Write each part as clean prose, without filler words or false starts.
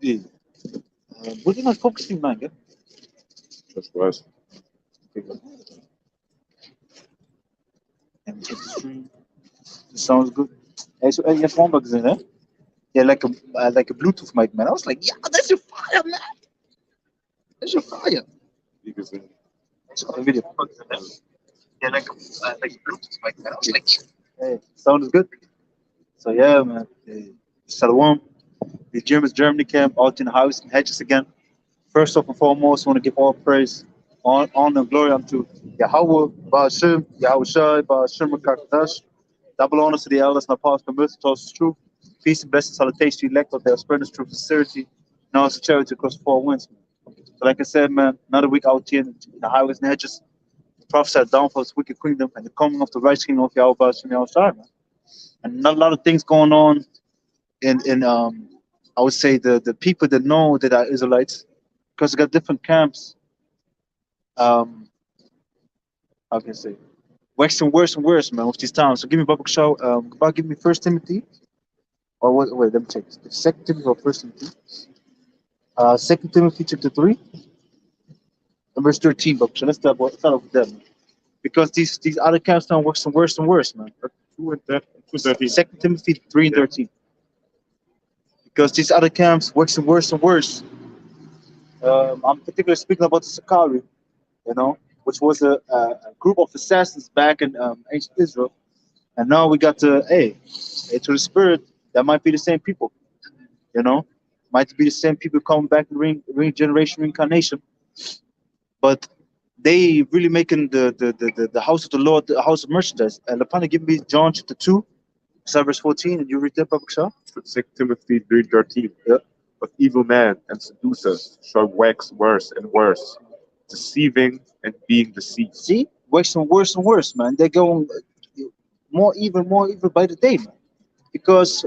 Hey, what are you not focusing, man? Yeah? That's was. Okay, good. And check the stream. It sounds good. Hey, so you have one bugs in there? Yeah, like a Bluetooth mic, man. I was like, yeah, that's your fire, man. That's your fire. Because So a video. Yeah, like a Bluetooth mic, man. I was like, hey, sound is good. So yeah, man. Hey, Shalom. The GMS Germany camp out in the house and hedges again. First off and foremost, I want to give all praise, honor, and glory unto Yahweh, Ba'ashem, Yahweh Shai, Ba'ashem, Kakadash. Double honors to the elders and apostles, mercy to us truth. Peace and blessings, salutation to the elect of their spreaders, truth, sincerity, and also charity across four winds. So, like I said, man, another week out here in the highways and hedges. The prophesied downfall of this wicked kingdom and the coming of the righteous kingdom of Yahweh, Ba'ashem, Yahweh Shai, man. And not a lot of things going on in I would say the people that know that are Israelites, because they got different camps. Um, how can I say? Waxing worse and worse, man, with these times. So give me Babak Shaw. Give me First Timothy. Or what? Wait, let me check. Second Timothy or First Timothy? Second Timothy chapter 3, and verse 13. Babak Shaw. Let's start off with that, man. Because these other camps now worse and worse, man. 2:13. Second Timothy 3 and 13. Because these other camps worse and worse. I'm particularly speaking about the Sakari, which was a group of assassins back in ancient Israel. And now we got to the spirit, that might be the same people, you know, might be the same people coming back in regeneration, reincarnation, but they really making the house of the Lord the house of merchandise. And upon give me John chapter 2, verse 14, and you read that, Papa Shah? 2 Timothy 3:13. Yeah. But evil men and seducers shall wax worse and worse, deceiving and being deceived. See, worse and worse, man. They're going more evil by the day, man. Because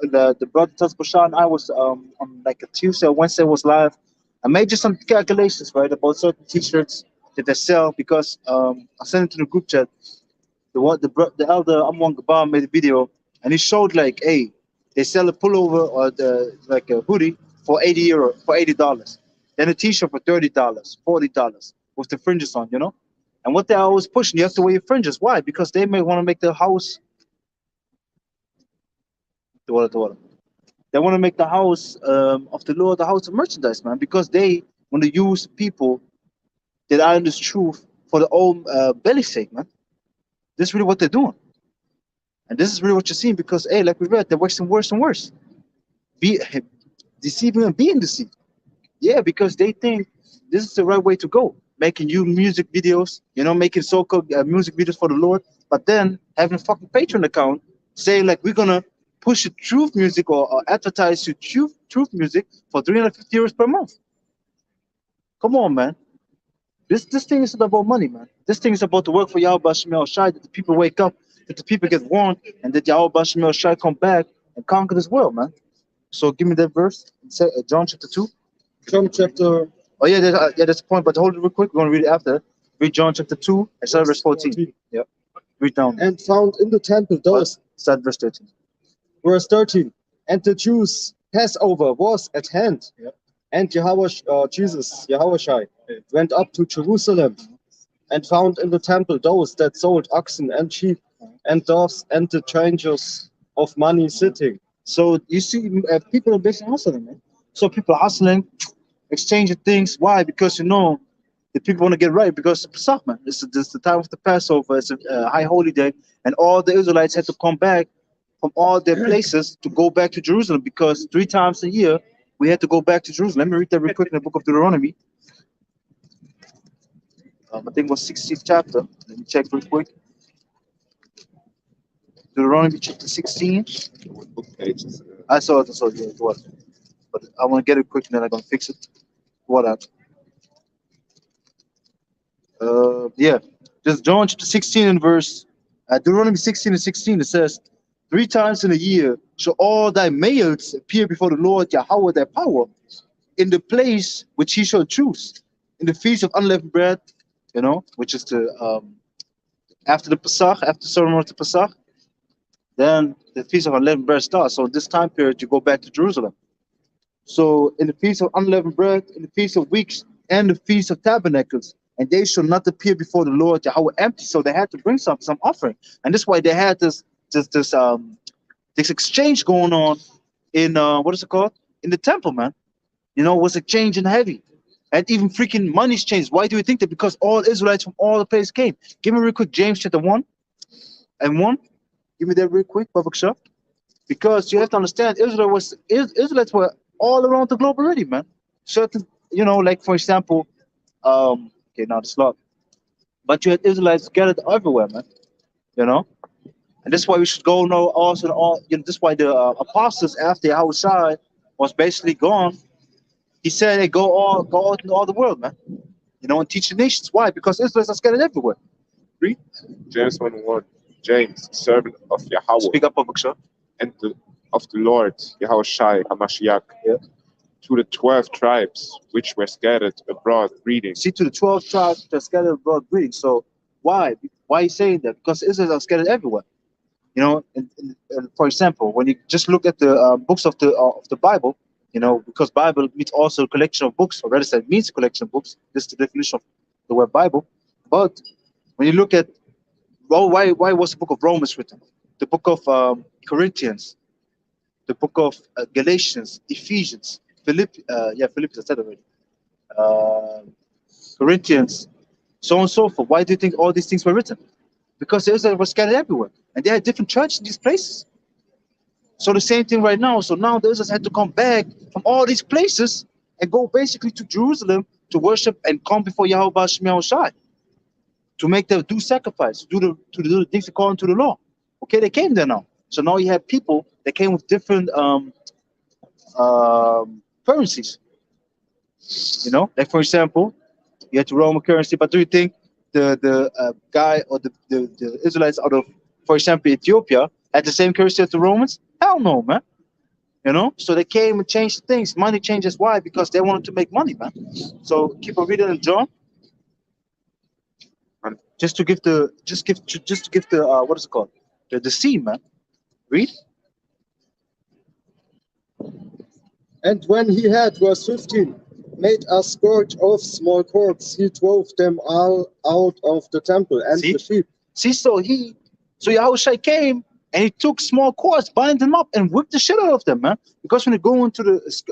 the brother Tasbasha and I was on like a Tuesday or Wednesday was live. I made just some calculations, right, about certain T-shirts that they sell because I sent it to the group chat. The elder Amwan Gabar made a video and he showed like, hey, they sell a pullover or like a hoodie for €80 for $80, then a T-shirt for $30, $40 with the fringes on, And what they're always pushing, you have to wear your fringes. Why? Because they may want to make the house. The water. They want to make the house of the Lord the house of merchandise, man, because they want to use people that are in this truth for their own belly sake, man. This is really what they're doing. And this is really what you're seeing because, hey, like we read, they're waxing worse and worse. Be deceiving and being deceived. Yeah, because they think this is the right way to go. Making you music videos, making so-called music videos for the Lord, but then having a fucking Patreon account saying like we're gonna push the truth music or advertise your truth music for €350 per month. Come on, man. This thing is not about money, man. This thing is about the work for Yahweh Shemel Shai, that the people wake up, that the people get warned, and that Yahweh Shemel Shai come back and conquer this world, man. So give me that verse, John chapter 2. John chapter. Oh yeah, that's the point. But hold it real quick. We're gonna read it after. Read John chapter 2 and start verse 14. Yeah. Read down. And found in the temple those. Start verse 13. Verse 13. And the Jews' Passover was at hand. Yeah. And Yahweh Shai, went up to Jerusalem and found in the temple those that sold oxen and sheep and doves and the changers of money sitting. So you see, people are basically hustling, man. So people are hustling, exchanging things. Why? Because the people want to get right. Because it's Pesach, man. This is the time of the Passover. It's a high holy day, and all the Israelites had to come back from all their places to go back to Jerusalem because 3 times a year we had to go back to Jerusalem. Let me read that real quick in the book of Deuteronomy. I think it was 16th chapter. Let me check real quick. Deuteronomy chapter 16. What book page is it? I saw it. Yeah, it was. But I want to get it quick and then I'm going to fix it. What up? Yeah. Just John chapter 16 and verse, Deuteronomy 16 and 16, it says, 3 times in a year shall all thy males appear before the Lord Yahweh thy power in the place which he shall choose, in the feast of unleavened bread, which is after the Pesach, after the ceremony of the Pesach, then the feast of unleavened bread starts. So this time period, you go back to Jerusalem. So in the feast of unleavened bread, in the feast of weeks, and the feast of tabernacles, and they shall not appear before the Lord Yahweh empty. So they had to bring some offering, and that's why they had this exchange going on in what is it called, in the temple, man. You know, was exchanging heavy, and even freaking money's changed. Why do you think that? Because all Israelites from all the places came. Give me real quick James chapter 1:1. Give me that real quick, Babak Shah. Because you have to understand, Israelites were all around the globe already, man. Certain, like for example, okay, now the slot, but you had Israelites scattered everywhere, man. You know, and that's why we should go know also all. That's why the apostles after Yahushua was basically gone. He said, "Hey, go out into all the world, man. And teach the nations." Why? Because Israelites are scattered everywhere. Read. James 1:1. James, servant of Yahweh Speak up, Babak Shah. and of the Lord, Yahushai HaMashiach, Yeah. to the 12 tribes which were scattered abroad reading. See, to the 12 tribes that are scattered abroad greetings. So why? Why are you saying that? Because Israelites are scattered everywhere. And for example, when you just look at the books of the Bible, because Bible means also a collection of books, or rather said, means a collection of books. This is the definition of the word Bible. But when you look at, well, why was the book of Romans written? The book of Corinthians, the book of Galatians, Ephesians, Philippians, I said already. Corinthians, so on and so forth. Why do you think all these things were written? Because the Israelites were scattered everywhere, and they had different churches in these places. So the same thing right now. So now the Israelites had to come back from all these places and go basically to Jerusalem to worship and come before Yahweh Shem Yahushai, to make the due sacrifice, to do the things according to the law. Okay, they came there now. So now you have people that came with different currencies. Like for example, you had the Roman currency, but do you think the guy or the Israelites out of, for example, Ethiopia had the same currency as the Romans? Hell no, man. So they came and changed things. Money changes. Why? Because they wanted to make money, man. So keep on reading in John. And Just to give the what is it called? The scene, man. Read. And when he had, verse 15, made a scourge of small cords, he drove them all out of the temple and See? the sheep. See, so Yahushua came and he took small cords, bind them up, and whipped the shit out of them, man. Because when you go into it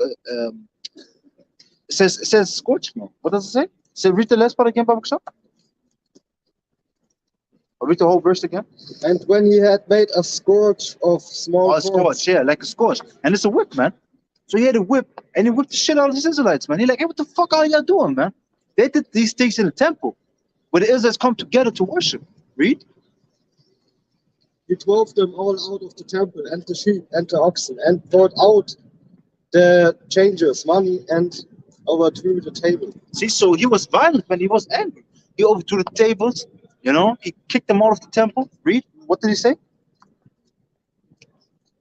says scorch. No, what does it say? So read the last part again, Babak Shah. Or read the whole verse again. And when he had made a scourge of small Oh, a cords, scorch, yeah, like a scorch, and it's a whip, man. So he had a whip, and he whipped the shit out of these Israelites, man. He's like, hey, what the fuck are y'all doing, man? They did these things in the temple, where the Israelites come together to worship. Read. he drove them all out of the temple and the sheep and the oxen, and brought out the changers, money, and overthrew the table. See, so he was violent when he was angry. He overthrew the tables, he kicked them out of the temple. Read. What did he say?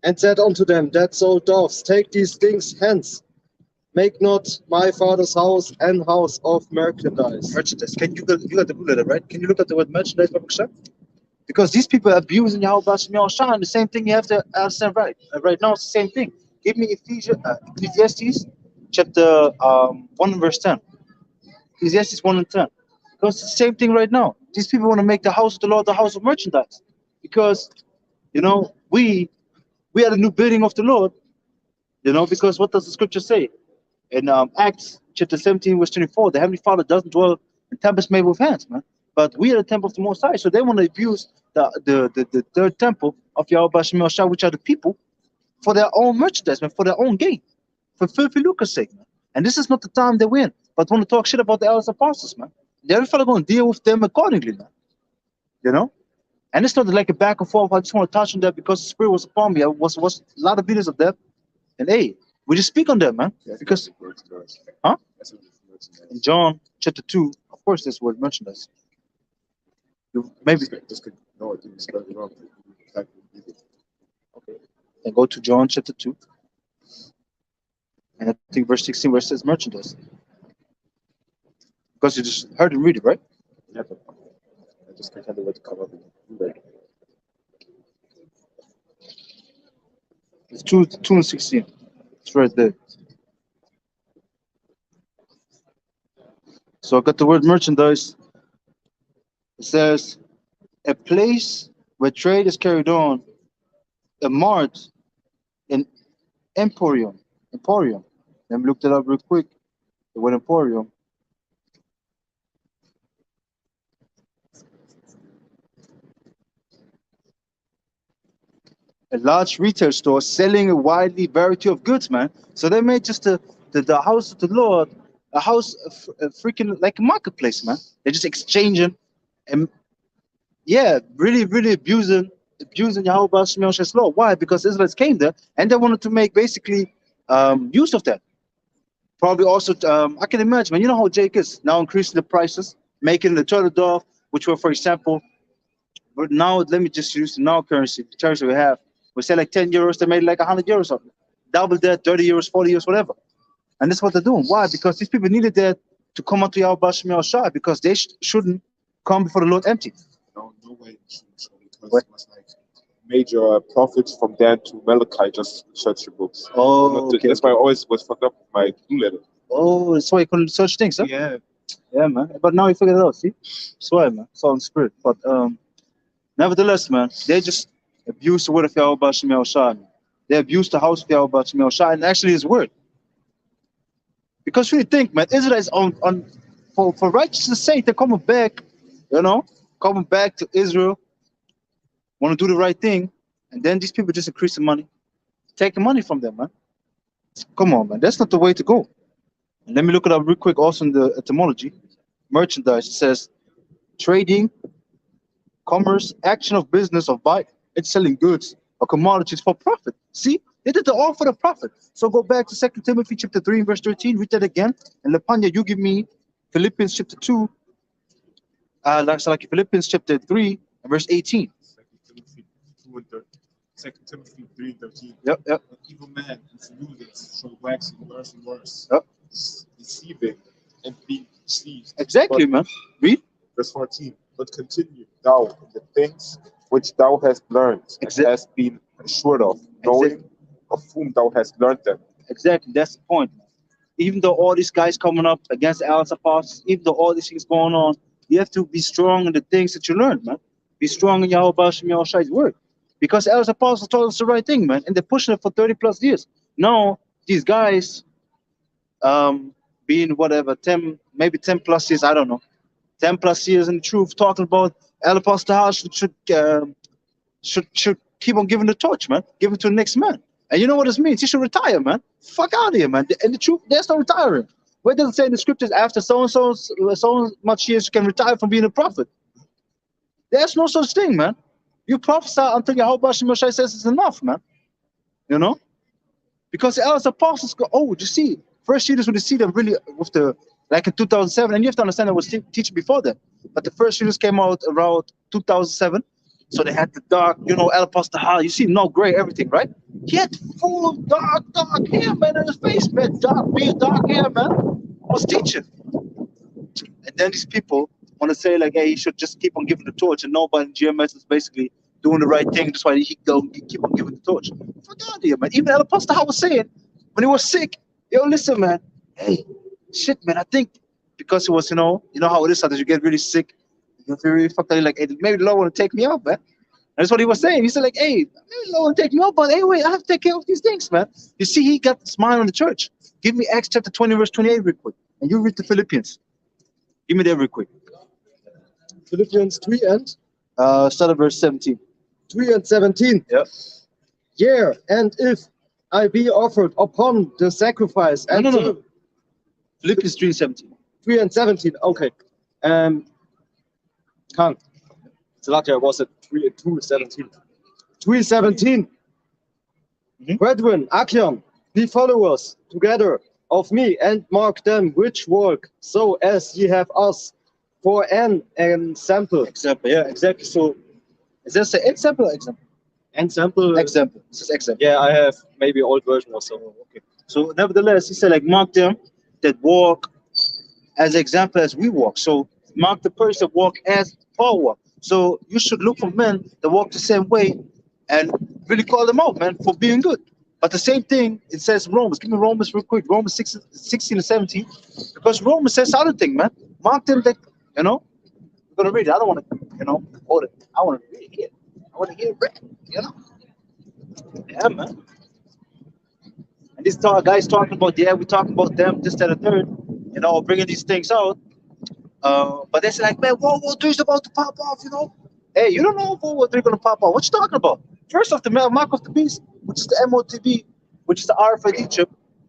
And said unto them that sold doves, take these things hence. Make not my father's house an house of merchandise. Merchandise. You got the blue letter, right? Can you look at the word merchandise, Babak Shah? Because these people are abusing Yahweh Shem Yahushua, and the same thing you have to understand right now. It's the same thing. Give me Ecclesiastes chapter 1 and verse 10. Ecclesiastes 1 and 10. Because it's the same thing right now. These people want to make the house of the Lord the house of merchandise. Because we are the new building of the Lord. Because what does the scripture say? In Acts chapter 17, verse 24, the Heavenly Father doesn't dwell in temples made with hands, man. But we are the temple of the Most High. So they want to abuse the third temple of Yahweh Shem Yahushua, which are the people, for their own merchandise, man, for their own gain, for filthy lucre's sake, man. And this is not the time they win, but want to talk shit about the elders apostles, man. The Heavenly Father going to deal with them accordingly, man. And it's not like a back and forth. I just want to touch on that because the Spirit was upon me. I was a lot of videos of that. And hey, we just speak on that, man. Because, huh? In John chapter 2, of course, this word merchandise. Maybe. Okay. Then go to John chapter 2. And I think verse 16, where it says merchandise. Because you just heard him read it, right? Yeah, but I just can't tell you what to come up with. It's 2 and 16. It's right there. So I got the word merchandise. It says a place where trade is carried on, a mart, an emporium. Emporium. Let me look that up real quick. The word emporium. A large retail store selling a widely variety of goods, man. So they made just the house of the Lord a house, a freaking like a marketplace, man. They're just exchanging and yeah, really, really abusing Yahweh Shemel Shai's law. Why? Because Israelites came there and they wanted to make basically use of that. Probably also, I can imagine, man, you know how Jake is now increasing the prices, making the turtle dove, which were, for example, but now let me just use the now currency, the currency we have. We say like 10 euros, they made like 100 euros, something. Double that, 30 euros, 40 euros, whatever. And that's what they're doing. Why? Because these people needed that to come onto Yahweh Shemel Shai because they shouldn't come before the Lord empty. No way. Because it was like major prophets from Dan to Malachi just search your books. Oh, okay. That's why I always was fucked up with my to-do letter. Oh, that's why you couldn't search things, huh? Yeah. Yeah, man. But now you figured it out, see? That's why, man. It's all in spirit. But nevertheless, man, they just abused the word of Yahweh Shemel Shai. They abused the house of Yahweh Shemel Shai and actually his word. Because really think, man, Israelites on for righteousness' sake, they're coming back, coming back to Israel, want to do the right thing, and then these people just increase the money, taking money from them, man. Come on, man, that's not the way to go. And let me look it up real quick also in the etymology. Merchandise, it says trading, commerce, action of business of buying and selling goods or commodities for profit. See, they did it all for the profit. So go back to 2 Timothy chapter 3 verse 13, read that again. And Lepanya, you give me Philippians chapter 2, like Philippians chapter 3 and verse 18. 2 Timothy 3:13. Yep. An evil man and seducers shall wax worse and worse, Yep. deceiving and being deceived. Exactly, man. Read. Verse 14. But continue thou in the things which thou hast learned and hast been assured of, knowing of whom thou hast learned them. Exactly, that's the point. Even though all these guys coming up against Al's apostles, even though all these things going on, you have to be strong in the things that you learned, man. Be strong in Yahweh Shemel Shai's word. Because Al's apostles told us the right thing, man, and they're pushing it for 30 plus years. Now, these guys, being whatever, 10, maybe 10 plus years, I don't know, 10 plus years in the truth, talking about Al Apostle should keep on giving the torch, man. Give it to the next man. And you know what this means? He should retire, man. Fuck out of here, man. And the truth, there's no retiring. Where does it say in the scriptures after so much years you can retire from being a prophet? There's no such thing, man. You prophesy until Yahweh Shemel Shai says it's enough, man. You know? Because the elders apostles go, oh, you see, first leaders would see them really with the, like in 2007, and you have to understand I was teaching before that. But the first leaders came out around 2007. So they had the dark, El Apostle, you see, no gray, everything, right? He had full dark hair, man, in his face, man. Dark beard, dark hair, man. Was teaching. And then these people want to say, like, hey, he should just keep on giving the torch, and nobody in GMS is basically doing the right thing. That's why he keep on giving the torch. Fuck out of here, man. Even El Apostle was saying, when he was sick, yo, listen, man. Hey, shit, man, I think because it was, you know how it is, that you get really sick. You feel really fucked up. Like, hey, maybe the Lord want to take me out, man. And that's what he was saying. He said, like, hey, maybe the Lord want to take me out, but anyway, I have to take care of these things, man. You see, he got this mind on the church. Give me Acts chapter 20, verse 28 real quick. And you read the Philippians. Give me that real quick. Philippians 3 and? Start at verse 17. 3 and 17. Yeah. Yeah, and if I be offered upon the sacrifice and No. Philippians 3 and 17. 3 and 17, okay. Can't. Zlatia was at 3 and 2, 17. 3, 17. Brethren, Achion, be followers together of me, and mark them which work, so as ye have us for an example. Example, yeah, exactly. So, is this an example or example? Example. Example. This is example. Yeah, I have maybe old version or so. Okay. So, nevertheless, he said, like, mark them that walk as example as we walk. So, mark the person that walk as Paul walk. So, you should look for men that walk the same way and really call them out, man, for being good. But the same thing, it says in Romans. Give me Romans real quick. Romans 16 and 17. Because Romans says other thing, man. Mark them that, you know, we're gonna read it. I don't want to, quote it. I want to read it here. I want to hear it read, you know. Yeah, man. And these guys talking about, yeah, we're talking about them, this, that, and third, bringing these things out. But they're like, man, World War III is about to pop off, you know. Hey, you don't know if World War III gonna pop off. What you talking about? First off, the mark of the beast, which is the MOTB, which is the RFID chip,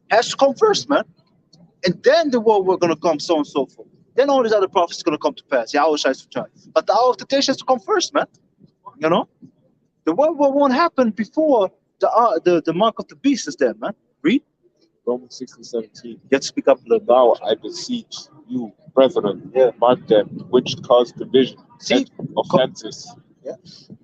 has to come first, man. And then the war war gonna come, so on and so forth. Then all these other prophecies gonna come to pass. Yeah, I wish I was trying. But the hour of temptation has to come first, man. You know, the World War won't happen before the mark of the beast is there, man. Read. Romans 16:17. You have to speak up a little bit. Now I beseech you, brethren, mark them which cause division See? and offenses,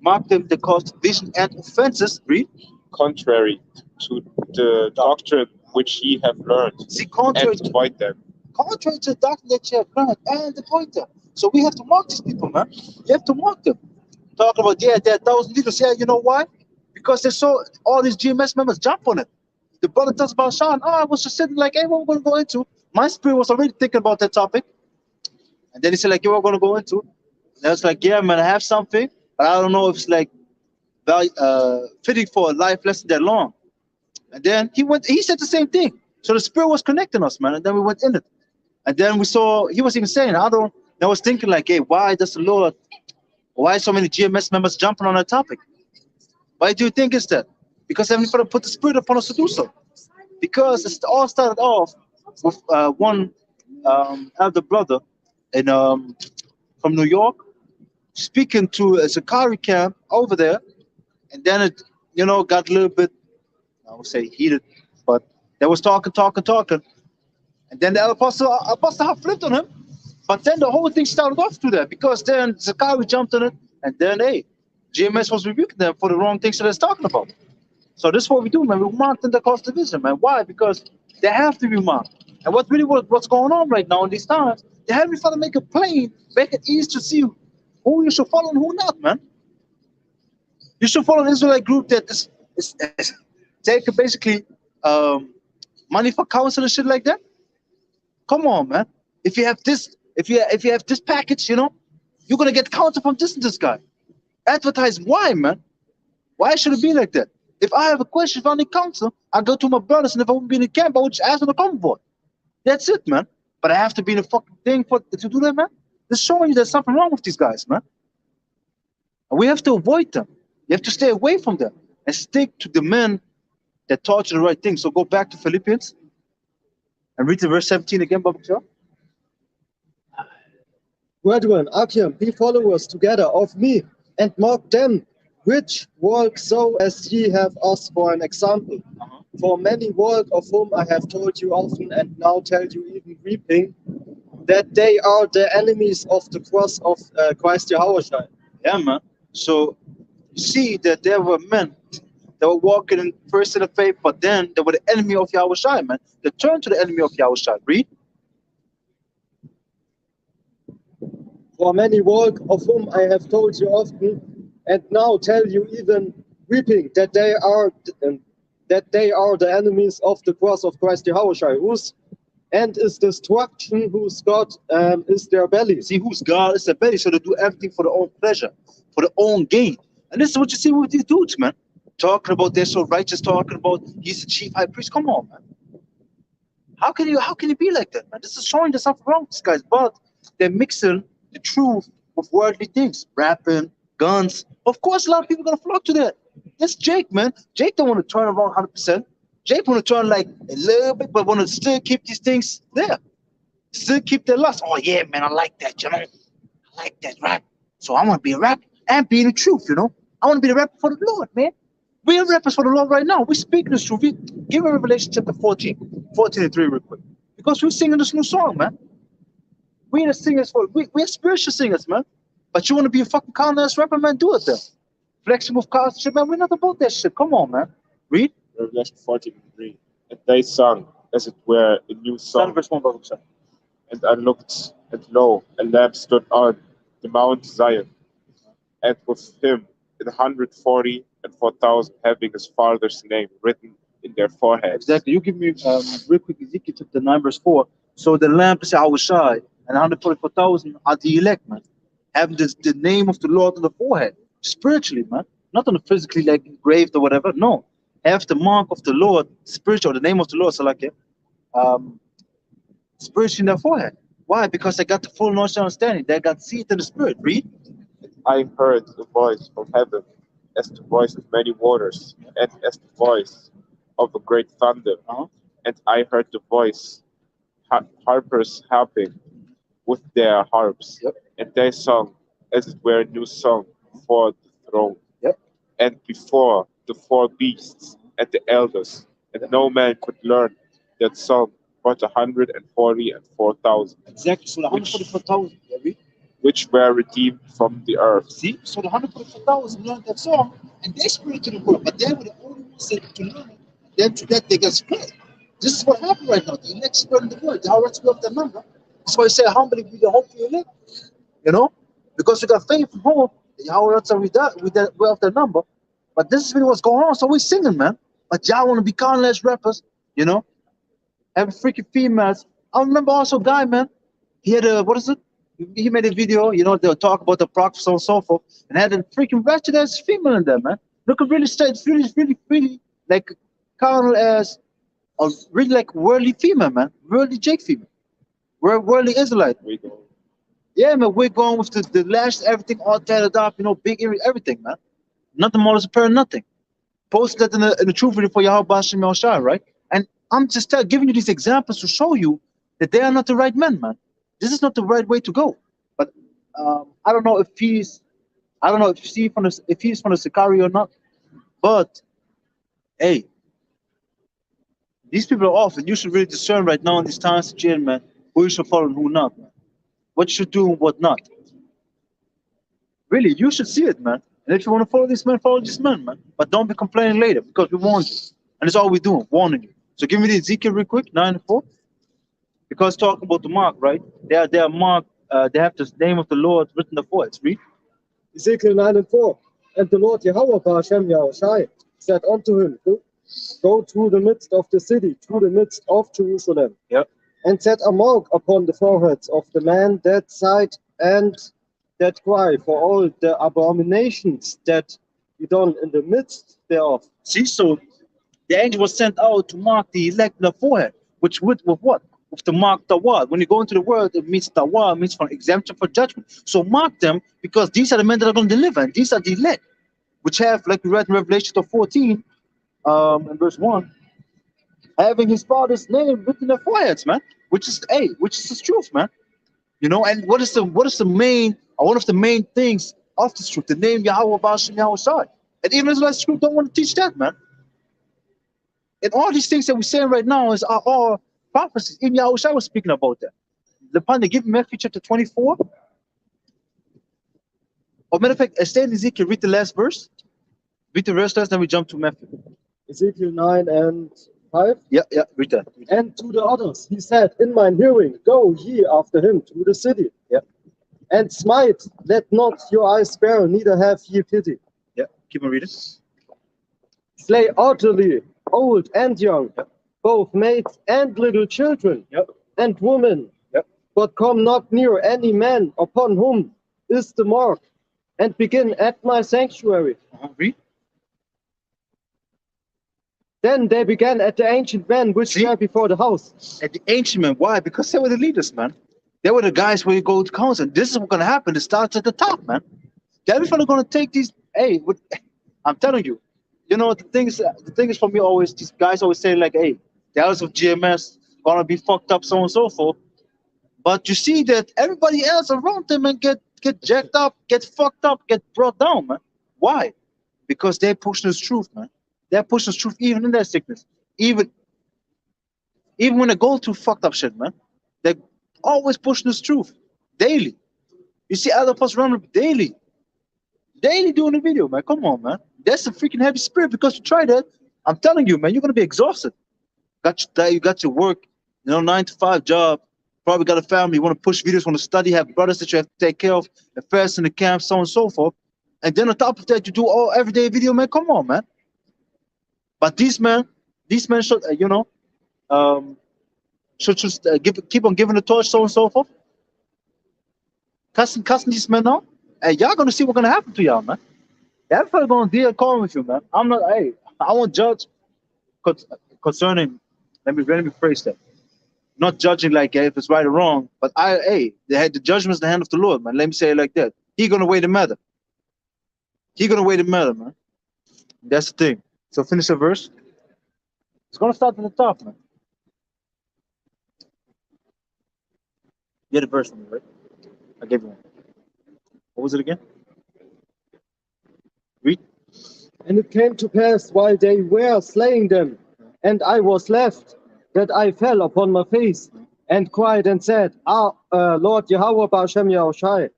Mark them that cause division and offenses. Read. contrary to the doctrine which ye have learned, See, contrary and avoid them. to the doctrine that you have learned and avoid them. So we have to mark these people, man. You have to mark them. Talking about, yeah, there are 1,000 leaders. Yeah, you know why? Because they saw all these GMS members jump on it. The brother tells about Sean, I was just sitting like, hey, what we're going to go into? My spirit was already thinking about that topic. And then he said, like, yeah, we're going to go into. And I was like, yeah, man, I have something, but I don't know if it's like fitting for a life lesson that long. And then he said the same thing. So the spirit was connecting us, man. And then we went in it. And then we saw, he was even saying, I was thinking like, hey, why so many GMS members jumping on that topic? Why do you think it's that? Because Heavenly Father put the spirit upon us to do so. Because it all started off with one elder brother from New York speaking to a Zachary camp over there, and then it got a little bit, I would say, heated, but they was talking, and then the apostle flipped on him. But then the whole thing started off through that, because then Zachary jumped on it, and then GMS was rebuking them for the wrong things that they're talking about. So this is what we do, man. We mark them that cause division, man. Why? Because they have to be marked. And what's going on right now in these times, the Heavenly Father make it plain, make it easy to see who you should follow and who not, man. You should follow an Israelite group that is taking basically money for counsel and shit like that. Come on, man. If you have this, if you have this package, you're gonna get counsel from this guy. Advertise why, man? Why should it be like that? If I have a question, if I need counsel, I go to my brothers, and if I wouldn't be in the camp, I would just ask them to come aboard. That's it, man. But I have to be in a fucking thing to do that, man. It's showing you there's something wrong with these guys, man. And we have to avoid them. You have to stay away from them and stick to the men that taught you the right thing. So go back to Philippians and read the verse 17 again, Baba Joe. Brethren, Akim, be followers together of me, and mark them which walk so as ye have us for an example. For many walk, of whom I have told you often, and now tell you even weeping, that they are the enemies of the cross of Christ Yahushua. Yeah, man. So you see that there were men that were walking in first in the faith, but then they were the enemy of Yahushua, man. They turned to the enemy of Yahushua. Read. For many walk, of whom I have told you often, and now tell you even weeping, that they are the enemies of the cross of Christ Yahushua, whose end is destruction, whose God is their belly. See, whose God is their belly, so they do everything for their own pleasure, for their own gain. And this is what you see with these dudes, man. Talking about they're so righteous, talking about he's the chief high priest. Come on, man. How can you be like that, man? This is showing there's something wrong with these guys, but they're mixing the truth with worldly things, rapping, guns. Of course, a lot of people are gonna flock to that. That's Jake, man. Jake don't want to turn around 100%. Jake want to turn like a little bit, but want to still keep these things there. Still keep their lust. Oh yeah, man, I like that, I like that rap. So I want to be a rapper and be the truth, I want to be the rapper for the Lord, man. We are rappers for the Lord right now. We speak this truth. Give me Revelation chapter 14 and 3 real quick. Because we're singing this new song, man. We're the singers we're spiritual singers, man. But you want to be a fucking carnal-ass rapper, man? Do it then. Flexing with cars, shit, man. We're not about that shit. Come on, man. Read. Revelation 14:3. And they sung, as it were, a new song. Verse 1, and I looked, and lo, a lamb stood on the Mount Zion, and with him 144,000 having his father's name written in their foreheads. Exactly. You give me real quick Ezekiel chapter 9, verse 4. So the lamp is Yahushua, and 144,000 are the elect, man. Having the name of the Lord on the forehead, spiritually, man. Not on the physically like engraved or whatever. No, have the mark of the Lord, spiritual, the name of the Lord, so like um, spiritually in their forehead. Why? Because they got the full knowledge and understanding. They got seed in the spirit. Read. I heard the voice from heaven as the voice of many waters, and as the voice of a great thunder. Uh-huh. And I heard the voice harpers harping with their harps, Yep. and they sung as it were a new song before the throne, Yep. and before the four beasts and the elders, and no man could learn that song but 144,000, Exactly. So the which 144,000. Yeah, read. which were redeemed from the earth. See, so the 144,000 learned that song, and they spread it to the world. But they were the only ones that to learn it. Then to that they got spread. This is what happened right now. The elect spread in the world. How much we have the number? That's why I say humbly be the hope for your elect. You know, because we got faith and hope. How else are we that we have the number? But this is really what's going on. So we're singing, man. But y'all want to be countless rappers, you know, having freaking females. I remember also a guy, man. He had a what is it? He made a video, you know, they'll talk about the prophets and so forth, and had a freaking ratchet ass female in there, man. Look at really straight, really like carnal as a really like worldly female, man. Worldly Jake female. Worldly Israelite. We go. Yeah, man, we're going with the lash, everything all tatted up, you know, big earring, everything, man. Nothing more as a nothing. Post that in the truth video for Yahweh Bashim Shai, right? And I'm just giving you these examples to show you that they are not the right men, man. This is not the right way to go. But I don't know if he's from the Sakari or not. But hey, these people are off, and you should really discern right now in these times, jail, man, who you should follow and who not, man. What you should do and what not. Really, you should see it, man. And if you want to follow this man, follow this man, man. But don't be complaining later because we warned you. And that's all we're doing, warning you. So give me the Ezekiel real quick, 9 and 4. Because talking about the mark, right? They are marked, they have the name of the Lord written before it. Read. Ezekiel 9 and 4. And the Lord Yahweh Hashem Yahushai said unto him, Go through the midst of the city, through the midst of Jerusalem, Yep. and set a mark upon the foreheads of the man that sight and that cry for all the abominations that you done in the midst thereof. See, so the angel was sent out to mark the elect in the forehead, which with what? With the mark tawad. When you go into the word, it means tawad, means for exemption for judgment. So mark them because these are the men that are going to deliver, and these are the elect, which have, like we read in Revelation 14, in verse 1, having his father's name written in their foreheads, man. Which is the truth, man. You know, and what is the main, or one of the main things of this truth? The name Yahweh Bashim Yahweh. And even Israelite truth don't want to teach that, man. And all these things that we're saying right now are all prophecies. Even Yahushua was speaking about that. The point they give Matthew chapter 24. Or matter of fact, stay in Ezekiel, read the last verse. Read the verse last, then we jump to Matthew. Ezekiel 9 and 5. Yeah, read that. And to the others he said, In mine hearing, go ye after him to the city. Yeah. And smite, let not your eyes spare, neither have ye pity. Yeah, keep on reading. Slay utterly, old and young, both maids and little children, and women. But come not near any man upon whom is the mark, and begin at my sanctuary. Read. Then they began at the ancient men which were before the house. At the ancient men, why? Because they were the leaders, man. They were the guys where you go to council. This is what's gonna happen. It starts at the top, man. Everybody gonna take these. Hey, I'm telling you. You know the thing is for me always. These guys always say like, hey, the house of GMS gonna be fucked up, so on and so forth. But you see that everybody else around them and get jacked up, get fucked up, get brought down, man. Why? Because they're pushing this truth, man. They're pushing this truth even in their sickness. Even when they go through fucked up shit, man. They're always pushing this truth. Daily. You see other posts around daily. Daily doing a video, man. Come on, man. That's a freaking heavy spirit because you try that. I'm telling you, man, you're gonna be exhausted. You got your work, 9 to 5 job. Probably got a family. You want to push videos, want to study, have brothers that you have to take care of, affairs in the camp, so on and so forth. And then on top of that, you do all everyday video, man. Come on, man. But these men should, should keep on giving the torch, so on and so forth. cussing these men out, and y'all gonna see what's gonna happen to y'all, man. Everybody gonna deal calm with you, man. I'm not. Hey, I won't judge concerning. Let me phrase that. Not judging like if it's right or wrong, but the judgment is the hand of the Lord, man. Let me say it like that. He gonna weigh the matter. He gonna weigh the matter, man. That's the thing. So finish the verse. It's gonna start at the top, man. Get a verse from me, right? I gave you one. What was it again? Read. And it came to pass while they were slaying them, and I was left, that I fell upon my face and cried and said, Lord Yahweh Ba'ashem Yahushai,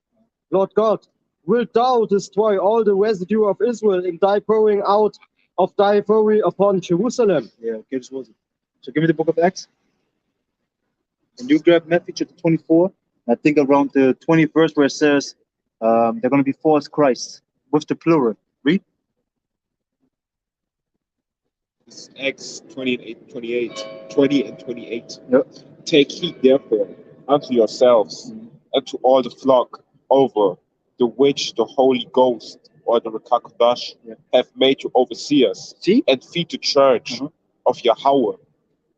Lord God, wilt thou destroy all the residue of Israel in thy pouring out of thy fury upon Jerusalem? Yeah, okay, this was it. So give me the book of Acts. And you grab Matthew chapter 24. I think around the 20th verse where it says they're going to be false Christs with the plural. Read. It's Acts 20 and 28. Yep. Take heed, therefore, unto yourselves and to all the flock over the which the Holy Ghost or the Rakakodash have made you overseers. See? And feed the church of Yahweh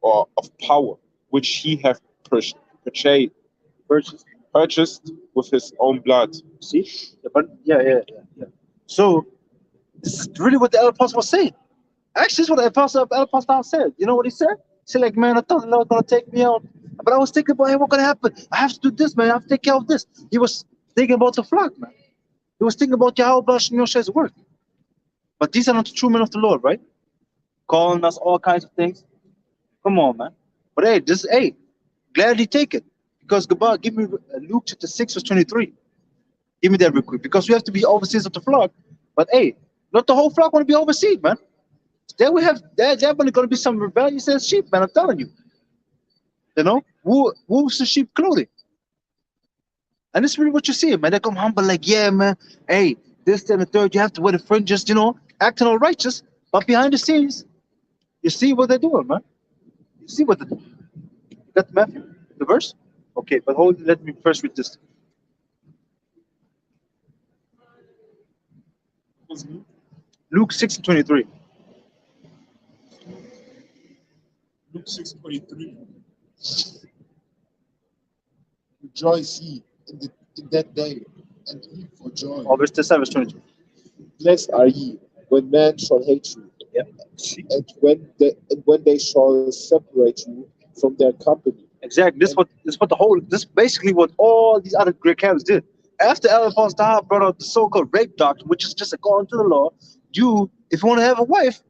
or of power, which he hath purchased with his own blood. See? Yeah. So this is really what the apostle was saying. Actually, this is what the apostle said. You know what he said? He said, like, man, I thought the Lord was going to take me out. But I was thinking about, hey, what's going to happen? I have to do this, man. I have to take care of this. He was thinking about the flock, man. He was thinking about Yahweh Bash and Yoshai's work. But these are not the true men of the Lord, right? Calling us all kinds of things. Come on, man. But hey, gladly take it. Because God, give me Luke chapter 6, verse 23. Give me that real quick. Because we have to be overseers of the flock. But hey, not the whole flock want to be overseen, man. Then we have there going to be some rebellious as sheep, man. I'm telling you. You know, wolves in sheep clothing. And this is really what you see, man. They come humble, like, yeah, man. Hey, this, and the third, you have to wear the fringes, you know, acting all righteous. But behind the scenes, you see what they're doing, man. You see what they're doing. You got Matthew, the verse? Okay, but let me first read this. Luke 6:23. Luke 6:23. Rejoice ye in that day, and leap for joy. Oh, verse 22. Blessed are ye when men shall hate you, Yep. and when they shall separate you from their company. Exactly. This basically what all these other Greek camps did. After Apostle brought out the so-called rape doctrine, which is just according to the law, if you want to have a wife,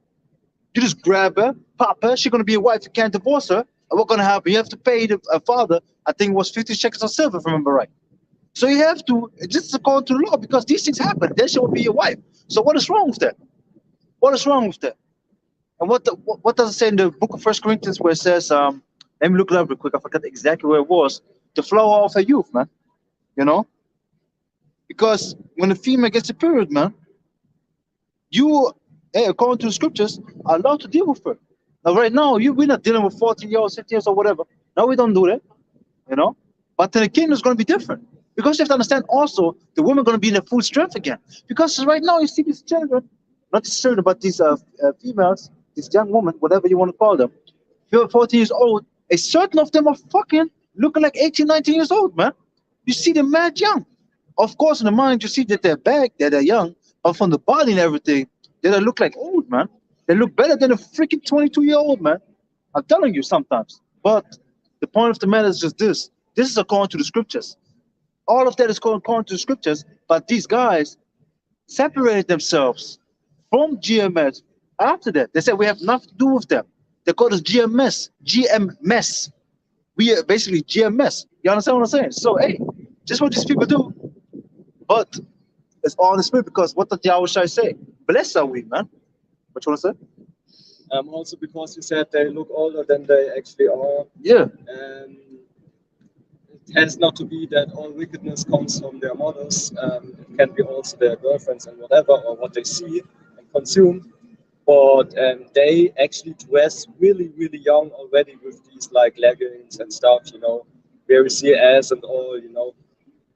you just grab her, pop her. She's gonna be a wife. You can't divorce her. And what's gonna happen? You have to pay the father. I think it was 50 shekels of silver, if I remember right. So you have to just according to the law because these things happen. Then she will be your wife. So what is wrong with that? What is wrong with that? And what does it say in the book of 1 Corinthians where it says, let me look it up real quick. I forgot exactly where it was. The flower of her youth, man. You know? Because when a female gets a period, man, according to the scriptures, are allowed to deal with her. Now, right now, we're not dealing with 14 years, 15 years, or whatever. No, we don't do that, you know. But in the kingdom, it's going to be different. Because you have to understand also, the women are going to be in their full strength again. Because right now, you see these children, not these children, but these females, these young women, whatever you want to call them, 14 years old, a certain of them are fucking looking like 18, 19 years old, man. You see them mad young. Of course, in the mind, you see that they're back, that they're young, but from the body and everything, they look like old, man. They look better than a freaking 22-year-old, man. I'm telling you sometimes. But the point of the matter is just this. This is according to the scriptures. All of that is according to the scriptures, but these guys separated themselves from GMS after that. They said we have nothing to do with them. They call us GMS. GMS. We are basically GMS. You understand what I'm saying? So, hey, just what these people do. But it's all in the spirit because what did Yahushua say? Blessed are we, man. What you want to say? Also because you said they look older than they actually are. Yeah. It has not to be that all wickedness comes from their mothers. It can be also their girlfriends and whatever, or what they see and consume. But they actually dress really, really young already with these like leggings and stuff, you know, where we see ass and all, you know.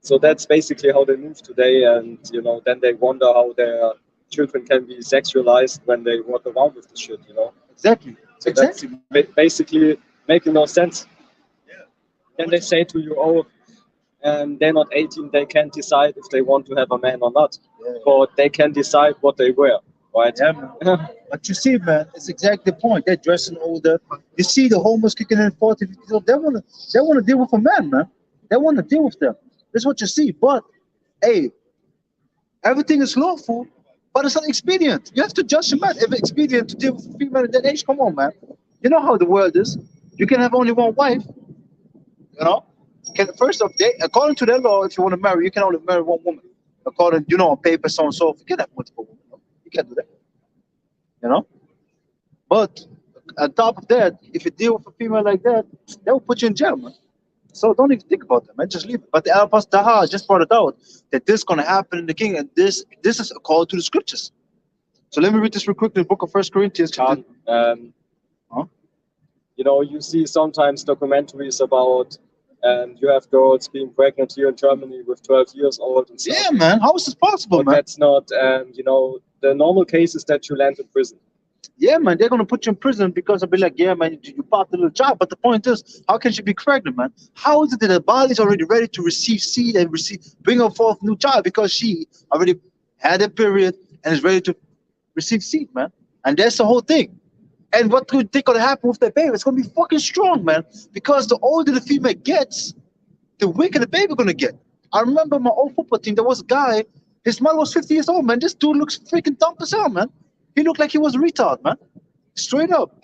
So that's basically how they move today, and then they wonder how their children can be sexualized when they walk around with the shit. Exactly. So Exactly. that's basically making no sense. Then they say to you, oh, they're not 18, they can't decide if they want to have a man or not, but they can decide what they wear, right? Yeah, man. But you see, man, it's exactly the point. They're dressing older. You see the homos kicking in 40, 50 years old. They wanna deal with a man. They wanna deal with them. That's what you see. But hey, everything is lawful, but it's not expedient. You have to judge a man if it's expedient to deal with a female at that age. Come on, man. You know how the world is. You can have only one wife. You know. First off, according to their law, if you want to marry, you can only marry one woman. According, on paper, so and so. You can have multiple women. You can't do that. You know. But on top of that, if you deal with a female like that, they will put you in jail, man. So don't even think about that, man. Just leave it. But the Apostle Daha just brought it out that this is going to happen in the kingdom, and this is a call to the scriptures. So let me read this real quick in the book of First Corinthians. Huh? You see sometimes documentaries about you have girls being pregnant here in Germany with 12 years old and stuff. Yeah, man. How is this possible, but man? That's not, the normal case is that you land in prison. Yeah, man, they're gonna put you in prison because they'll be like, yeah, man, you popped a little child. But the point is, how can she be pregnant, man? How is it that the body's already ready to receive seed and bring her forth a new child because she already had a period and is ready to receive seed, man? And that's the whole thing. And what do you think gonna happen with that baby? It's gonna be fucking strong, man. Because the older the female gets, the weaker the baby gonna get. I remember my old football team. There was a guy. His mother was 50 years old, man. This dude looks freaking dumb as hell, man. He looked like he was a retard, man. Straight up.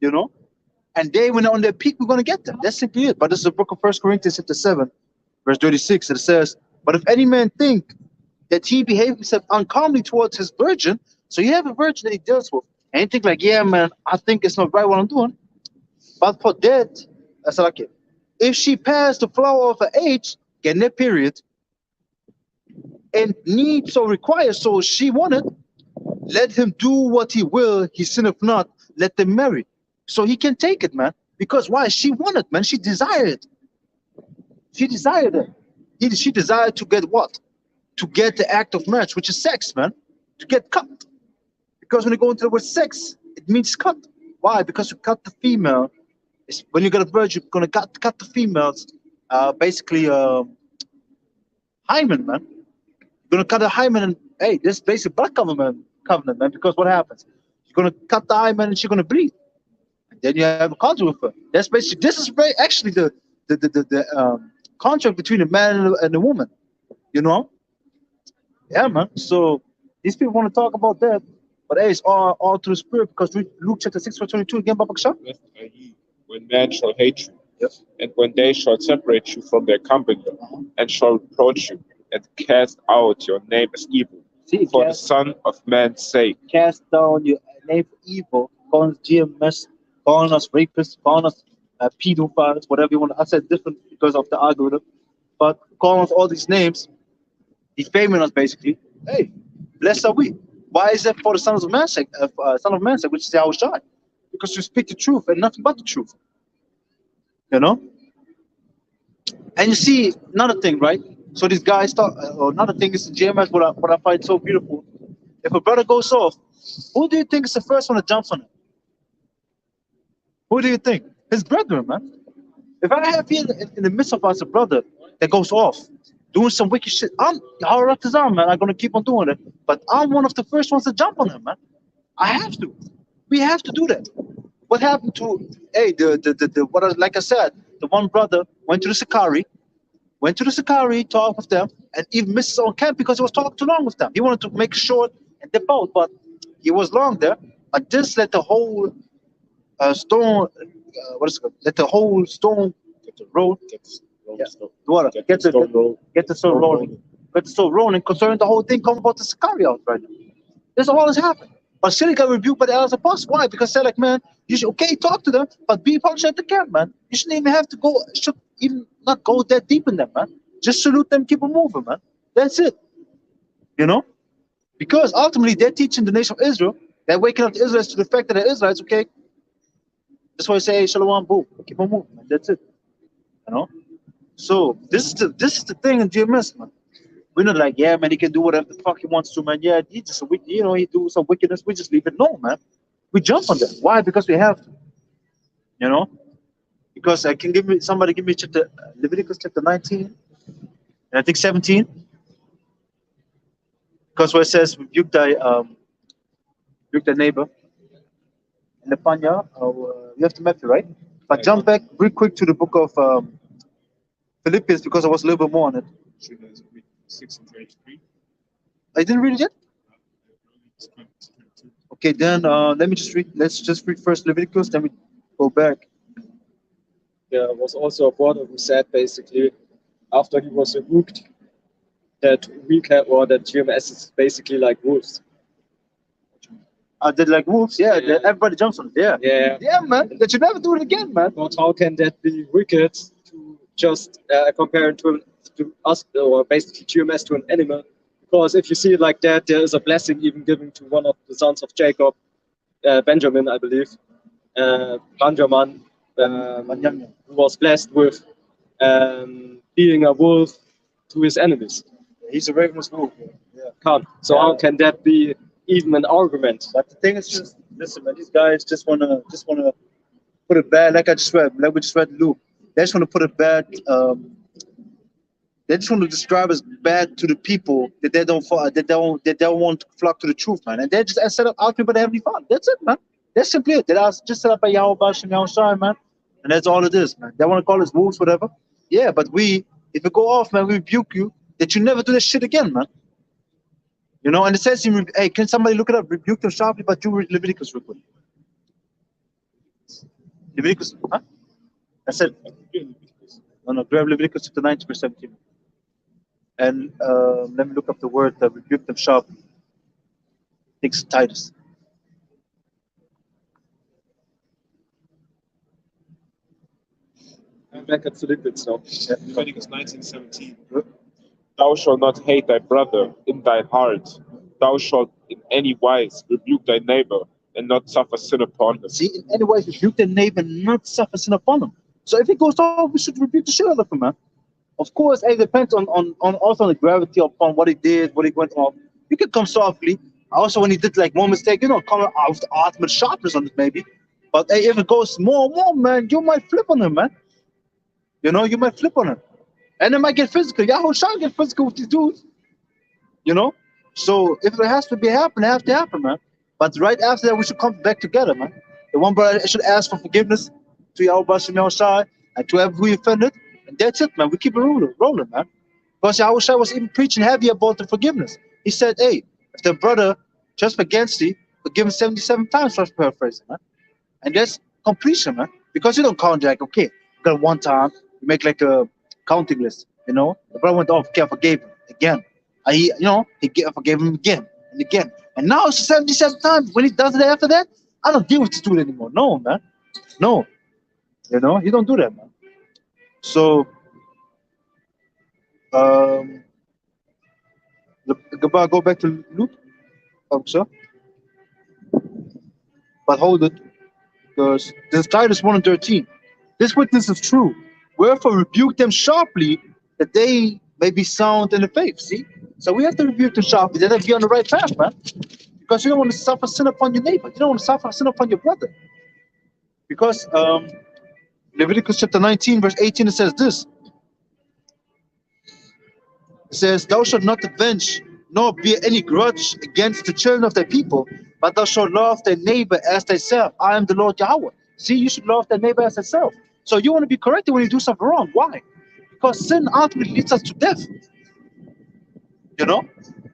And they, when they're on their peak, we're gonna get them. That's simply it. But this is the book of 1 Corinthians chapter 7, verse 36. It says, but if any man think that he behave himself uncommonly towards his virgin, so you have a virgin that he deals with, and you think like, yeah, man, I think it's not right what I'm doing. But for that, that's like it. If she passed the flower of her age, getting that period, and needs so requires, so she wanted, let him do what he will, he sinneth not, let them marry. So he can take it, man. Because why? She wanted, man. She desired it. She desired it. She desired to get what? To get the act of marriage, which is sex, man. To get cut. Because when you go into the word sex, it means cut. Why? Because you cut the female. When you get a virgin, you're going to cut the females, basically, hymen, man. You're going to cut the hymen, and hey, this is basically blood covenant, man. Because what happens? You're going to cut the hymen, and she's going to bleed. And then you have a contract with her. That's basically, this is actually the contract between the man and the woman. Yeah, man. So these people want to talk about that, but hey, it's all through the spirit, because Luke chapter 6 verse 22 again, Baba Kasha. When men shall hate you, and when they shall separate you from their company, and shall reproach you, and cast out your name as evil, for the Son of Man's sake. Cast down your name for evil, calling us GMS, calling us rapists, calling us pedophiles, whatever you want. I said different because of the algorithm, but calling us all these names, defaming us basically. Hey, blessed are we. Why is that? For the Son of Man's sake, which is our shine? Because you speak the truth and nothing but the truth. And you see another thing, right? So these guys talk. Another thing is the GMS. What I find so beautiful. If a brother goes off, who do you think is the first one that jumps on him? Who do you think? His brethren, man. If I have here in the midst of us a brother that goes off, doing some wicked shit, I'm man. I'm gonna keep on doing it. But I'm one of the first ones to jump on him, man. I have to. We have to do that. What happened to like I said, the one brother went to the Sakari, talked with them, and even missed his own camp because he was talking too long with them. He wanted to make short and dip out, but he was long there. But this let the whole stone, let the whole stone get the road, get the stone rolling. Get the stone rolling concerning the whole thing come about the Sakari out right now. This all has happened. But still got rebuked by the elders apostles. Why? Because they're like, man, you should talk to them, but be punished at the camp, man. You shouldn't even have to go, should even not go that deep in them, man. Just salute them, keep them moving, man. That's it. Because ultimately they're teaching the nation of Israel, they're waking up the Israelites to the fact that they're Israelites, okay? That's why I say, hey, shalom, boom, keep on moving, man. That's it. So this is the thing in GMS, man. We're not like, yeah, man, he can do whatever the fuck he wants to, man. Yeah, he just he do some wickedness. We just leave it. No, man. We jump on that. Why? Because we have to, you know. Because I can give me somebody give me chapter Leviticus chapter 19, and I think 17. Because where it says rebuke thy neighbor in the panya, you have to Matthew, right? But jump back real quick to the book of Philippians because I was a little bit more on it. 6 and 23. I didn't read it yet. Okay, then let me just read. Let's just read first Leviticus, then we go back. There was also a brother who said basically after he was rebuked that we can, or that GMS is basically like wolves. Did like wolves, yeah. Yeah. Everybody jumps on it, yeah. Yeah. Man. That should never do it again, man. But how can that be wicked to just compare it to us, or basically GMS to an animal? Because if you see it like that, there is a blessing even given to one of the sons of Jacob, Benjamin, I believe, Benjamin, who was blessed with being a wolf to his enemies. He's a ravenous wolf. Yeah. So how can that be even an argument? But the thing is just listen, man, these guys just wanna put it bad, like we just read Luke. They just wanna put it bad, they just want to describe as bad to the people that they don't want to flock to the truth, man. And they just set up out people by the Heavenly Father. That's it, man. That's simply it. They are just set up by Yahweh Bashem Yahushai, man. And that's all it is, man. They want to call us wolves, whatever. Yeah, but if we go off, man, we rebuke you that you never do this shit again, man. You know, and it says, hey, can somebody look it up? Rebuke them sharply, but you read Leviticus real quick. Leviticus, huh? I said, no, grab Leviticus chapter 19, verse 17. And let me look up the word that rebuke them sharply. I think it's Titus. I'm back at Philippians now. Leviticus 19:17. Thou shalt not hate thy brother in thy heart. Thou shalt in any wise rebuke thy neighbor and not suffer sin upon him. See, in any wise rebuke thy neighbor and not suffer sin upon him. So if it goes off, we should rebuke the shit out of him, man. Of course, it depends on also on the gravity upon what he did, what he went off. You could come softly. Also, when he did like one mistake, come out with the ultimate sharpness on it, maybe. But hey, if it goes more, man, you might flip on him, man. You know, you might flip on him. And it might get physical. Yahoo shall get physical with these dudes. You know? So if it has to happen, it has to happen, man. But right after that, we should come back together, man. The one brother should ask for forgiveness to Yahweh Bashem Yahushai and to whoever we offended. And that's it, man. We keep it rolling, man. Because Yahushua was even preaching heavy about the forgiveness. He said, hey, if the brother just against thee, forgive him 77 times, for paraphrasing, man. And that's completion, man. Because you don't count like, okay, you got one time, you make like a counting list, you know? The brother went off, okay, I forgave him again. I forgave him again and again. And now it's 77 times. When he does it after that, I don't deal with this dude anymore. No, man. No. You know, you don't do that, man. So, go back to Luke. So. But hold it, because this is Titus 1 and 13. This witness is true. Wherefore rebuke them sharply, that they may be sound in the faith. See? So we have to rebuke them sharply. They have to be on the right path, man. Because you don't want to suffer sin upon your neighbor. You don't want to suffer sin upon your brother. Because Leviticus chapter 19, verse 18, it says this. It says, thou shalt not avenge, nor bear any grudge against the children of thy people, but thou shalt love thy neighbor as thyself. I am the Lord Yahweh. See, you should love thy neighbor as thyself. So you want to be corrected when you do something wrong. Why? Because sin ultimately leads us to death. You know?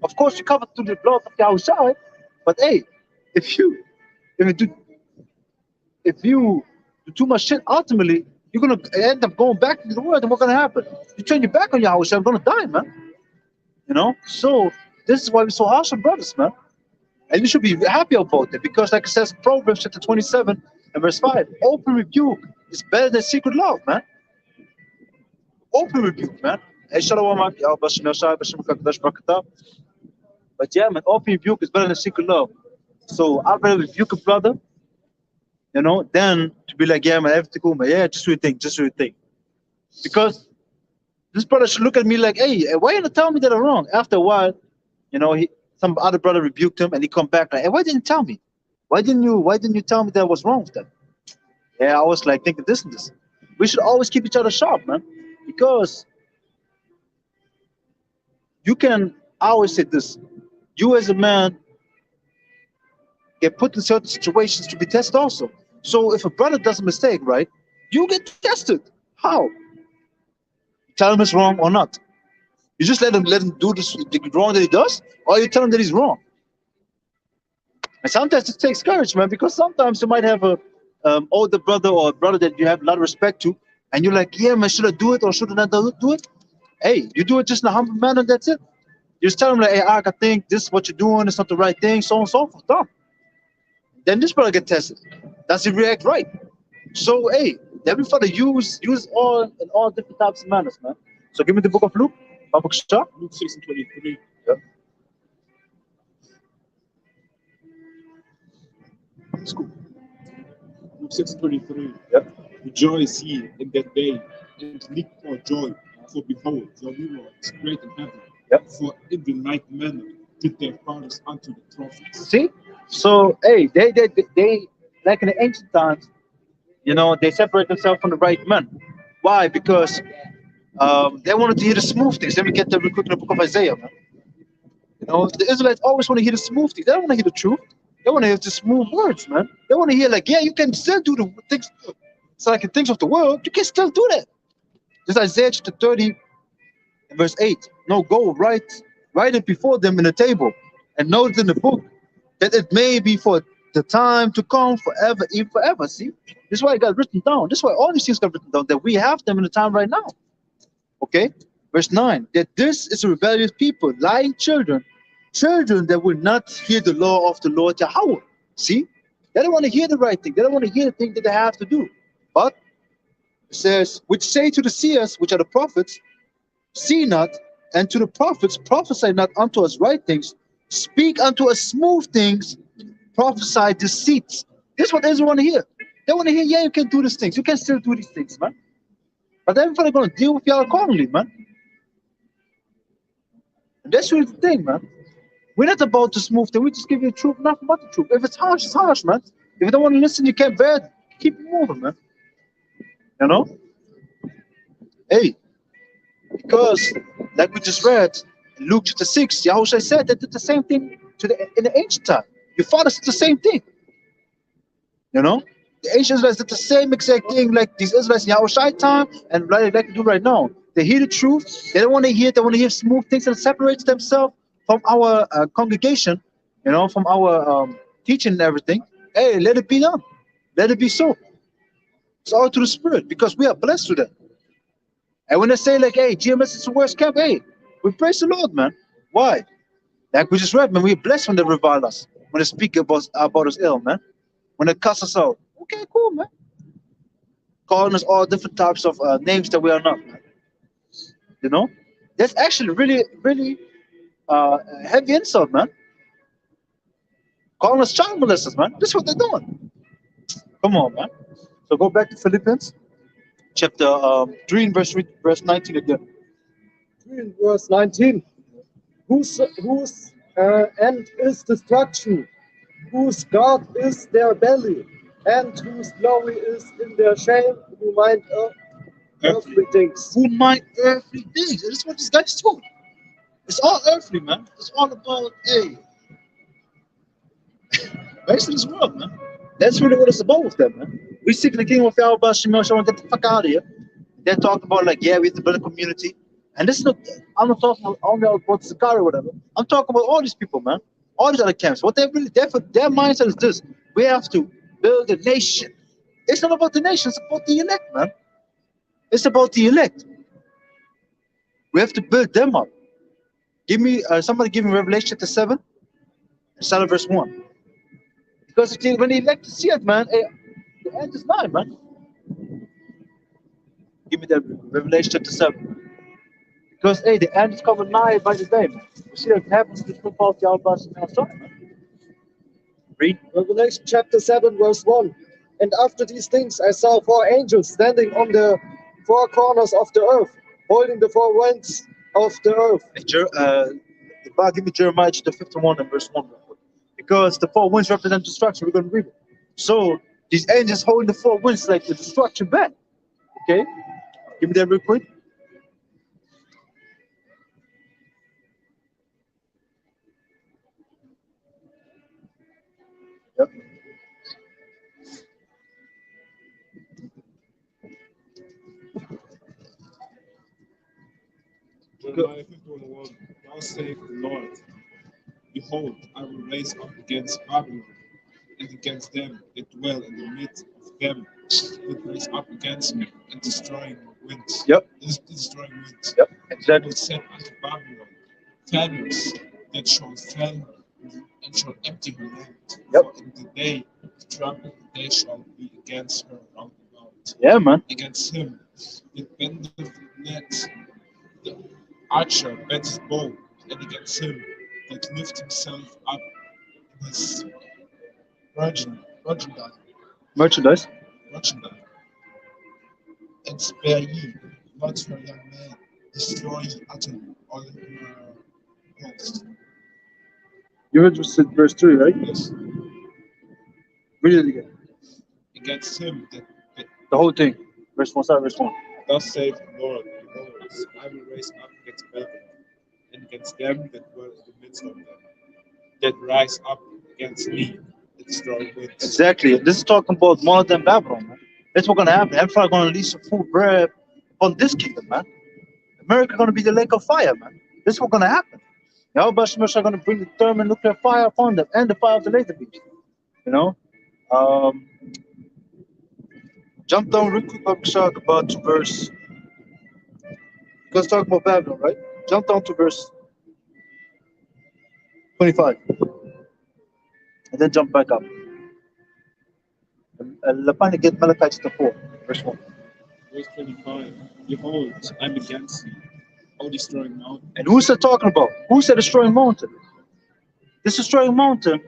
Of course, you cover through the blood of Yahushua, but hey, if you do too much shit, ultimately, you're going to end up going back into the world, and what's going to happen? You turn your back on Yahushua, you're going to die, man. You know? So, this is why we're so harsh on brothers, man. And you should be happy about it, because like it says Proverbs chapter 27 and verse 5, open rebuke is better than secret love, man. Open rebuke, man. But yeah, man, open rebuke is better than secret love. So I'd rather rebuke a brother, you know, than to be like, yeah, man, everything cool, man. Yeah, just do your thing, just do your thing. Because This brother should look at me like, hey, why you not tell me that I'm wrong? After a while, some other brother rebuked him, and he come back like, hey, why didn't you tell me? Why didn't you tell me that I was wrong with that? Yeah, I was like thinking this and this. We should always keep each other sharp, man, because you can. I always say this: you as a man get put in certain situations to be tested also. So if a brother does a mistake, right, you get tested. How? Tell him it's wrong or not. You just let him do this the wrong that he does, or you tell him that he's wrong. And sometimes it takes courage, man, because sometimes you might have a older brother or a brother that you have a lot of respect to, and you're like, yeah, man, should I do it or should I not do it? Hey, you do it just in a humble manner, that's it. You just tell him like, hey, I think this is what you're doing, it's not the right thing, so on and so forth. Done. Then this brother get tested. Does he react right? So hey, every father use all in all different types of manners, man. So give me the book of Luke, Babu Shah. Luke 6:23. Yeah. It's cool. Luke 6:23. Yeah. Rejoice ye in that day, and leap for joy, for behold, your reward is great in heaven. Yep. For in the like manner did their fathers unto the prophets. See? So hey, they like in the ancient times, they separate themselves from the right men. Why? Because they wanted to hear the smooth things. Let me get that real quick in the book of Isaiah, man. The Israelites always want to hear the smooth things. They don't want to hear the truth. They want to hear the smooth words, man. They want to hear like, yeah, you can still do the things. It's like the things of the world. You can still do that. This is Isaiah chapter 30, and verse 8. No, go write it before them in the table, and note it in the book, that it may be for the time to come forever, even forever. See, this is why it got written down. This is why all these things got written down, that we have them in the time right now. Okay, verse 9, that this is a rebellious people, lying children that will not hear the law of the Lord Yahweh. See, they don't want to hear the right thing. They don't want to hear the thing that they have to do. But it says, which say to the seers, which are the prophets, see not, and to the prophets, prophesy not unto us right things, speak unto us smooth things, prophesy deceits. This is what they want to hear. They want to hear, yeah, you can do these things. You can still do these things, man. But everybody going to deal with y'all accordingly, man. And that's really the thing, man. We're not about the smooth thing. We just give you the truth, nothing but the truth. If it's harsh, it's harsh, man. If you don't want to listen, you can't bear it. Keep it moving, man. You know? Hey, because like we just read in Luke chapter 6, Yahushua said they did the same thing in the ancient time. Your fathers did the same thing. The ancient Israelites did the same exact thing like these Israelites in Yahushua time and like they do right now. They hear the truth. They don't want to hear it. They want to hear smooth things that separates themselves from our congregation, from our teaching and everything. Hey, let it be done. Let it be so. It's all to the Spirit because we are blessed with it. And when they say like, hey, GMS is the worst camp, hey, we praise the Lord, man. Why? Like we just read, man, we're blessed when they revile us, when they speak about us ill, man. When they cuss us out. Okay, cool, man. Calling us all different types of names that we are not, man. That's actually really, really heavy insult, man. Calling us child molesters, man. This is what they're doing. Come on, man. So go back to Philippians chapter 3 and verse 19 again. 3 and verse 19. Whose end is destruction, whose God is their belly, and whose glory is in their shame, who mind earthly things. Who mind earthly things. This is what this guy's doing. It's all earthly, man. It's all about, hey, based in this world, man. That's really what it's about with them, man. We seek the kingdom of Yahweh, Shemel, so I want to get the fuck out of here. They're talking about like, yeah, we have to build a community. And this is not, I'm not talking about only about Sakari or whatever. I'm talking about all these people, man. All these other camps. What they really, their mindset is this. We have to build a nation. It's not about the nation, it's about the elect, man. It's about the elect. We have to build them up. Somebody give me Revelation chapter 7, start at verse 1. Because when the elect see it, man, the end is nigh, man. Give me that Revelation chapter 7. Because hey, the end is coming nigh by the day, man. We see what happens to the football man. Read. Revelation chapter 7, verse 1. And after these things I saw 4 angels standing on the 4 corners of the earth, holding the four winds of the earth. Give me Jeremiah chapter 51 and verse 1 real quick. Because the four winds represent destruction. We're going to read it. So these angels holding the four winds like the destruction back. Okay? Give me that real quick. Yep. Jeremiah 51:1. Thou saith the Lord, behold, I will raise up against Babylon and against them that dwell in the midst of them that raise up against me and destroying winds. Yep. Destroying winds. Yep. I Exactly. will send unto Babylon famines that shall fell and shall empty her land. Yep. For in the day of trouble they shall be against her round about. Yeah, man. Against him that bendeth net, the archer bent his bow, and against him that lift himself up in his merchandise, Merchandise. and spare ye not her young man, destroy ye utterly all her host. You read verse 3, right? Yes. Read it again. Against him that The whole thing. Verse 1, start verse 1. thus saith the Lord, behold, I will raise up against Babylon, and against them that dwell in the midst of them, that rise up against me, and destroy winds. Exactly. This is talking about more than Babylon, man. That's what's going to happen. Everybody's going to release a full bread on this kingdom, man. America going to be the lake of fire, man. This is what's going to happen. Yahweh Shemeshah are going to bring the thermal nuclear fire upon them and the fire of the laser beams. You know? Jump down real quick, Abishak, about to verse. Let's talk about Babylon, right? Jump down to verse 25. And then jump back up. Lapani get Malachi chapter 4, verse 1. Verse 25, behold, I'm against thee, O destroying mountain. And who's it talking about? Who's the destroying mountain? This destroying mountain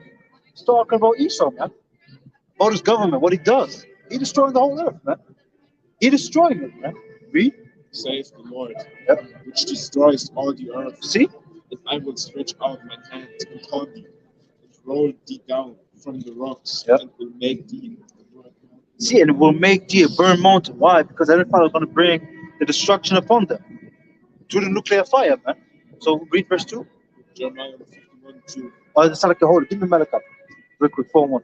is talking about Esau, man. About his government, what he does. He destroying the whole earth, man. He destroying it, man. Read. Saith the Lord, Yep. which destroys all the earth. See? And I will stretch out my hand upon thee, and roll thee down from the rocks, Yep. and will make thee a broad mountain. See, and it will make thee a burned mountain. Why? Because everybody is going to bring the destruction upon them. Through the nuclear fire, man. So read verse 2. Jeremiah 51:2. Oh, it's not like a whole. Give me Malachi. Real quick, 4:1.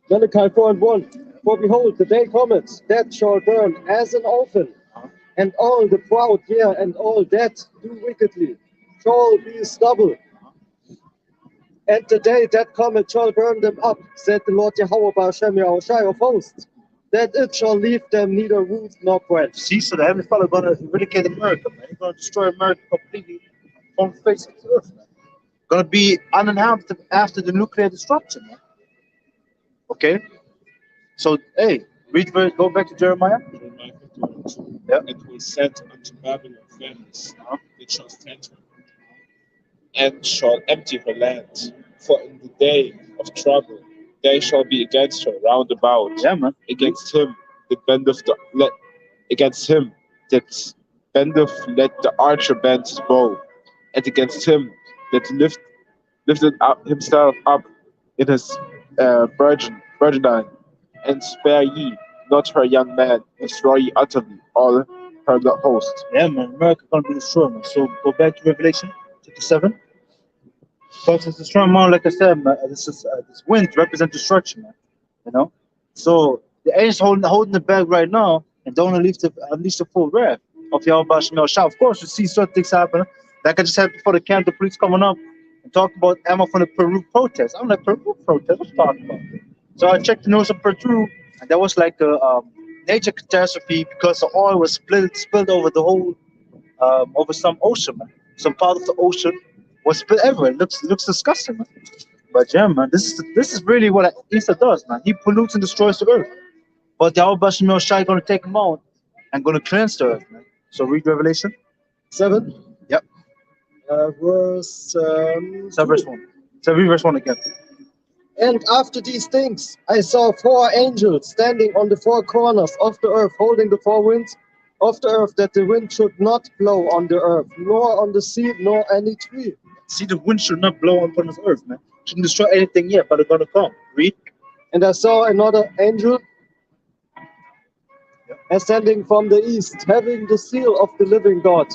Malachi 4:1. For behold, the day cometh, that shall burn as an oven, and all the proud, yea, and all that do wickedly shall be stubble. And the day that cometh shall burn them up, said the Lord Yahweh Ba'ashem Yahushai of hosts, that it shall leave them neither root nor branch. See, so the Heavenly Father is going to eradicate America, man. He's going to destroy America completely from the face of the earth, man. Going to be uninhabited after the nuclear destruction, man. Okay? So, hey, go back to Jeremiah. Jeremiah 51:2. Yep. It will set unto Babylon famines, it shall stand her, and shall empty her land. For in the day of trouble they shall be against her round about. Yeah, man. Against him that bendeth against him that bendeth let the archer bend his bow, and against him that lifted up himself up in his burden, and spare ye not her young man, destroy ye utterly all her host. Yeah, man. America going to be destroyed, man. So go back to Revelation chapter 7. Because it's destroying mountain, like I said, man. This wind represents destruction, man. You know? So the angels holding the bag right now and don't unleash the full wrath of Yahweh Shemel Shah. Of course, you see certain things happen. Like I just had before the camp, the police coming up and talking about ammo from the Peru protest. I'm like, Peru protest? What you talking about? So I checked the news of Peru, and there was like a nature catastrophe because the oil was spilled over the whole, over some ocean, man. Some part of the ocean was spilled everywhere. It looks disgusting, man. But yeah, man, this is really what Isa does, man. He pollutes and destroys the earth. But the Yahweh Shemel Shai is going to take him out and going to cleanse the earth, man. So read Revelation 7. Yep. Verse So verse 1. So read verse 1 again. And after these things I saw 4 angels standing on the 4 corners of the earth, holding the 4 winds of the earth, that the wind should not blow on the earth, nor on the sea, nor any tree. See, the wind should not blow upon this earth, man. Shouldn't destroy anything yet, but it's gonna come. Read. And I saw another angel ascending from the east, having the seal of the living God.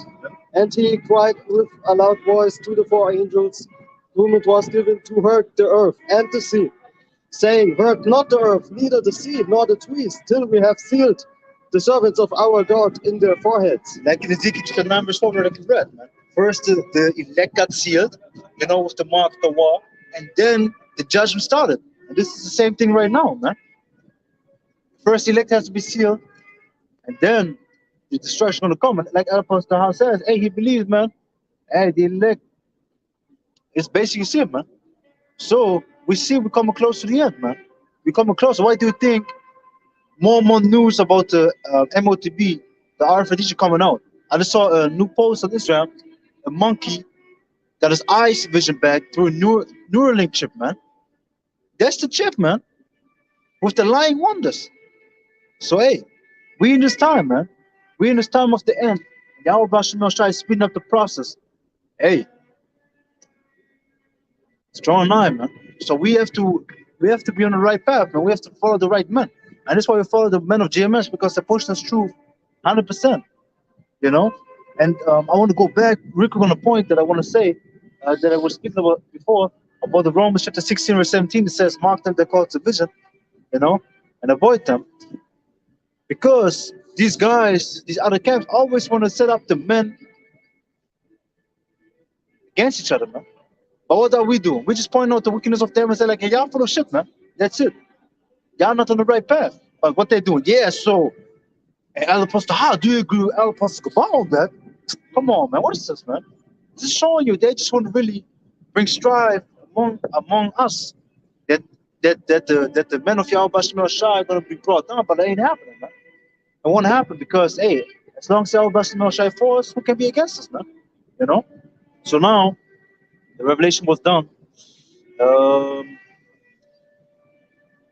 And he cried with a loud voice to the four angels, whom it was given to hurt the earth and the sea, saying, hurt not the earth, neither the sea, nor the trees, till we have sealed the servants of our God in their foreheads. Like in Ezekiel chapter 9, verse 4, that we read, man. First, the elect got sealed, with the mark of the war, and then the judgment started. And this is the same thing right now, man. First, the elect has to be sealed, and then the destruction is going to come. And like Apostle House says, hey, he believes, man. Hey, the elect is basically sealed, man. So we see we're coming close to the end, man. We're coming closer. Why do you think more and more news about the MOTB, the RFID coming out? I just saw a new post on Instagram, a monkey got his eyes vision back through a Neuralink chip, man. That's the chip, man, with the lying wonders. So, hey, we in this time, man. We in this time of the end. Yahweh Bashimel try to speed up the process. Hey, it's drawing nigh, man. So we have to be on the right path, man. We have to follow the right men. And that's why we follow the men of GMS, because they're pushing us through 100%. And I want to go back real quick on a point that I want to say that I was speaking about before, about the Romans chapter 16 verse 17. It says, mark them that call to vision, and avoid them. Because these guys, these other camps, always want to set up the men against each other, man. But what are we doing? We just point out the wickedness of them and say, like, hey, y'all full of shit, man. That's it. Y'all not on the right path. But what they're doing, yeah, so, hey, El Apostle, how do you agree with El Apostle Cabal on that? Come on, man. What is this, man? This is showing you they just want to really bring strife among us. That the men of Yahweh Bashimel Shai are going to be brought down, but it ain't happening, man. It won't happen because, hey, as long as Yahweh Bashimel Shai for us, who can be against us, man? So now, the revelation was done.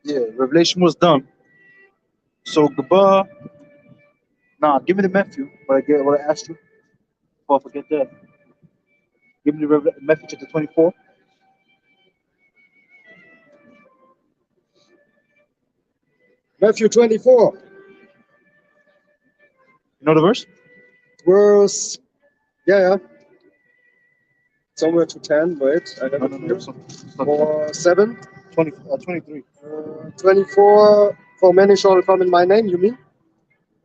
Revelation was done. So Gaba, give me the Matthew. What I asked you. Before I forget that. Give me the Matthew chapter 24. Matthew 24. You know the verse? Verse, yeah. Somewhere to 10, wait. I got it here. Or 7. 23. 24, for many shall come in my name, you mean?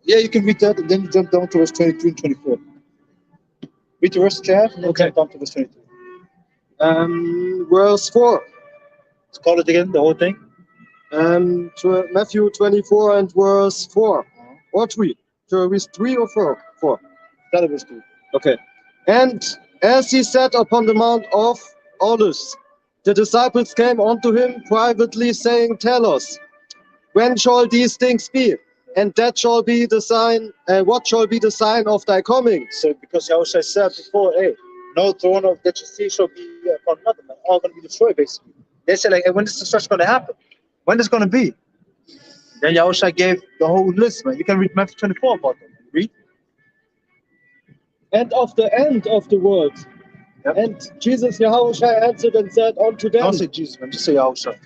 Yeah, you can read that, and then you jump down to verse 23 and 24. Read the verse that you have, and then jump down to verse 23. Verse 4. Let's call it again, the whole thing. Matthew 24 and verse 4. Or 3. So verse 3 or 4? 4. That verse 3. Okay. And as he sat upon the Mount of Olives, the disciples came unto him privately, saying, tell us, when shall these things be? And that shall be the sign, what shall be the sign of thy coming? So, because Yahushua said before, hey, no throne of that you see shall be upon another, man. All going to be destroyed, basically. They said, like, hey, when is this destruction going to happen? When is it going to be? Then Yahushua gave the whole list, man. You can read Matthew 24 about that. Read. And of the end of the world. Yep. And Jesus, Yahushua, answered and said unto them. Don't say Jesus, man. Just say Yahushua.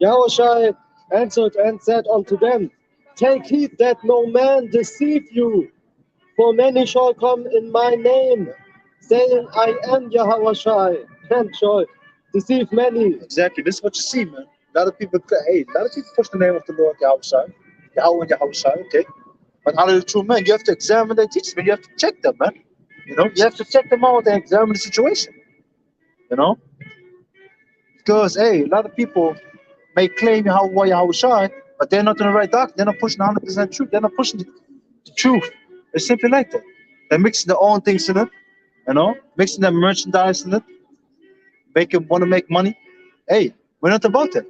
Yahushua answered and said unto them, take heed that no man deceive you, for many shall come in my name, saying, I am Yahushua, and shall deceive many. Exactly. This is what you see, man. A lot of people push the name of the Lord Yahushua, Yahweh and Yahushua, okay? But out of the true men, you have to examine their teachings, man. You have to check them, man. You have to check them out and examine the situation. Because, hey, a lot of people may claim Yahushua, but they're not in the right doctrine. They're not pushing 100% truth. They're not pushing the truth. It's simply like that. They're mixing their own things in it, mixing their merchandise in it, want to make money. Hey, we're not about that.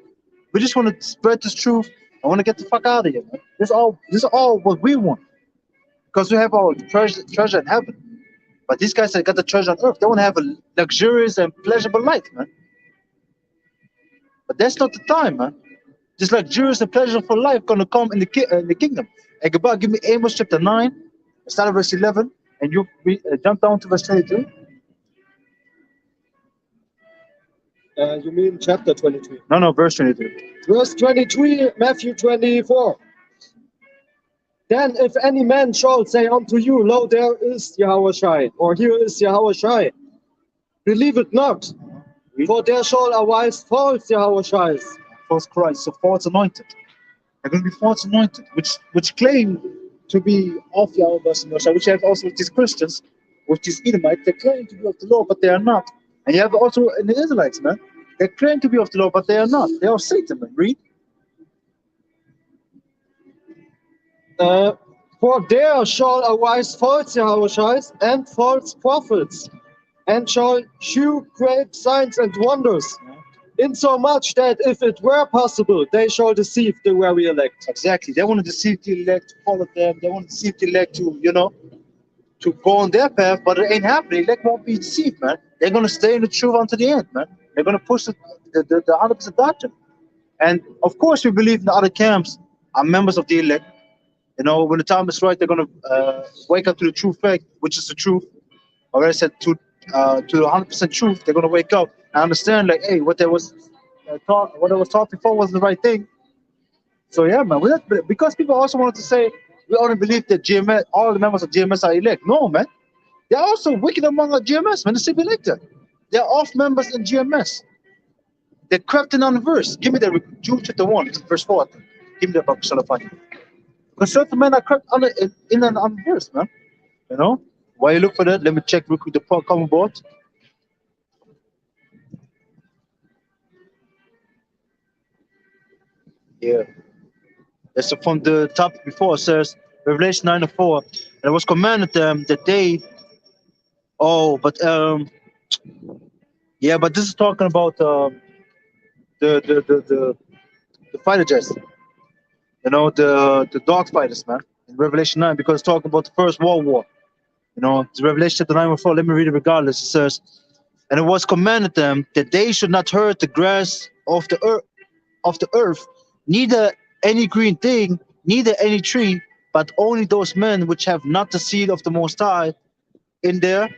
We just want to spread this truth. I want to get the fuck out of here, man. This is all what we want. Because we have our treasure in heaven. But these guys that got the treasure on earth, they want to have a luxurious and pleasurable life, man. But that's not the time, man. This luxurious and pleasurable life gonna come in the kingdom. Hey, Gabba, give me Amos chapter 9, Start at verse 11, and you jump down to verse 22. You mean chapter 23? No, verse 23. Verse 23, Matthew 24. Then if any man shall say unto you, Lo, there is Yahushai, or here is Yahushai, believe it not, for there shall arise false Yahushais. False Christ, so false anointed. They're going to be false anointed, which claim to be of Yahweh, which have also these Christians, which is Edomites, they claim to be of the Lord, but they are not. And you have also in the Israelites, man, they claim to be of the Lord, but they are not. They are Satan, man. Read. For there shall arise false Yahushais and false prophets, and shall shew great signs and wonders, insomuch that if it were possible, they shall deceive the very elect. Exactly. They want to deceive the elect, to follow them. They want to deceive the elect to, to go on their path, but it ain't happening. The elect won't be deceived, man. They're going to stay in the truth unto the end, man. They're going to push the 100% doctrine. And of course, we believe in the other camps are members of the elect. When the time is right, they're going to wake up to the true fact, which is the truth. Already said to the 100% truth, they're going to wake up and understand, like, hey, what I was taught before was the right thing. So yeah, man. Because people also wanted to say we only believe that GMS, all the members of GMS are elect. No, man. They're also wicked among our GMS, man. They're still elected. They're off members in GMS. They're crept in on the verse. Give me that, Jude chapter 1, verse 4. Give me that, Babu Salafani. Because certain men are crept in and on the verse, man. While you look for that, let me check real quick the common board. Yeah. That's from the topic before. It says, Revelation 9:4. And it was commanded them that they. Oh, but yeah, but this is talking about the fighter jets. The dog fighters, man. In Revelation 9, because it's talking about the First World War. It's Revelation chapter 9:4. Let me read it regardless. It says, and it was commanded them that they should not hurt the grass of the earth, neither any green thing, neither any tree, but only those men which have not the seed of the Most High in their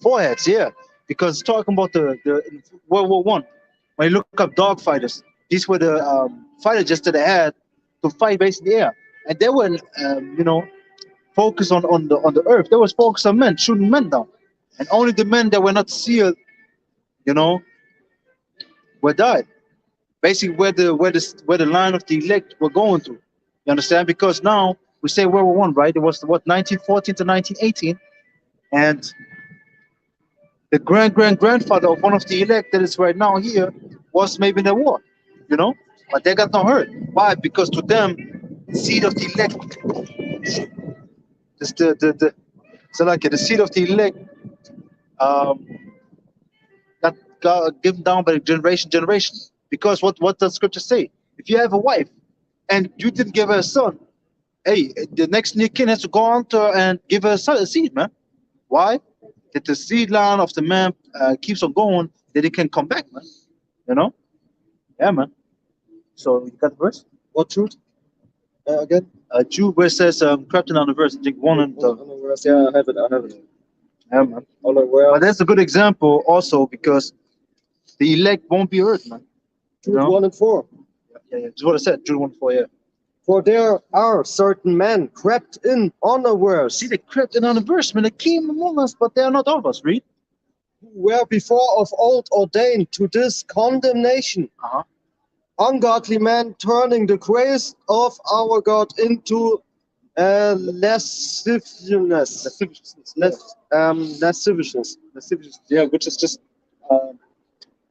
foreheads. Yeah, because it's talking about the World War One. When you look up dog fighters, these were the fighter jets that they had to fight basically in the air, and they were focused on the earth. They was focused on men, shooting men down, and only the men that were not sealed, were died. Basically, where the line of the elect were going to. You understand? Because now we say World War One, right? It was 1914 to 1918, and the grandfather of one of the elect that is right now here was maybe in the war, but they got not hurt. Why? Because to them, the seed of the elect, the seed of the elect, got given down by generation. Because what does Scripture say? If you have a wife and you didn't give her a son, hey, the next new kin has to go on to her and give her a seed, man. Why? That the seed line of the man keeps on going, that it can come back, man. Yeah, man. So you got the verse? What truth? Again? Jude, where it says, crept in on the verse, I think one and yeah, I have it. Yeah, man. But that's a good example also, because the elect won't be hurt, man. Jude 1 and 4. Yeah. That's what I said. Jude 1 and 4, yeah. For there are certain men crept in unawares. See, they crept in on the verse, man. They came among us, but they are not of us. Read. Who were before of old ordained to this condemnation. Ungodly men turning the grace of our God into lasciviousness. Lasciviousness. Yeah, which is just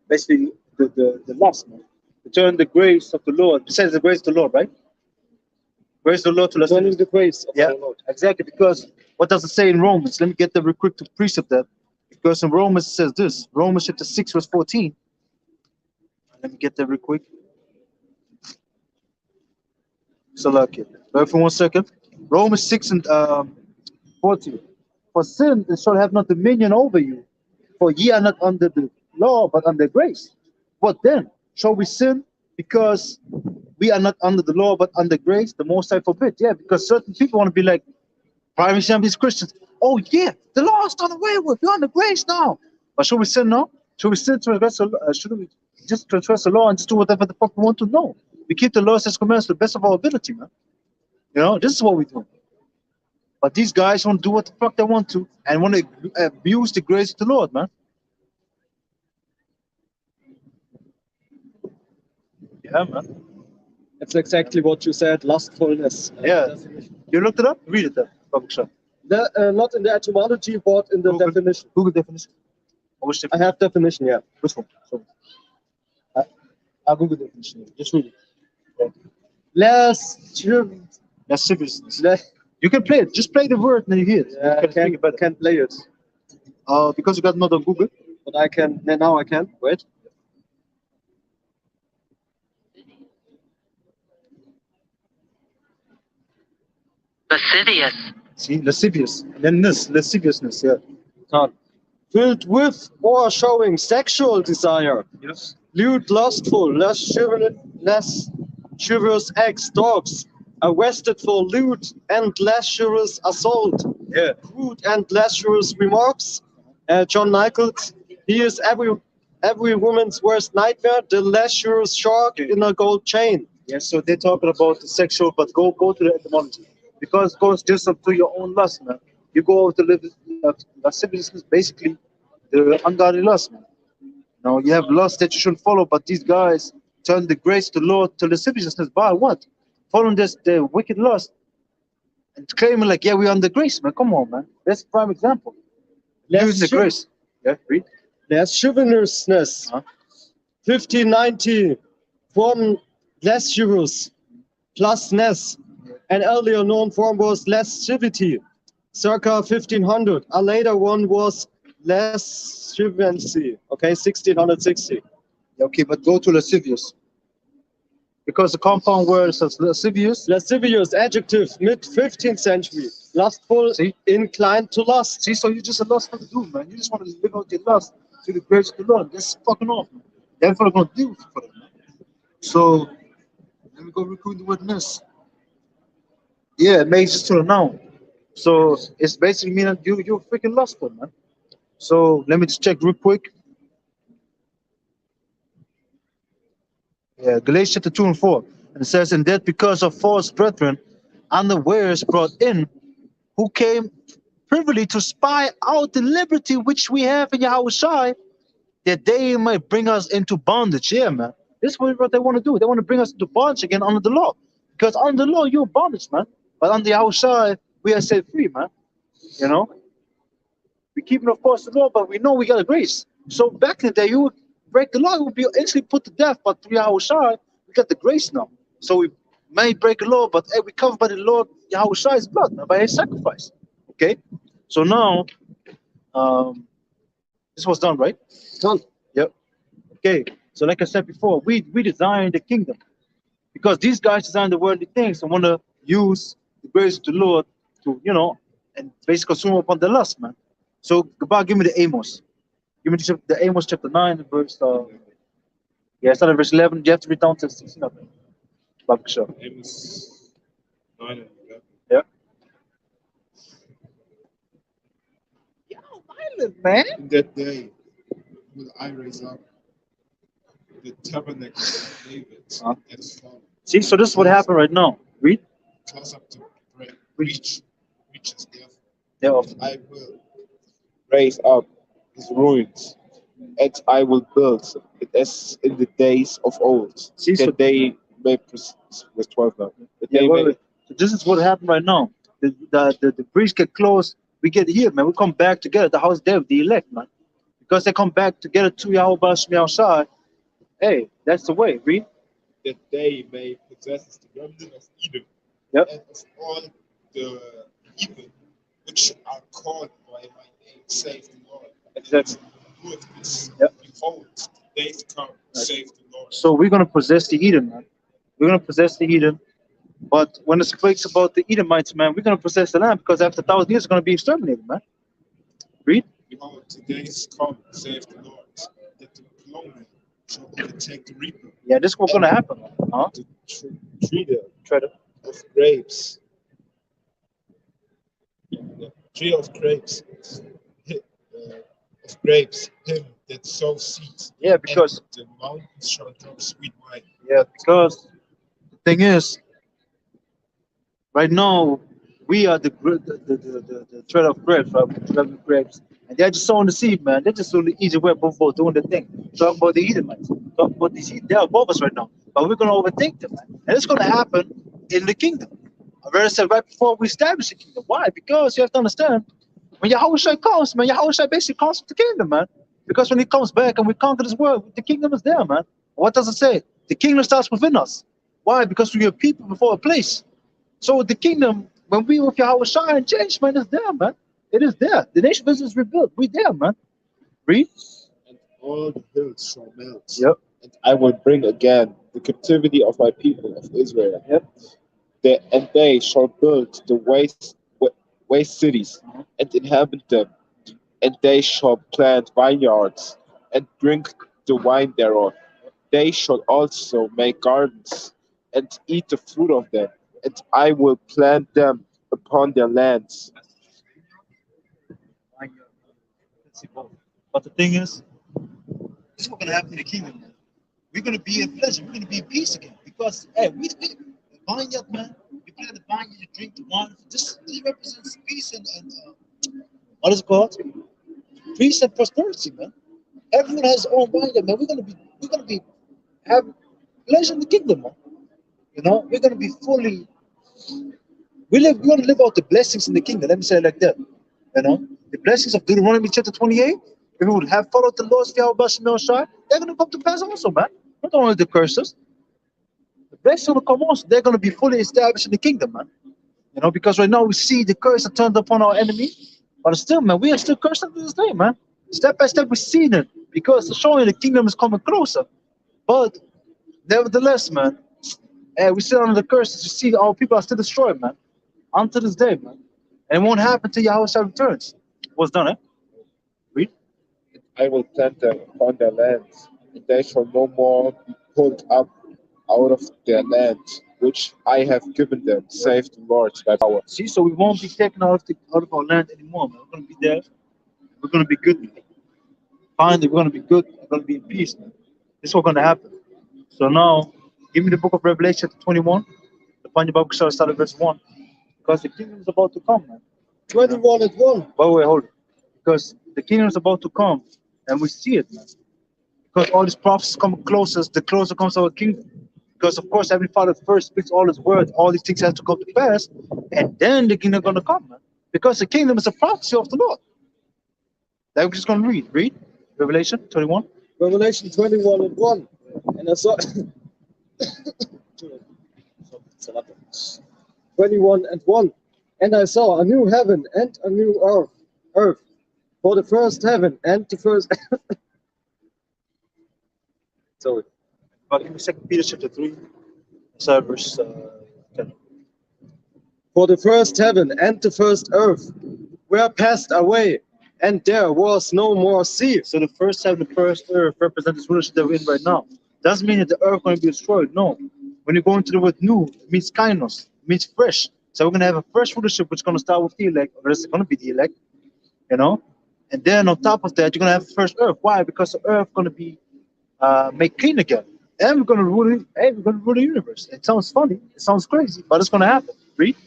basically the lust, man. To turn the grace of the Lord. Besides the grace of the Lord, right? Grace of the Lord to turning the grace of the Lord. Exactly. Because what does it say in Romans? Let me get the real quick to precept that. Because in Romans it says this. Romans chapter 6 verse 14. Let me get that real quick. So lucky. Wait for 1 second. Romans 6 and 14. For sin shall have not dominion over you, for ye are not under the law, but under grace. What then? Shall we sin because we are not under the law, but under grace? The Most High forbid. Yeah, because certain people want to be like, Prime example is Christians. Oh yeah, the law is done away with. You're under grace now. But should we sin now? Should we sin transgress the law? Should we just transgress the law and just do whatever the fuck we want to? No. We keep the laws and commandments to the best of our ability, man. You know, this is what we do. But these guys want to do what the fuck they want to and want to abuse the grace of the Lord, man. Yeah, man. It's exactly what you said, lustfulness. Yeah. You looked it up? Read it there. Not in the etymology, but in the definition. Google definition. Which I definition? have definition, yeah. Which one? Sorry. I'll Google definition. Just read it. Lasciviousness. You can play it. Just play the word and then you hear it. Yeah, I can't play it. Because you got not on Google. But I can, now I can. Wait. Lascivious. See, lascivious. Then lasciviousness, yeah. Filled with or showing sexual desire. Yes. Lewd, lustful, less chivalrous acts, dogs, arrested for lewd and lascivious assault. Yeah. Crude and lascivious remarks. John Nichols, he is every woman's worst nightmare, the lascivious shark in a gold chain. Yes, so they're talking about the sexual, but go to the etymology. Because it goes just up to your own lust, man. You go over to live lasciviousness, basically the ungodly lust, man. Now you have lust that you shouldn't follow, but these guys turn the grace of the Lord to lasciviousness by what? Following the wicked lust and claiming like, yeah, we're under grace, man. Come on, man. That's a prime example. Using the grace. Yeah, read. Lasciviousness. 1590 from lascivious plus ness. An earlier known form was lascivity, circa 1500. A later one was lascivency, okay, 1660. Okay, but go to lascivious. Because the compound word says lascivious. Lascivious, adjective, mid-15th century. Lustful, See? inclined to lust. See, so you're just a lustful dude, man. You just want to live out your lust to the grace of the Lord. That's fucking off, man. That's what I'm going to deal with for that, man. So, let me go recruit the word ness. Yeah, it makes it to a noun. So it's basically meaning you're freaking lustful, man. So let me just check real quick. Yeah, Galatians chapter 2 and 4. And it says, and that because of false brethren, unawares brought in, who came privily to spy out the liberty which we have in Yahushua, that they might bring us into bondage. Yeah, man. This is what they want to do. They want to bring us into bondage again under the law. Because under the law, you're bondage, man. But under Yahushua, we are set free, man. You know? We keep it, of course, the law, but we know we got a grace. So back in the day, you would break the law, you would be instantly put to death. But through Yahushua, we got the grace now. So we may break the law, but hey, we covered by the Lord Yahushua's blood, by his sacrifice. Okay? So now, this was done, right? Done. Yep. Okay. So like I said before, we design the kingdom. Because these guys design the worldly things and want to use the grace of the Lord to, you know, and basically consume upon the lust, man. So, Gabbar, give me the Amos. Give me the Amos chapter 9, verse, start at verse 11. You have to read down to 16 of it. Amos 9 and 11. Yeah. Yo, violent, man. In that day will I raise up the tabernacle of David as fallen. See, so this is what happened right now. Read. Close up to reaches therefore. Yeah. I will raise up his ruins, and I will build it as in the days of old. See, so they may verse 12 now. So this is what happened right now. The priests get close. We get here, man. We come back together. The house there, the elect, man. Because they come back together to Yahweh outside. Hey, that's the way. Read. That they may possess the remnant of Edom. Yep. And of all the heathen which are called by my name, save the Lord. Exactly. Yep. Behold, days come, save the Lord. So we're gonna possess the Edom, man. We're gonna possess the Edom. But when it speaks about the Edomites, man, we're gonna possess the land because after 1,000 years, it's gonna be exterminated, man. Read. Behold, today's come, save the Lord, that the plowman shall overtake the reaper. Yeah, this is what's gonna happen. Huh? The treader of grapes tree of grapes, him that sows seeds. Yeah, because the mountains shall drop sweet wine. yeah, because the thing is, right now we are the trade of grapes, right? We're trading grapes, and they're just sowing the seed, man. They're just doing the easy way before doing the thing. Talk about the Edomites. Talk about the seed. They're above us right now, but we're gonna overtake them, man. And it's gonna happen in the kingdom. I already said right before we establish the kingdom. Why? Because you have to understand, when Yahushua comes, man, Yahushua basically comes with the kingdom, man. Because when he comes back and we conquer this world, the kingdom is there, man. What does it say? The kingdom starts within us. Why? Because we are people before a place. So the kingdom, when we with Yahushua and change, man, is there, man. It is there. The nation business is rebuilt. We there, man. Read. And all the hills shall melt. Yep. And I will bring again the captivity of my people of Israel. Yep. And they shall build the waste cities and inhabit them. And they shall plant vineyards and drink the wine thereof. They shall also make gardens and eat the fruit of them. And I will plant them upon their lands. But the thing is, this is what's gonna happen in the kingdom, man. We're gonna be in pleasure. We're gonna be in peace again. Because hey, we the vineyard, man. You plant the vineyard, you drink the wine. This represents peace and what is it called? Peace and prosperity, man. Everyone has their own vineyard, man. We're gonna be have pleasure in the kingdom, man. You know, we're gonna be fully. We're gonna live out the blessings in the kingdom. Let me say it like that. You know, the blessings of Deuteronomy chapter 28. If we would have followed the laws of Yahweh, they're gonna come to pass also, man. Not only the curses. The blessings will come also. They're gonna be fully established in the kingdom, man. You know, because right now we see the curse that turned upon our enemy, but still, man, we are still cursed to this day, man. Step by step, we see it because it's showing the kingdom is coming closer. But nevertheless, man, we still under the curses. You see, our people are still destroyed, man, unto this day, man. And it won't happen till Yahweh returns. What's done, eh? Read. I will plant them upon their lands, and they shall no more be pulled up out of their land, which I have given them, save the Lord thy power. See, so we won't be taken out of our land anymore, man. We're gonna be there. We're gonna be good, man. Finally, we're gonna be good. We're gonna be in peace, man. This is what's gonna happen. So now, give me the book of Revelation, chapter 21. The Panya Bible shall start at verse 1. Because the kingdom is about to come, man. 21 and 1. Wait, hold it. Because the kingdom is about to come, and we see it, man. Because all these prophecies come closer, the closer comes our kingdom. Because of course, Heavenly Father first speaks all His word, all these things have to come to pass, and then the kingdom is gonna come, man. Because the kingdom is a prophecy of the Lord. That we're just gonna read. Revelation 21. Revelation 21 and 1. And I saw 21 and 1. And I saw a new heaven and a new earth. For the first heaven and the first sorry. But give me 2 Peter chapter 3, verse 10. For the first heaven and the first earth were passed away, and there was no more sea. So the first heaven, the first earth represent this relationship that we're in right now. Doesn't mean that the earth is going to be destroyed. No. When you go into the word new, it means kindness, it means fresh. So we're going to have a fresh relationship which is going to start with the elect, or it's going to be the elect, you know. And then on top of that, you're going to have the first earth. Why? Because the earth is going to be made clean again. And we're going to rule it. Hey, we're going to rule the universe. It sounds funny. It sounds crazy, but it's going to happen. Read.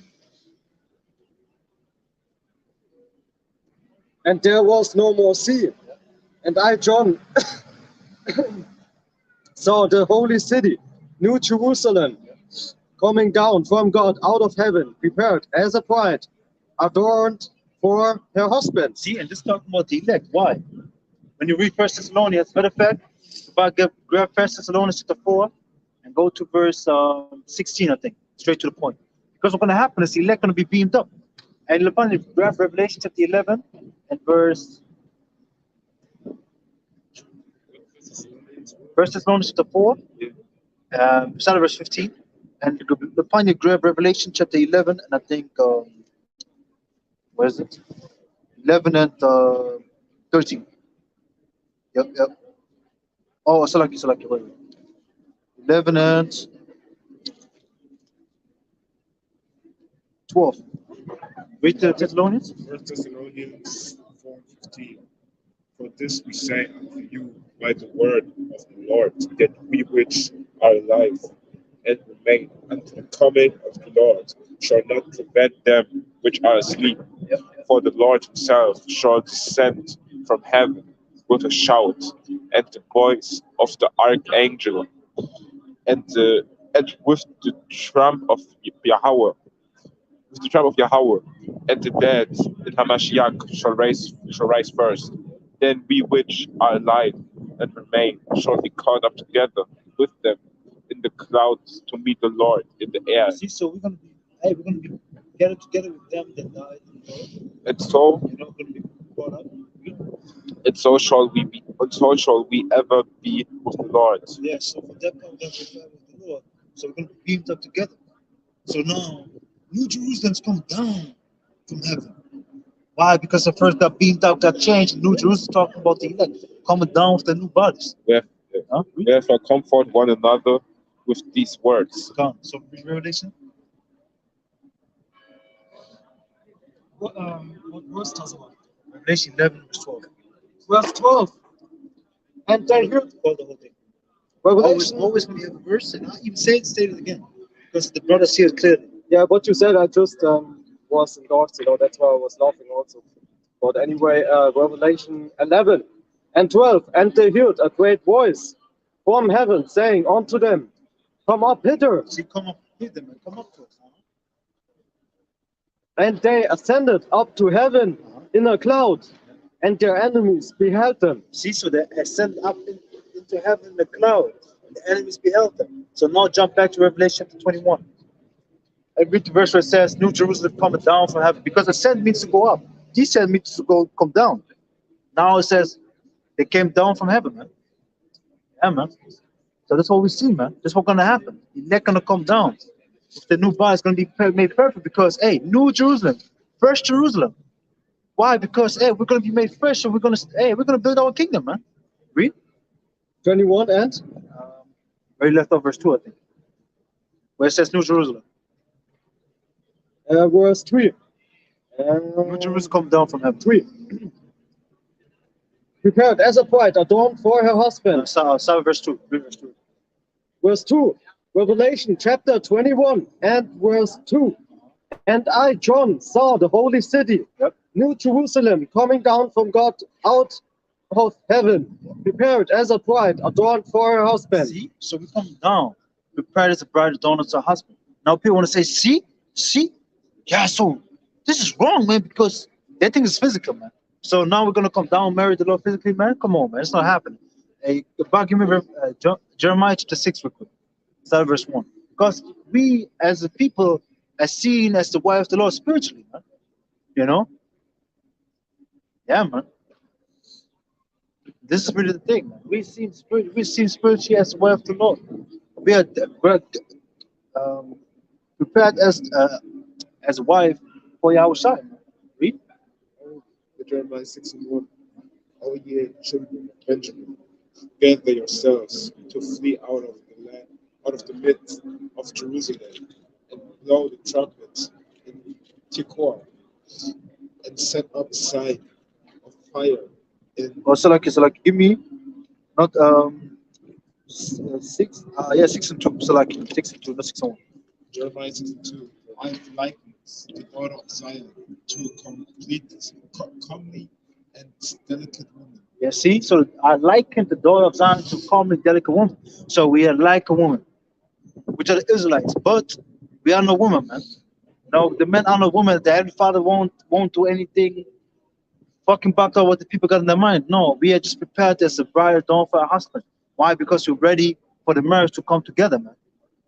And there was no more sea. And I, John, saw the holy city, New Jerusalem, coming down from God out of heaven, prepared as a bride, adorned for her husband. See, and this is talking about the elect. Why? When you read 1 Thessalonians, matter of fact, grab 1 Thessalonians chapter 4 and go to verse 16, I think, straight to the point. Because what's going to happen is the elect going to be beamed up. And look on grab Revelation chapter 11 and verse 1 Thessalonians chapter 4, start at verse 15. And upon you grab Revelation chapter 11, and I think, where is it? 11 and 13. Yep. Oh, Salaki, wait. 11 and 12. Read the Thessalonians. 1 Thessalonians 4:15. For this we say unto you by the word of the Lord, that we which are alive and remain unto the coming of the Lord shall not prevent them which are asleep. For the Lord himself shall descend from heaven with a shout, and the voice of the archangel, and with the trump of Yahweh, and the dead in Hamashiach shall rise first. Then we which are alive and remain shall be caught up together with them in the clouds to meet the Lord in the air. See, so we're gonna be gathered together with them that died in the Lord. And so, Gonna be brought up. and so shall we be, and so shall we ever be with the Lord. Yeah, so for that point, we're gonna be filled with the Lord. So we're gonna be beamed up together. So now, New Jerusalem's come down from heaven. Why? Because the first got beamed out, got changed. New Jerusalem's talking about the elect coming down with the new bodies. Therefore, comfort one another with these words. Come. So read Revelation. What verse does it want? Revelation 11, verse 12. Verse 12. And they heard Call the whole thing. Revelation. Always when you have a verse, and I even say it again, because the brother see it clearly. Yeah, what you said, I just was endorsed, that's why I was laughing also. But anyway, Revelation 11 and 12. And they heard a great voice from heaven saying unto them, come up hither. See, come up with them and come up to us. And they ascended up to heaven in a cloud, and their enemies beheld them. See, so they ascend up into heaven in the cloud, and the enemies beheld them. So now jump back to Revelation chapter 21. And read the verse where it says, New Jerusalem coming down from heaven. Because ascend means to go up. Descend means to come down. Now it says, they came down from heaven, man. Yeah, man. So that's what we see, man. That's what's going to happen. You're not going to come down. The new body is going to be made perfect because, hey, New Jerusalem, fresh Jerusalem. Why? Because, hey, we're going to be made fresh, and we're going to build our kingdom, man. Read. 21 and? Where you left off verse 2, I think. Where it says New Jerusalem. Verse 3. New Jerusalem come down from heaven. 3. Prepared as a bride adorned for her husband. Sorry, verse 2. Read verse 2. Verse 2. Revelation chapter 21 and verse 2. And I, John, saw the holy city, New Jerusalem, coming down from God out of heaven, prepared as a bride adorned for her husband. See? So we come down, prepared as a bride adorned to her husband. Now people want to say, see? Yeah, so this is wrong, man, because they think it's physical, man. So now we're going to come down, marry the Lord physically, man? Come on, man. It's not happening. Hey, give me Jeremiah chapter 6 real quick. Start verse 1. Because we, as a people, are seen as the wife of the Lord spiritually, man. You know? Yeah, man. This is really the thing, man. We seem spiritually as the wife of the Lord. We're prepared as a wife for Yahweh Shai. Read. Jeremiah 6:1. O ye children of Benjamin, gather yourselves to flee out of the land, out of the midst of Jerusalem, and blow the trumpet in Tekoa, and set up a sign of fire in. Oh, so like give me not 6 6 and 2. So like 6 and 2, not 6 and 1. Jeremiah 6:2. I have likened the daughter of Zion to a comely and delicate woman. Yeah, see? So I liken the daughter of Zion to a comely, delicate woman. So we are like a woman, which are the Israelites, but we are no woman, man. No, the men are no woman. The Heavenly Father won't do anything fucking back up what the people got in their mind. No, we are just prepared as a bride adorned for our husband. Why? Because we're ready for the marriage to come together, man.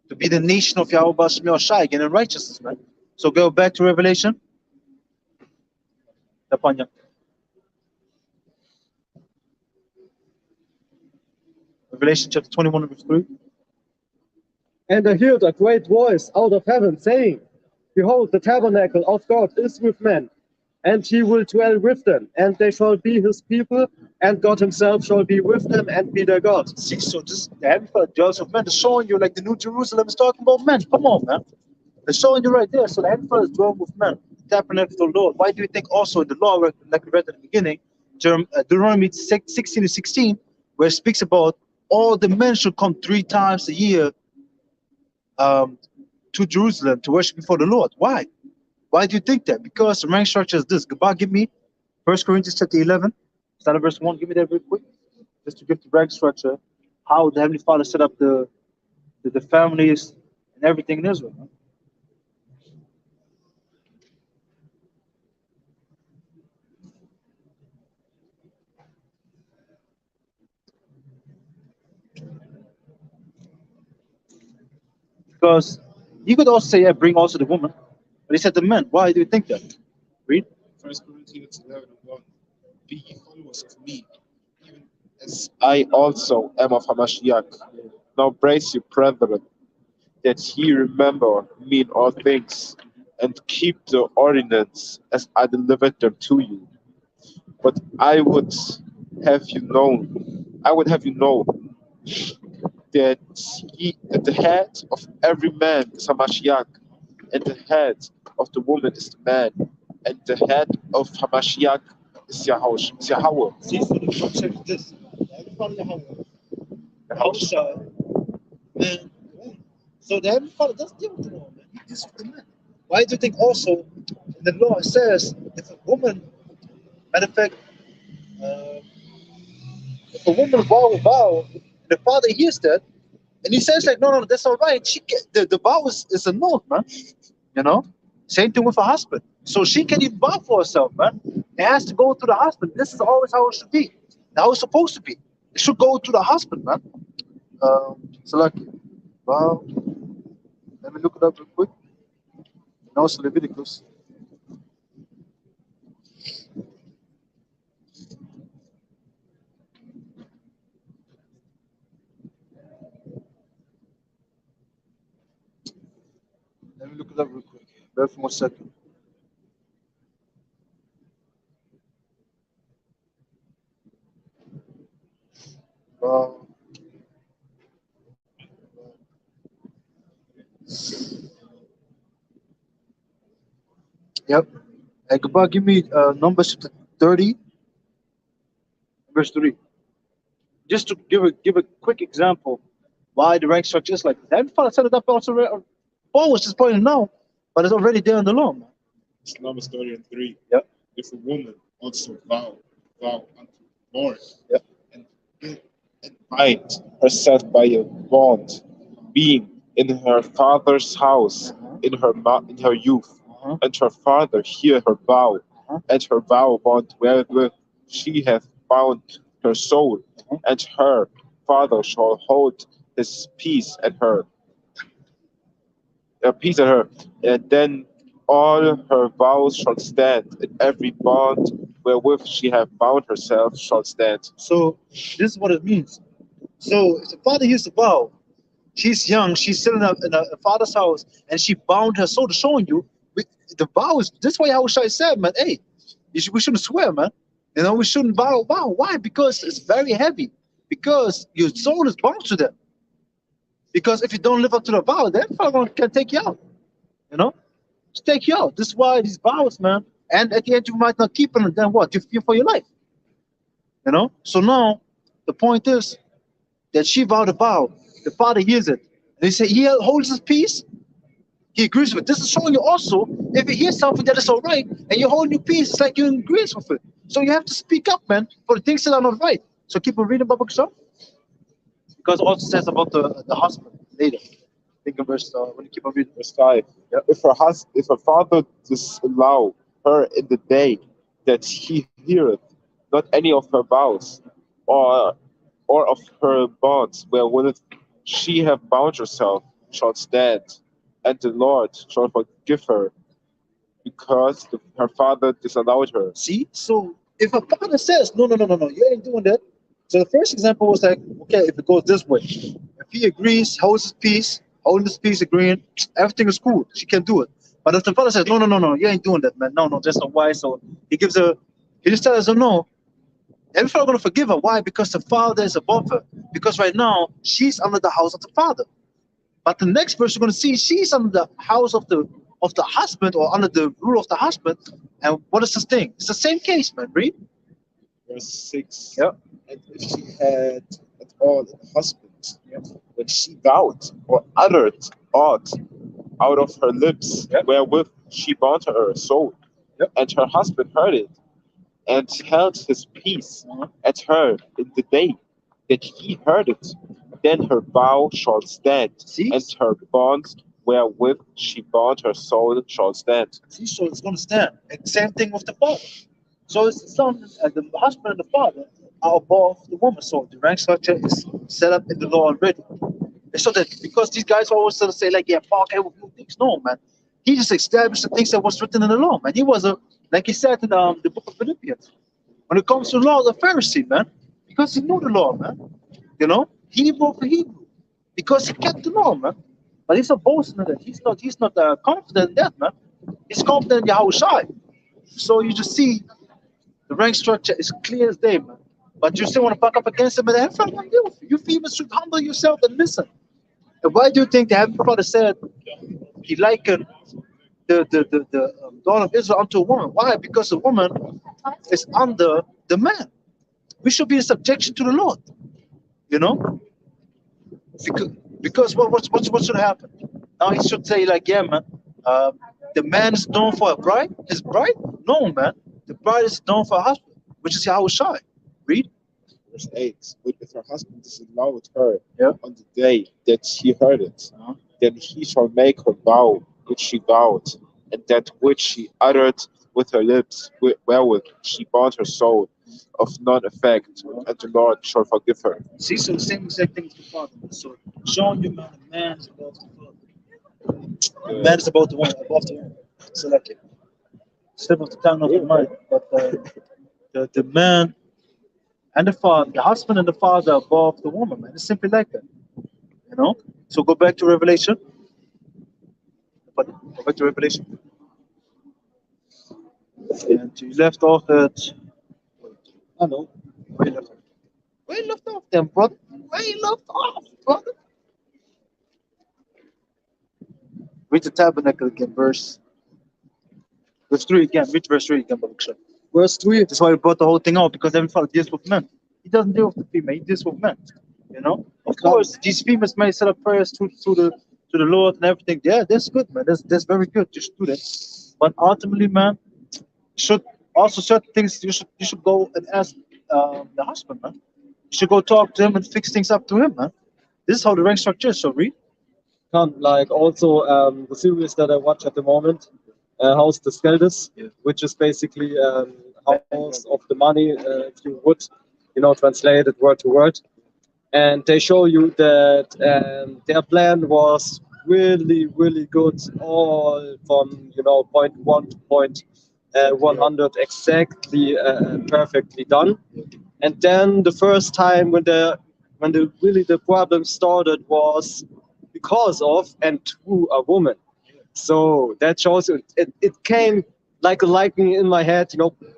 To be the nation of Yahweh Bashmi Shai again in righteousness, man. So go back to Revelation. Revelation chapter 21, verse 3. And I heard a great voice out of heaven saying, behold, the tabernacle of God is with men, and he will dwell with them, and they shall be his people, and God himself shall be with them and be their God. See, so just the Heavenly Father dwells with men. They're showing you like the New Jerusalem is talking about men. Come on, man. They're showing you right there. So the Heavenly Father is dwelling with men. tabernacle to the Lord. Why do you think also in the law, like we read at the beginning, Deuteronomy 16:16, where it speaks about all the men should come 3 times a year um, to Jerusalem to worship before the Lord? Why? Why do you think that? Because the rank structure is this. Gabbar, give me 1 Corinthians chapter 11, start at verse 1. Give me that real quick, just to give the rank structure, how the Heavenly Father set up the families and everything in Israel. Man. Because you could also say, yeah, bring also the woman, but he said the men. Why do you think that? Read. 1 Corinthians 11:1. Be ye followers of me, even as I also am of Hamashiach. Now brace you, brethren, that ye remember me in all things, and keep the ordinance as I delivered them to you. But I would have you know that that the head of every man is Hamashiach, and the head of the woman is the man, and the head of Hamashiach is Yahweh. See, so the concept is this. The Heavenly Father Yahweh, Yahweh, man. So the Heavenly Father does deal with the law, man. He deals with the men. Why do you think also in the law it says if a woman, matter of fact, uh, if a woman vow, the father hears that, and he says like, no, that's all right. She can, the vow is annulled, man. You know, same thing with a husband. So she can even vow for herself, man. It has to go to the husband. This is always how it should be. How it's supposed to be. It should go to the husband, man. So like, wow. Let me look it up real quick. And also Leviticus. Let me look it up real quick. Wait for 1 second. Wow. Yep. Hey, goodbye. Give me Numbers 30, verse 3. Just to give a quick example why the rank structure is like this. Heavenly Father set it up also. Paul was just pointing out, but it's already there in the law, man. It's Numbers 30:3. Yep. If a woman also vow unto the Lord, Yep. and bind herself by a bond, being in her father's house in her youth, and her father hear her vow, and her vow bond wherewith she hath bound her soul, and her father shall hold his peace at her, and then all her vows shall stand, and every bond wherewith she hath bound herself shall stand. So this is what it means. So if the father hears the vow, she's young, she's sitting up in a father's house, and she bound her soul to showing you the vow is this way. How should I say, man? Hey, we shouldn't swear, man. You know, we shouldn't vow. Why? Because it's very heavy. Because your soul is bound to them. Because if you don't live up to the vow, then Father can take you out. You know, just take you out. This is why these vows, man. And at the end, you might not keep them. Then what? You fear for your life. You know. So now, the point is that she vowed a vow. The father hears it, and he said he holds his peace. He agrees with it. This is showing you also if you hear something that is all right and you're holding your peace, it's like you're in agreement with it. So you have to speak up, man, for the things that are not right. So keep on reading Baba Kishore. Because it also says about the husband later. I think in verse when you keep on reading. Verse 5. Yeah. If her father disallow her in the day that he heareth not any of her vows, or of her bonds wherewith she have bound herself, shall stand, and the Lord shall forgive her, because her father disallowed her. See, so if a father says no, you ain't doing that. So the first example was like, okay, if it goes this way, if he agrees, holds his peace, holding his peace, agreeing, everything is cool. She can do it. But if the father says no, you ain't doing that, man. No, that's not why. So he just tells her no. Every father gonna forgive her. Why? Because the father is above her. Because right now she's under the house of the father. But the next verse you're gonna see she's under the house of of the husband or under the rule of the husband. And what is this thing? It's the same case, man. Read. Verse 6. Yeah. And if she had at all a husband, when she vowed or uttered aught out of her lips, wherewith she bound her soul, and her husband heard it, and held his peace at her in the day that he heard it, then her vow shall stand, See? and her bonds wherewith she bound her soul shall stand. See, so it's going to stand. And same thing with the father. So it's the son and the husband and the father are above the woman. So the rank structure is set up in the law already. And so that because these guys always sort of say like, yeah, Paul can do things. No, man. He just established the things that was written in the law, man. He was like he said in the book of Philippians. When it comes to law, the Pharisee, man, because he knew the law, man. You know, Hebrew for Hebrew, because he kept the law, man. But he's not boasting in that. He's not confident in that, man. He's confident in Yahushua. So you just see the rank structure is clear as day, man. But you still want to fuck up against him, and have fun with you. You females should humble yourself and listen. And why do you think the Heavenly Father said he likened the daughter of Israel unto a woman? Why? Because a woman is under the man. We should be in subjection to the Lord. You know? Because what should happen? Now he should say like, yeah, man, the man is known for a bride. His bride? No, man. The bride is known for a husband, which is Yahushua. Read. Verse 8. But if her husband disallowed her Yeah. on the day that she heard it, then he shall make her vow which she vowed, and that which she uttered with her lips, wherewith she bound her soul, of none effect, and the Lord shall forgive her. See, so the same exact thing as the father. So showing you, man, the man is above the father. The man is above the woman, above the woman. So like it. Slip of the tongue of the mind. But the man and the father, the husband and the father are above the woman, man. It's simply like that. You know? So go back to Revelation. But go back to Revelation. And you left off at I know. Where you left off? Where you left off then, brother? Where you left off, brother? Read the tabernacle again, verse 3 again. Read verse 3 again, Baruch. Verse 3. That's why we brought the whole thing out, because every father deals with men. He doesn't deal with the female, he deals with men. You know? Of course, these females may set up prayers to the Lord and everything. Yeah, that's good, man. That's very good. You should do that. But ultimately, man, should also certain things you should go and ask the husband, man. You should go talk to him and fix things up to him, man. This is how the rank structure is. So read. Like also the series that I watch at the moment, Haus des Geldes, which is basically House of the Money, if you would, translate it word to word. And they show you that their plan was really, really good, all from point 1 to point 100 exactly perfectly done. And then the first time when the problem started was because of and to a woman. So that shows you it came like a lightning in my head,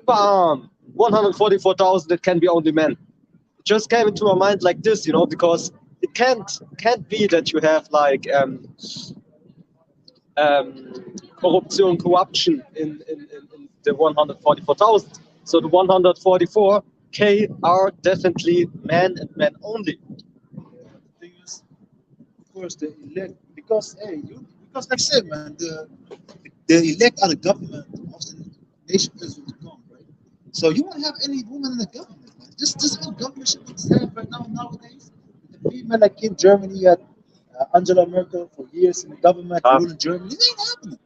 bam, 144,000, it can be only men. It just came into my mind like this, because it can't be that you have like corruption in the 144,000. So the 144K are definitely men and men only. The thing is, of course, the elect, because because like I said, man, the elect are the government of the nation Israel to come, right? So you won't have any woman in the government, man. This whole government shit that's happening right now nowadays. The female like in Germany, you had Angela Merkel for years in the government ruling Germany. It ain't happening.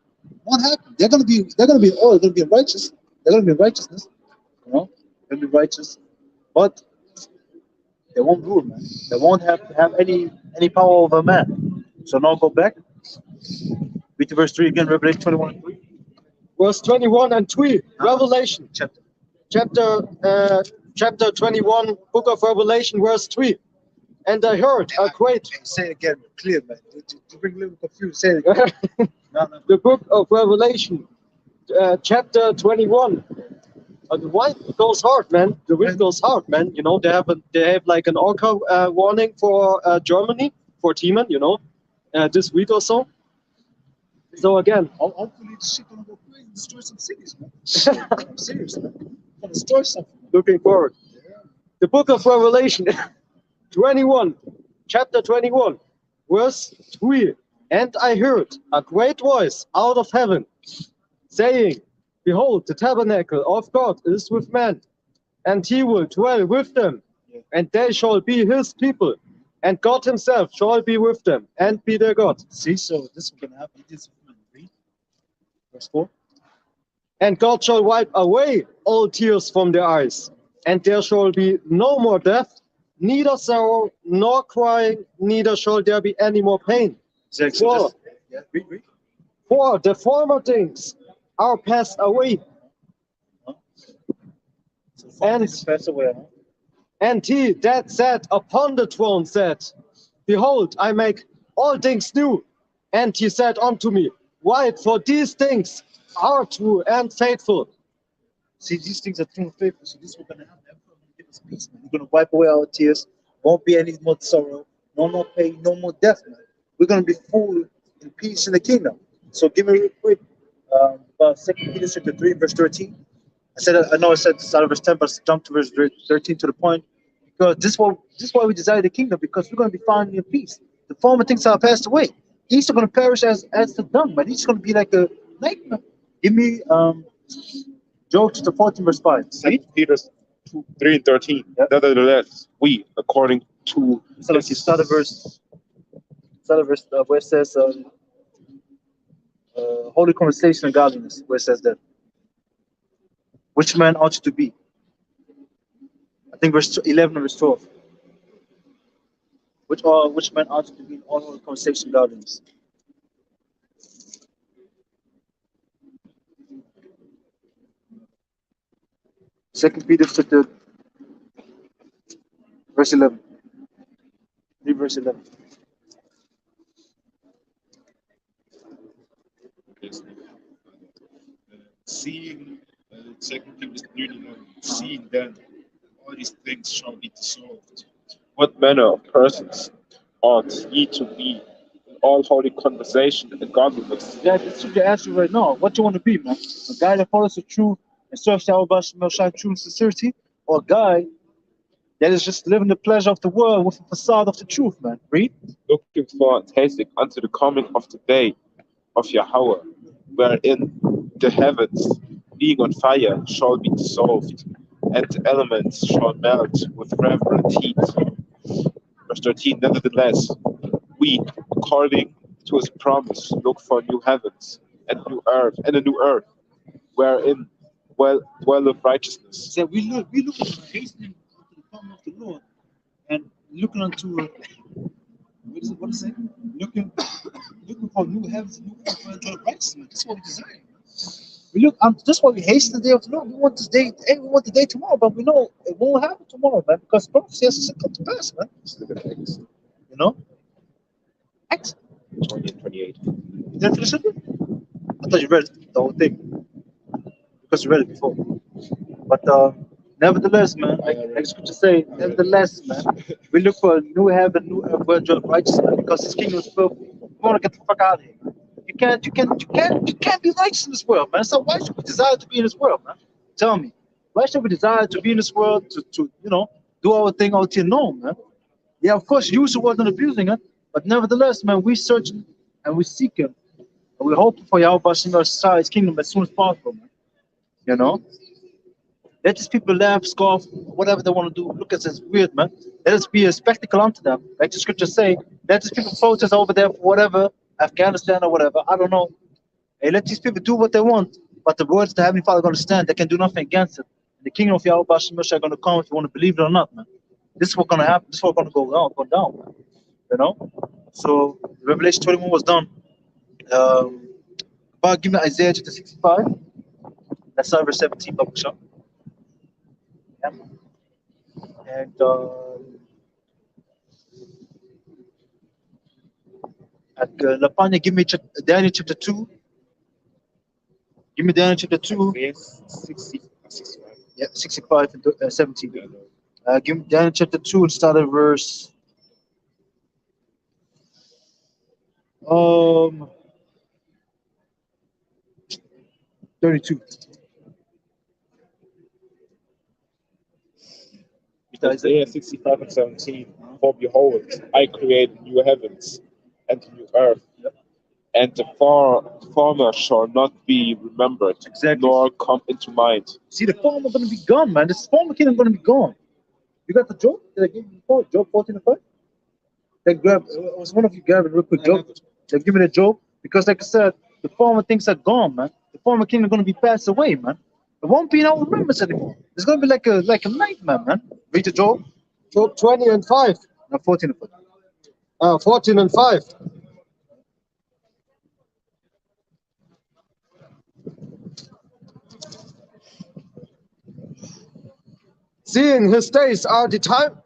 Won't happen. They're gonna be righteous. They're gonna be righteousness. They're gonna be righteous, but they won't rule, man. They won't have any power over man. So now go back. Read to verse 3 again, Revelation 21 and 3. Verse 21 and 3, Revelation. Chapter 21, book of Revelation, verse 3. And I heard a great... Say it again, clear, man. You bring a little confused. Say it again. The book of Revelation, chapter 21. The wind goes hard, man. The wind goes hard, man. They have like an orca warning for Germany, for Thiemann, this week or so. So again, Hopefully this shit gonna go crazy and destroy some cities, man. I'm serious, man. Gonna destroy something. looking forward. Yeah. The book of Revelation, 21, chapter 21, verse 3. And I heard a great voice out of heaven saying, Behold, the tabernacle of God is with men, and he will dwell with them, and they shall be his people, and God himself shall be with them, and be their God. See, so this is gonna happen. This is read verse 4. And God shall wipe away all tears from their eyes, and there shall be no more death, neither sorrow nor crying, neither shall there be any more pain. Exactly. For, Yeah, read. for the former things are passed away. So the And- things pass away, huh? And he that sat upon the throne said, Behold, I make all things new. And he said unto me, Write, for these things are true and faithful. See, these things are true and faithful. So this is what's gonna happen. Everyone's gonna give us peace, man. We're gonna wipe away our tears. Won't be any more sorrow, no more pain, no more death, man. We're gonna be full in peace in the kingdom. So give me real quick about 2 Peter chapter 3, verse 13. I know I said start of verse 10, but let's jump to verse 13 to the point. Because this is why we desire the kingdom, because we're gonna be found in peace. The former things are passed away. These are gonna perish as the dung, but it's gonna be like a nightmare. Give me Job chapter 14, verse 5. Second Peter 2, 3 and 13. Yep. Nevertheless, we, according to So like you start a verse where it says holy conversation and godliness, where it says that. Which man ought you to be? I think verse 11 and verse 12. Which man ought you to be in all holy conversation and godliness? Second Peter chapter verse 11. Read verse 11. seeing second Timothy 3:11, seeing then all these things shall be dissolved. What manner of persons ought ye to be in all holy conversation and godliness? Yeah, this should be answer right now. What you want to be, man? A guy that follows the truth and serves Yahweh Moshe true sincerity, or a guy that is just living the pleasure of the world with a facade of the truth, man? Read. Looking for and tasting unto the coming of the day of Yahweh, wherein the heavens, being on fire, shall be dissolved, and the elements shall melt with reverent heat. Verse 13, nevertheless, we, according to his promise, look for new heavens and a new earth, wherein dwelleth righteousness. So we look hastening unto the coming of the Lord and looking unto what is it? Looking for new heavens and new earth where enjoy righteousness. That's what we desire. We look that's why we hasten the day of the Lord. We want this day, we want the day tomorrow, but we know it won't happen tomorrow, man, because prophecy has to come to pass, man. Let's look at Acts You know? Acts. 20 and 28. You didn't finish it? I thought you read the whole thing because you read it before. But nevertheless, man, like scripture say, nevertheless, man, we look for a new heaven, new earth where dwell righteousness, because his kingdom is perfect. We want to get the fuck out of here, man. You can't be righteous in this world, man. So why should we desire to be in this world, man? Tell me. Why should we desire to be in this world to do our thing out here? No, man. Yeah, of course, use the word and abusing it, but nevertheless, man, we searching and we seeking and we're hoping for Yahweh Shai's kingdom as soon as possible, man. You know? Let these people laugh, scoff, whatever they want to do. Look at this weird, man. Let us be a spectacle unto them. Like the scriptures say, let these people protest over there for whatever, Afghanistan or whatever. I don't know. Hey, let these people do what they want. But the words the Heavenly Father are going to stand. They can do nothing against it. And the kingdom of Yahweh Shemosha are going to come if you want to believe it or not, man. This is what's going to happen. This is what's going to go down, man. You know? So, Revelation 21 was done. Give me Isaiah chapter 65. That's verse 17, Baba Shah. Yeah. And Lapanya, give me Daniel chapter 2. Give me Daniel chapter 2. Yes, 60, 65. Yeah, 65 and 17. Yeah, no. Give me Daniel chapter 2 and start at verse. Um, 32. Isaiah 65 and 17. For behold, I create new heavens and new earth, and the former shall not be remembered, Exactly. nor come into mind. See, the former going to be gone, man. This former kingdom going to be gone. You got the Job? Did I give you before? Job 14 and 5? Like, was one of you grab it real quick, Job? Like, give me the Job. Because, like I said, the former things are gone, man. The former kingdom going to be passed away, man. It won't be in our remembrance anymore. It's going to be like a nightmare, man. Read the Job. Job 20 and 5. No, 14 and 5. 14 and 5. Seeing his days are determined,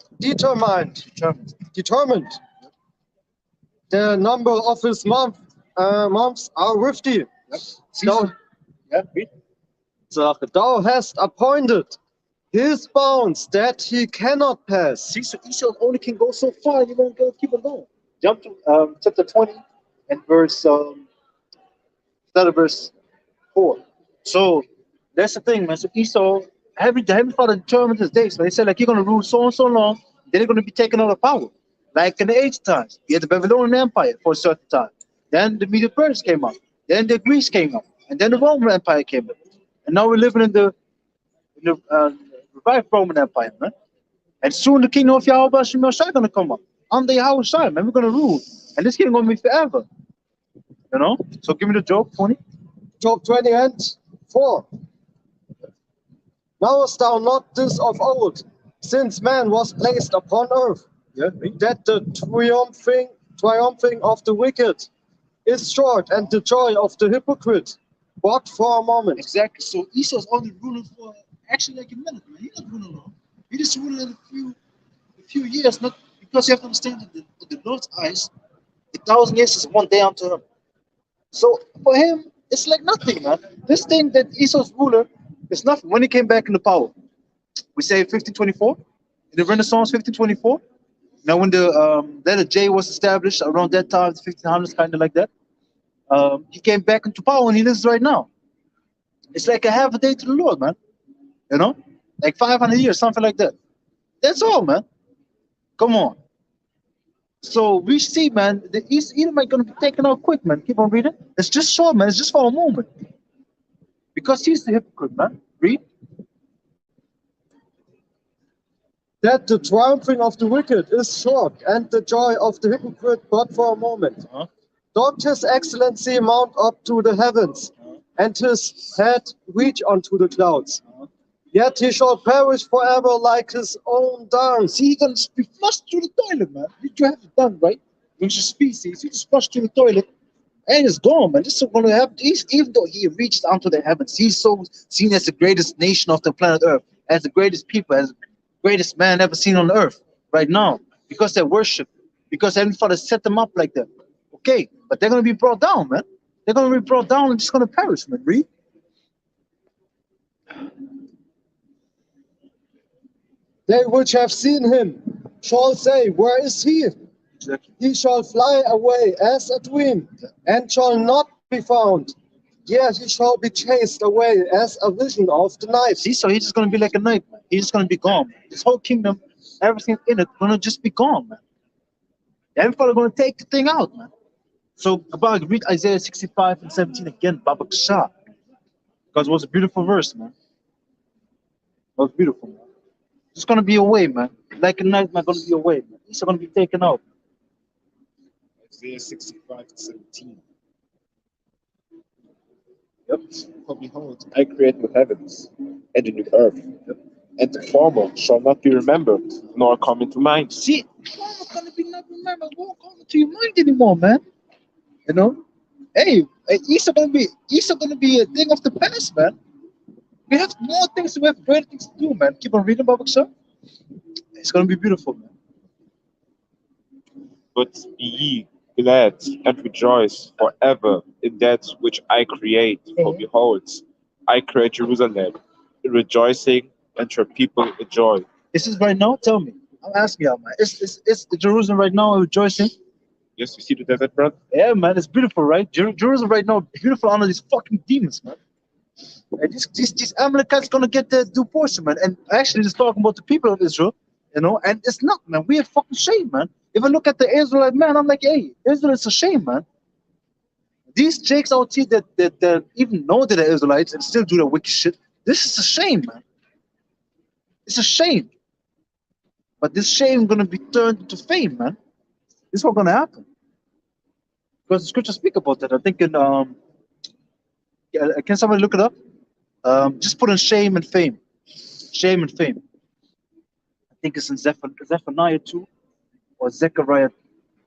the number of his months are 50. Yep. Thou hast appointed his bounds that he cannot pass. See, so Esau only can go so far. You won't go keep it going. Jump to chapter 20 and start at verse 4. So that's the thing, man. So Esau, the Heavenly Father determined his days. So they said, like, you're going to rule so and so long, then they're going to be taken out of power. Like in the ancient times, you had the Babylonian Empire for a certain time. Then the Medo Persians came up. Then the Greece came up. And then the Roman Empire came up. And now we're living in the revived Roman Empire, man. And soon the kingdom of Yahweh Shem Shai going to come up. Under Yahweh Shai, man. We're going to rule. And this kingdom going to be forever. You know? So give me the Job 20. Job 20 and 4. Knowest thou not this of old, since man was placed upon earth, that the triumphing of the wicked is short, and the joy of the hypocrite but for a moment. Exactly. So Esau's only ruling for actually like a minute, man. He's not ruling long. He just ruling in a few years, not because you have to understand that the Lord's eyes, 1,000 years is one day unto him. So for him, it's like nothing, man. This thing that Esau's ruler is nothing. When he came back into power, we say 1524, in the Renaissance, 1524. Now, when the letter J was established around that time, the 1500s, kind of like that, he came back into power and he lives right now. It's like a half a day to the Lord, man. You know, like 500 years, something like that. That's all, man. Come on. So we see, man, the East Edomite going to be taken out quick, man. Keep on reading. It's just short, man. It's just for a moment. Because he's the hypocrite, man. Read. That the triumphing of the wicked is short, and the joy of the hypocrite but for a moment. Doth his excellency mount up to the heavens, and his head reach unto the clouds. Yet he shall perish forever like his own dung. See, he's going to be flushed through the toilet, man. You have it done, right? When you species, you just flush through the toilet, and it's gone, man. This is going to happen. Even though he reaches onto the heavens, he's so seen as the greatest nation of the planet Earth, as the greatest people, as the greatest man ever seen on earth right now, because they worship, because Heavenly Father set them up like that. Okay, but they're going to be brought down, man. They're going to be brought down and just going to perish, man. Read. They which have seen him shall say, where is he? Exactly. He shall fly away as a dream, and shall not be found. Yet he shall be chased away as a vision of the night. See, so he's just going to be like a night, man. He's just going to be gone. This whole kingdom, everything in it, going to just be gone, man. Heavenly Father going to take the thing out, man. So, about read Isaiah 65 and 17 again, Babak Shah. Because it was a beautiful verse, man. It was beautiful, man. It's going to be away, man. Like a night, man, going to be away, man. He's going to be taken out. Isaiah 65 and 17. Yep. For behold, I create new heavens and a new earth, and the former shall not be remembered, nor come into mind. See, it's not going to be not remembered. It won't come into your mind anymore, man. You know? Hey, Easter going to be a thing of the past, man. We have more things, we have great things to do, man. Keep on reading, Babak Shah. It's going to be beautiful, man. But be ye glad and rejoice forever in that which I create. For behold, I create Jerusalem, rejoicing, and her people a joy. Is this right now? Tell me. I'm asking you, man. Is Jerusalem right now rejoicing? Yes, you see the desert, brother? Yeah, man. It's beautiful, right? Jerusalem right now, beautiful under these fucking demons, man. And these Amalekites gonna get their due portion, man. And actually, just talking about the people of Israel, you know. And it's not, man. We are fucking shame, man. If I look at the Israelite man, I'm like, hey, Israel is a shame, man. These jakes out here that even know that they're Israelites and still do the wicked shit. This is a shame, man. It's a shame. But this shame gonna be turned into fame, man. This is what's gonna happen. Because the scriptures speak about that. I think in yeah, can somebody look it up? Just put in shame and fame. Shame and fame. I think it's in Zephaniah 2 or Zechariah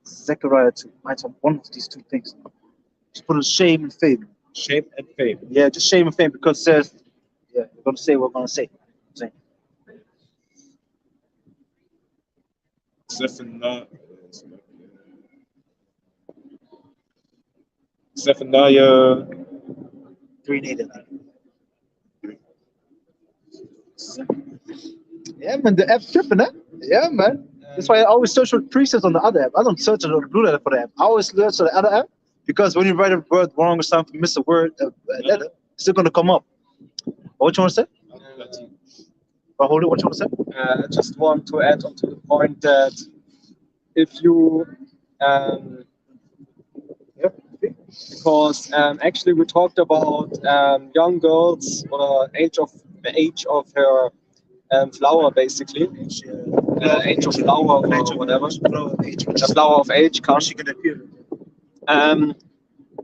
2. Might have one of these two things. Just put in shame and fame. Shame and fame. Yeah, just shame and fame because it says, yeah, we're gonna say what we're gonna say. Zephaniah 389. Yeah, man, the app tripping, eh? Yeah, man. That's why I always search for presets on the other app. I don't search on the blue letter for the app. I always search for the other app because when you write a word wrong or something, miss a word, a letter, it's still gonna come up. What you want to say? Hold it. What you want to say? I just want to add on to the point that if you, because actually we talked about young girls or age of her flower, basically, age of flower or whatever, flower of age.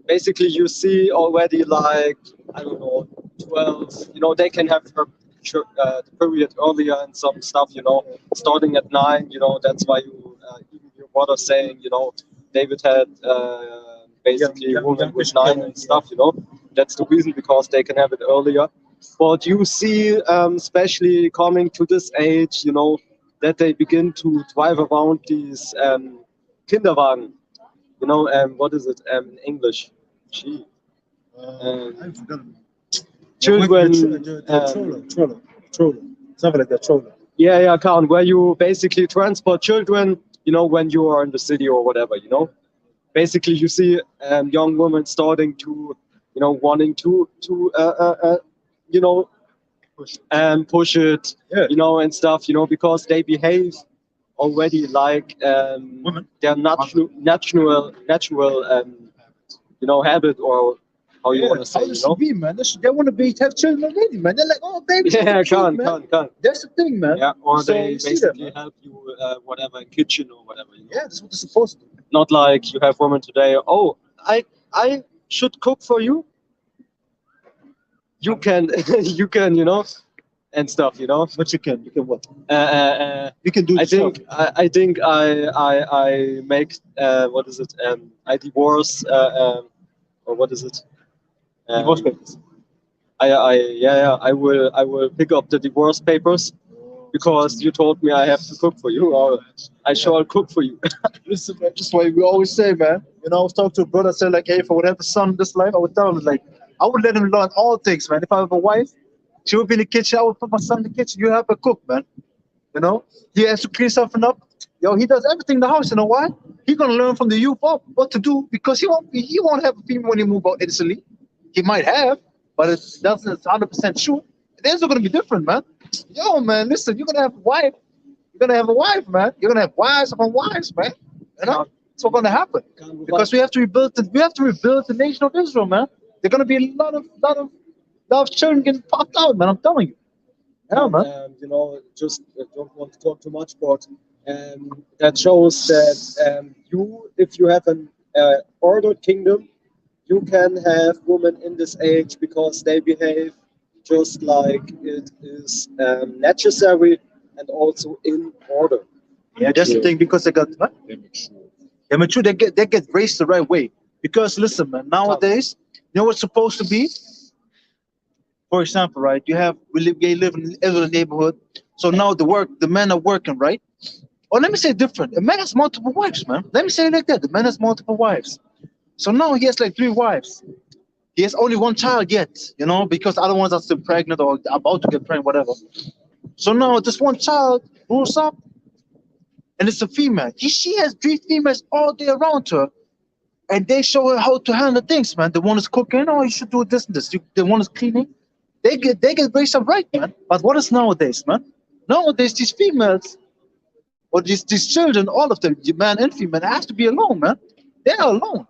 Basically, you see already like, I don't know, 12. You know, they can have her the period earlier and some stuff. You know, starting at 9. You know, that's why you even your brother saying, you know, David had basically women with 9 and stuff. You know, that's the reason, because they can have it earlier. But you see, especially coming to this age, you know, that they begin to drive around these Kinderwagen. You know, what is it in English? Gee. I forgot. Children. Troller. Something like that, troller. Yeah, Khan, where you basically transport children, you know, when you are in the city or whatever, you know. Basically, you see young women starting to, you know, wanting to you know, push it, Yeah. you know, and stuff, you know, because they behave already like Women. their natural you know, habit, or how you want to say, how you it know. should be, man. They want to have children already, man. They're like, oh, baby, Yeah, can't. can't. That's the thing, man. Yeah, or So they you see that, basically man. help you whatever in kitchen or whatever. You know? Yeah, that's what they're supposed to do. Not like you have women today. Oh, I should cook for you. You can you can, you know, and stuff, you know. But you can what? You can do. I think I make what is it? I divorce or what is it? Divorce papers. I will pick up the divorce papers, because you told me I have to cook for you, or I shall cook for you. Listen, man, just why we always say, man. You know, I was talking to a brother, said like, hey, if I would have a son in this life, I would tell him like, I would let him learn all things, man. If I have a wife, she would be in the kitchen. I would put my son in the kitchen. You have a cook, man. You know, he has to clean something up. Yo, he does everything in the house. You know why? He's gonna learn from the youth up what to do, because he won't have a female when he move out instantly. He might have, but it's 100% sure. Things are gonna be different, man. Yo, man, listen, you're gonna have a wife. You're gonna have a wife, man. You're gonna have wives upon wives, man. You know, it's what's gonna happen, because we have to rebuild the nation of Israel, man. There's gonna be a lot of children getting popped out, man. I'm telling you. Yeah, man. You know, just don't want to talk too much, but that shows that if you have an ordered kingdom, you can have women in this age, because they behave just like it is necessary and also in order. Yeah, that's the thing, because they got what? They're mature. They get raised the right way. Because listen, man, nowadays, you know what's supposed to be? For example, right? We live in every neighborhood. So now the men are working, right? Or let me say it different. A man has multiple wives, man. Let me say it like that. The man has multiple wives. So now he has like 3 wives. He has only 1 child yet, you know, because the other ones are still pregnant or about to get pregnant, whatever. So now this 1 child grows up, and it's a female. She has 3 females all day around her. and they show her how to handle things, man. The one is cooking, oh, you should do this and this. The one is cleaning, they get raised up right, man. But what is nowadays, man? Nowadays, these females or these children, all of them, man and female, has to be alone, man. They are alone.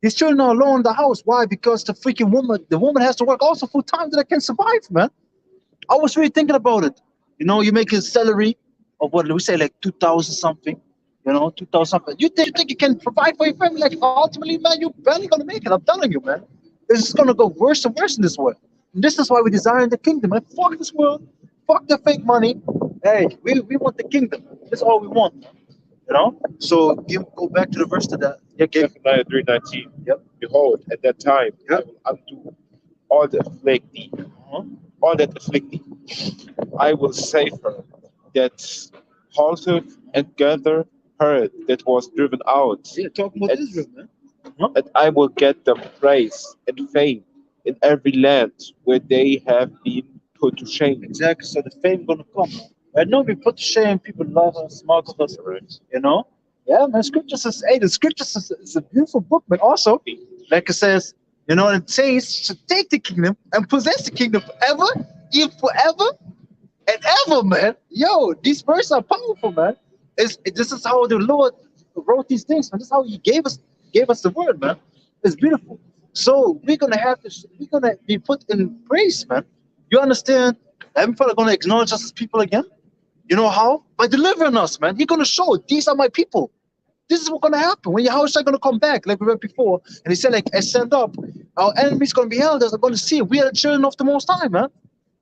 These children are alone in the house. Why? Because the woman has to work also full time that I can survive, man. I was really thinking about it. You make a salary of what we say, like 2,000 something. 2,000 something. You think you can provide for your family? Like ultimately, man, you're barely gonna make it. I'm telling you, man. This is gonna go worse and worse in this world. And this is why we desire the kingdom. Man, fuck this world. Fuck the fake money. Hey, we want the kingdom. That's all we want. So go back to the verse to that. Yeah, Zephaniah 3:19. Yep. Behold, at that time I Yep. will undo all that afflict thee, Uh-huh. all that afflict thee. I will save her that halted and gather her that was driven out, Yeah, talking about and, Israel, man. Uh-huh. and I will get them praise and fame in every land where they have been put to shame. Exactly. So the fame gonna come. Right now we put to shame. People love us, mock of us. Right. Yeah, man. Scriptures is the scriptures is a beautiful book, but also, like it says, it says to take the kingdom and possess the kingdom forever, even forever and ever, man. Yo, these verses are powerful, man. This is how the Lord wrote these things, man. This is how He gave us the word, man. It's beautiful. So we're gonna have to. We're gonna be put in praise, man. You understand? Heavenly Father gonna acknowledge us as people again. You know how? By delivering us, man. He's gonna show these are my people. This is what's gonna happen when Yahweh is gonna come back, like we read before, and He said, like, ascend up. Our enemies gonna be held. They're gonna see we are the children of the Most High, man.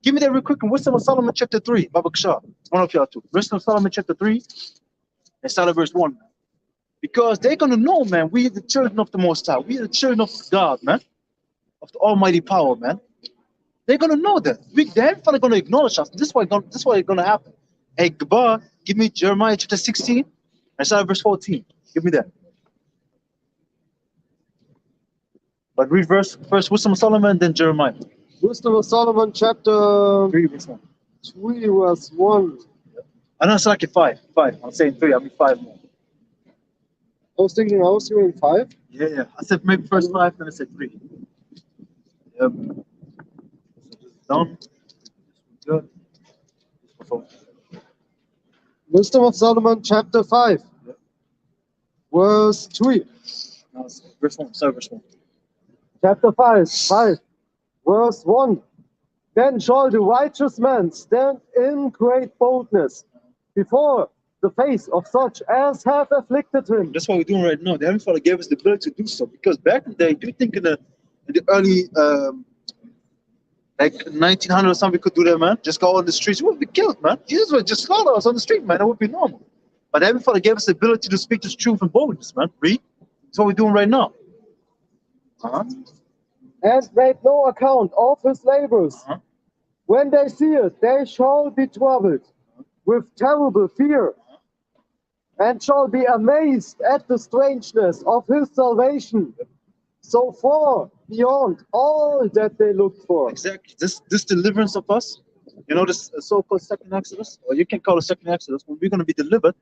Give me that real quick in Wisdom of Solomon chapter 3, Baba Kishar. One of y'all two. Wisdom of Solomon chapter 3, and start at verse 1, man. Because they're gonna know, man, we are the children of the Most High. We are the children of God, man, of the Almighty power, man. They're gonna know that. They're gonna acknowledge us. This is why it's gonna happen. Hey, Gabar, give me Jeremiah chapter 16, and start at verse 14. Give me that. But read first Wisdom of Solomon, then Jeremiah. Wisdom of Solomon, chapter 3, verse 1. 3, verse 1. I know it's like 5. I'm saying 3, I mean 5 more. I was thinking I was doing 5. Yeah. I said maybe first 5, then I said 3. Yep. So this is done. Good. Wisdom of Solomon, chapter 5, Yep. verse 3. No, it's verse 1. Sorry, verse 1. Chapter 5, verse 1. Then shall the righteous man stand in great boldness before the face of such as have afflicted him. That's what we're doing right now. The Heavenly Father gave us the ability to do so. Because back in the day, do you think in the early like 1900 or something we could do that, man? Just go on the streets, we would be killed, man. Jesus would just slaughter us on the street, man. That would be normal. But the Heavenly Father gave us the ability to speak this truth and boldness, man. Read. That's what we're doing right now. And made no account of his labors. When they see it, they shall be troubled with terrible fear, and shall be amazed at the strangeness of his salvation, so far beyond all that they looked for. Exactly. This deliverance of us, this so-called second Exodus, or you can call it second Exodus, when we're going to be delivered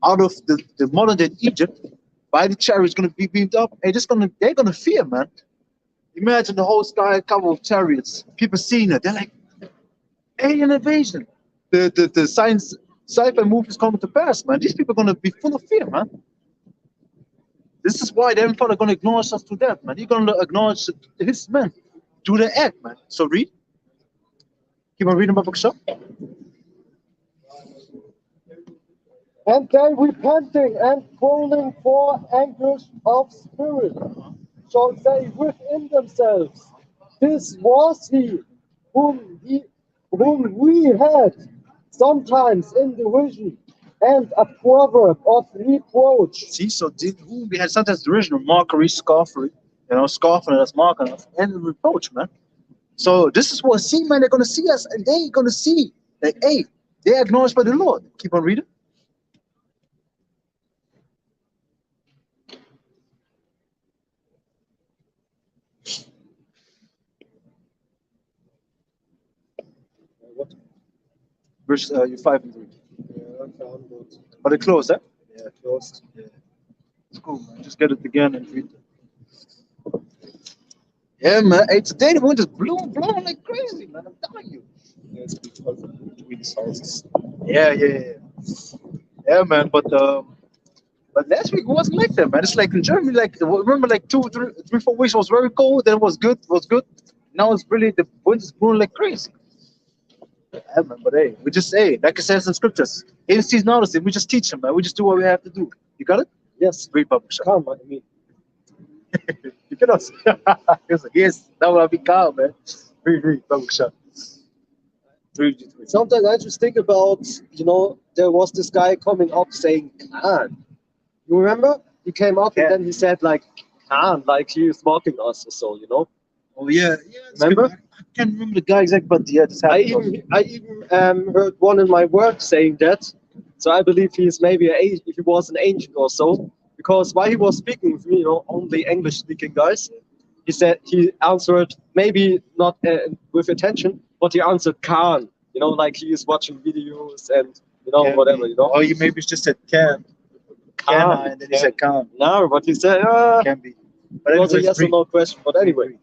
out of the modern day Egypt by the chariots going to be beamed up, and they're going to fear, man. Imagine the whole sky covered with chariots. People seeing it, they're like, alien invasion. The sci-fi movies coming to pass, man. These people are gonna be full of fear, man. This is why the Heavenly Father gonna acknowledge us to death, man. He's gonna acknowledge His men through the act, man. So read. Keep on reading, Baba Kishar. And they repenting and groaning for anguish of spirit shall say within themselves, this was he whom we had sometimes in the vision, and a proverb of reproach. See, so we had sometimes the original mockery, scoffery, scoffing at us, mocking us, and reproach, man. So this is what man, they're gonna see us, and they're gonna see that, hey, they're acknowledged by the Lord. Keep on reading. Verse 5 and 3. Yeah, I found it. But it closed, eh? Yeah, closed. Yeah. It's cool, man. Just get it again and read it. Yeah, man. Hey, today the wind is blowing like crazy, man. I'm telling you. Yes, because of between houses. Yeah. Yeah, man. But last week it wasn't like that, man. It's like in Germany, like remember, like 4 weeks was very cold, then it was good. Now it's really the wind is blowing like crazy. Yeah, man. But hey, we just like it says in scriptures, in seasonality, we just teach them, man. We just do what we have to do. You got it? Yes, Read publisher. calm. I mean, You cannot. He's like, yes, that will be calm, man. Read publisher. Read. sometimes I just think about, there was this guy coming up saying Khan. You remember? He came up Yeah. and then he said like Khan, like he was mocking us or so. Oh yeah. Remember? I can't remember the guy exactly, but yeah, this I happened. even heard one in my work saying that. So I believe he's maybe if he was an angel or so. Because while he was speaking with me, only English speaking guys, he answered maybe not with attention, but he answered Khan. Like he is watching videos and Can whatever. be. Or you maybe just said can Khan. and then he said can. No, but he said Can be. But it was a anyways, yes or read. no question. But anyway,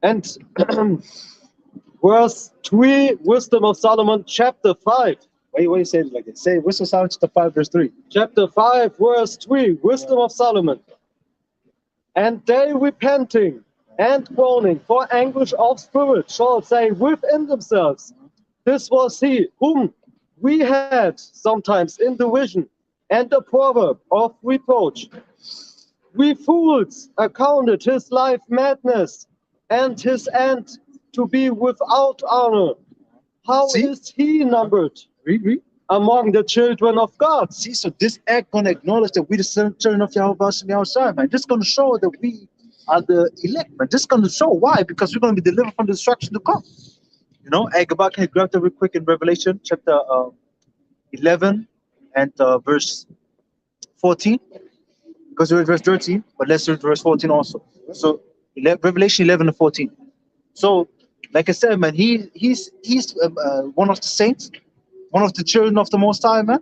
and verse 3, Wisdom of Solomon, chapter 5. Why you say it like that? Say Wisdom of Solomon chapter 5 verse 3. Chapter 5, verse 3, Wisdom of Solomon. And they repenting and groaning for anguish of spirit shall say within themselves, this was he whom we had sometimes in the vision, and the proverb of reproach. We fools accounted his life madness, and his end to be without honor. How See? is he numbered Read. among the children of God? See, so this act gonna acknowledge that we the children of Yahweh Shem Yahushua, man. This gonna show that we are the elect, man. This gonna show why, because we're gonna be delivered from the destruction to come. Hey, go back and grab that real quick in Revelation chapter 11 and verse 14. Because we read verse 13, but let's read verse 14 also. So Revelation 11 and 14. So, like I said, man, he's one of the saints, one of the children of the Most High, man.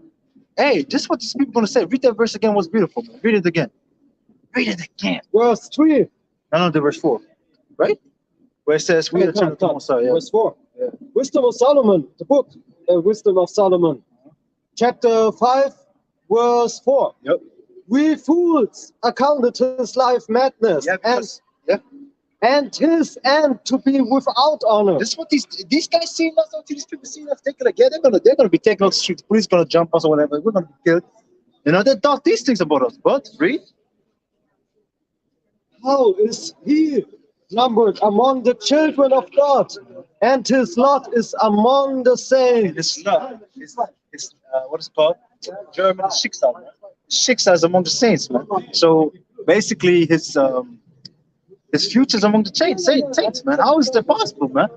Hey, this is what these people gonna say. Read that verse again. Was beautiful, man. Read it again. Read it again. Verse 3. No, the verse 4, right? Where it says we are the children of the Most High. Yeah. Verse 4. Yeah. Wisdom of Solomon, the book, Wisdom of Solomon, chapter 5, verse 4. Yep. We fools accounted his life madness, Yeah, because, and his end to be without honor. this is what these guys see us. These people see us. They're gonna be taken off the street. The police gonna jump us or whatever. We're gonna be killed. They thought these things about us. But read. How is he numbered among the children of God, and his lot is among the saints? His love is what is it called? German Schicksal. Schicksal is among the saints, man. So basically, his future is among the saints, man. How is that possible, man?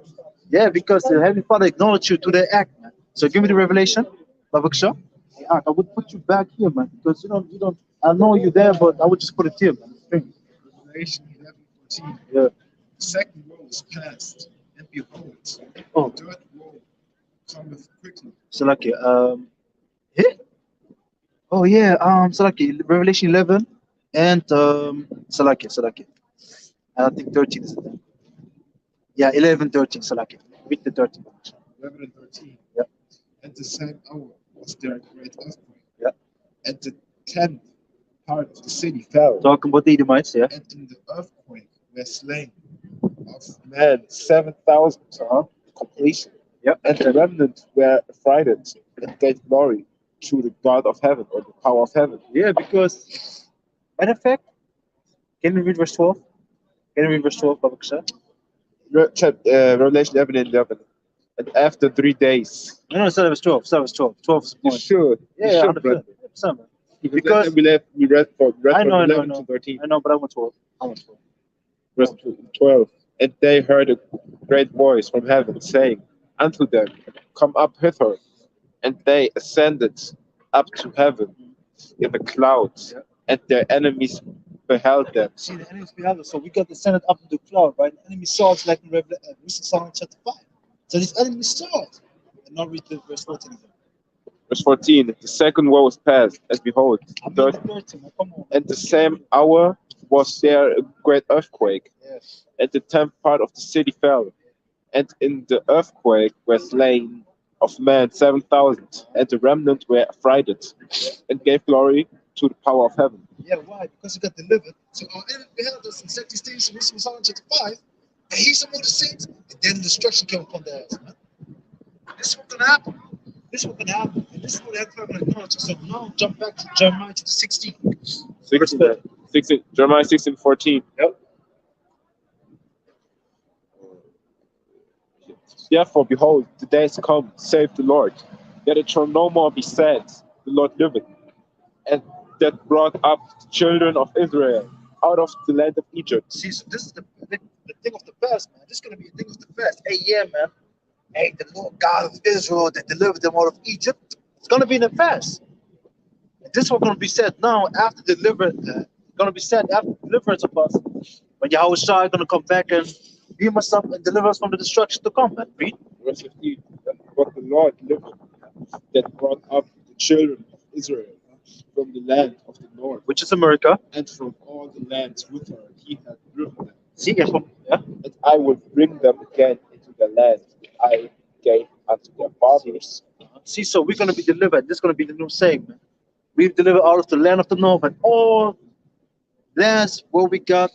Yeah, because the Heavenly Father acknowledged you to their act, man. So give me the revelation, Babaksha. I would put you back here, man, because you don't. I know you're there, but I would just put it here, man. Revelation 11:14. Yeah. The second woe is past, and behold, Oh. the third woe cometh quickly. Salaki, here? Oh yeah, Salaki, Revelation 11 and Salaki. I think 13 is it. Yeah, 11, 13, Salaki. Read the 13. 11 and 13. Yeah. And the same hour was there a great earthquake. Yeah. And the 10th part of the city fell. Talking about the Edomites, yeah. And in the earthquake were slain of Man, 7,000 completion. Yeah. And the remnant were affrighted and gave glory to the God of heaven, or the power of heaven. Yeah, because matter of fact, can we read verse 12? Can we read verse 12, Babaksha? Revelation 11 and 11. And after 3 days. No, start verse 12. Start verse 12. 12 is the You point. should. Yeah, you should, 100%. brother. 100%, man. Because we read from I know. 11 to 13. I know, but I want 12. Verse 12. And they heard a great voice from heaven saying unto them, come up hither. And they ascended up to heaven in the clouds, and their enemies beheld them. See, the enemies beheld us. So we got descended up into the cloud, right? The enemy saw us like in Revelation chapter 5. So these enemies saw us. And now read the verse 14 again. Verse 14. The second war was past, and behold, I'm the not third, 30, man. Come on. and the same hour was there a great earthquake, Yes. and the tenth part of the city fell. And in the earthquake were slain of men 7,000, and the remnant were affrighted, and gave glory to the power of heaven. Yeah, why? Because he got delivered. So our enemy beheld us and set these things in Psalm chapter 5, and he's among the saints, and then destruction came upon their ass, man. This is what's gonna happen. This is what's gonna happen. And this is what I'm gonna acknowledge. So now jump back to Jeremiah chapter 16. 16, Jeremiah 16:14. Yep. Therefore, behold, the days come, save the Lord, that it shall no more be said, the Lord liveth, and that brought up the children of Israel out of the land of Egypt. See, so this is the thing of the past, man. This is gonna be a thing of the past. Hey, yeah, man. Hey, the Lord God of Israel that delivered them out of Egypt. It's gonna be in the past. And this is what's gonna be said now after deliverance. Gonna be said after deliverance of us. When Yahweh Shai is gonna come back and beam us up and deliver us from the destruction to come. Man. Read. Verse 15. But the Lord liveth, that brought up the children of Israel from the land of the north, Which is America. and from all the lands whither he had driven them. See, and from, yeah. And I will bring them again into the land that I gave unto their fathers. See, so we're gonna be delivered. This is gonna be the new saying, man. We've delivered out of the land of the north and all lands where we got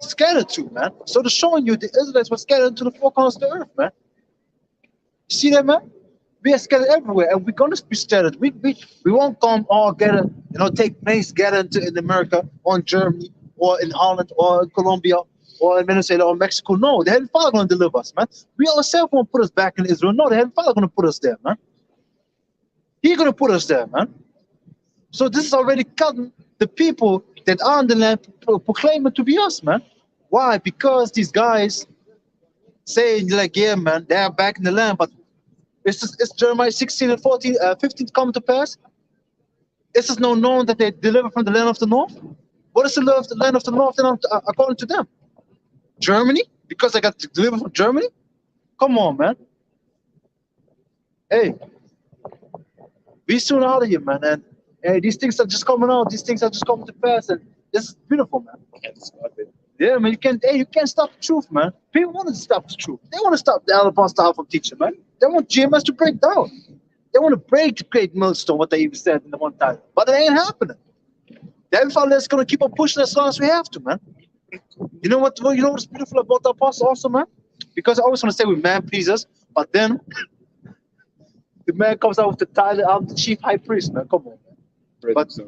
scattered to, man. So they're showing you the Israelites were scattered to the four corners of the earth, man. You see that, man? We are scattered everywhere, and we're gonna be scattered. We won't come all gather, take place gathered in America, or in Germany, or in Holland, or in Colombia, or in Venezuela, or Mexico. No, the Heavenly Father gonna deliver us, man. We ourselves gonna put us back in Israel. No, the Heavenly Father gonna put us there, man. He's gonna put us there, man. So this is already cutting the people that are on the land proclaiming to be us, man. Why? Because these guys saying like, yeah, man, they're back in the land, but it's Jeremiah 16 and 14, 15 come to pass. Is it no known that they deliver from the land of the north? What is the land of the north according to them? Germany? Because they got delivered from Germany? Come on, man. Hey, we soon out of here, man. And hey, these things are just coming out. These things are just coming to pass, and this is beautiful, man. Yeah, man. You can't stop the truth, man. People want to stop the truth. They want to stop the apostle from teaching, man. They want GMS to break down. They want to break the great millstone, what they even said in the one time, but it ain't happening. The Heavenly Father is gonna keep on pushing as long as we have to, man. You know what? You know what's beautiful about the apostle also, man? Because I always want to say we're man pleasers, but then the man comes out with the title, I'm the chief high priest, man. Come on, man. But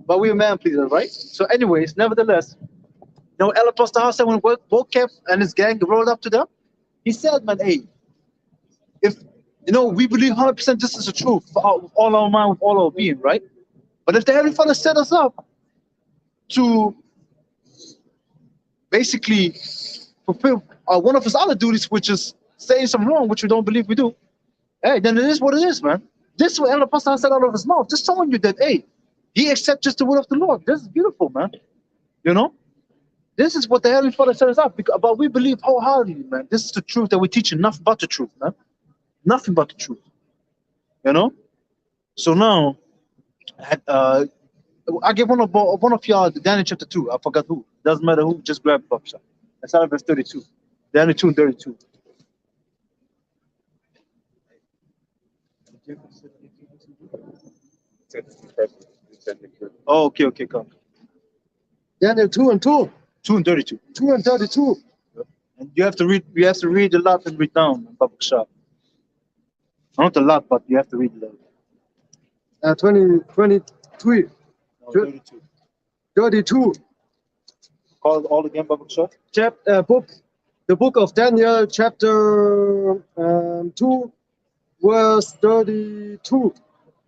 but we're man pleasers, right? So, anyways, nevertheless, El Apostle said when Wolfcamp and his gang rolled up to them, he said, man, hey, if we believe 100% this is the truth for all our mind, with all our being, right? But if the Heavenly Father set us up to basically fulfill one of his other duties, which is saying some wrong, which we don't believe we do, hey, then it is what it is, man. This is what El Apostle said out of his mouth, just showing you that, hey, he accepts just the word of the Lord. This is beautiful, man. This is what the Heavenly Father set us up, but we believe wholeheartedly, man. This is the truth that we're teaching, nothing but the truth, man. Nothing but the truth. So now, I give one of y'all Daniel chapter 2. I forgot who. Doesn't matter who, just grab it up. That's out of verse 32. Daniel 2 and 32. Oh, okay, come. Daniel 2 and 2. 2 and 32. 2 and 32. And you have to read a lot and read down, Baba Shah. Not a lot, but you have to read a lot. 23. No, 32. 32. Call it all again, Baba Shah. The book of Daniel, chapter 2, verse 32.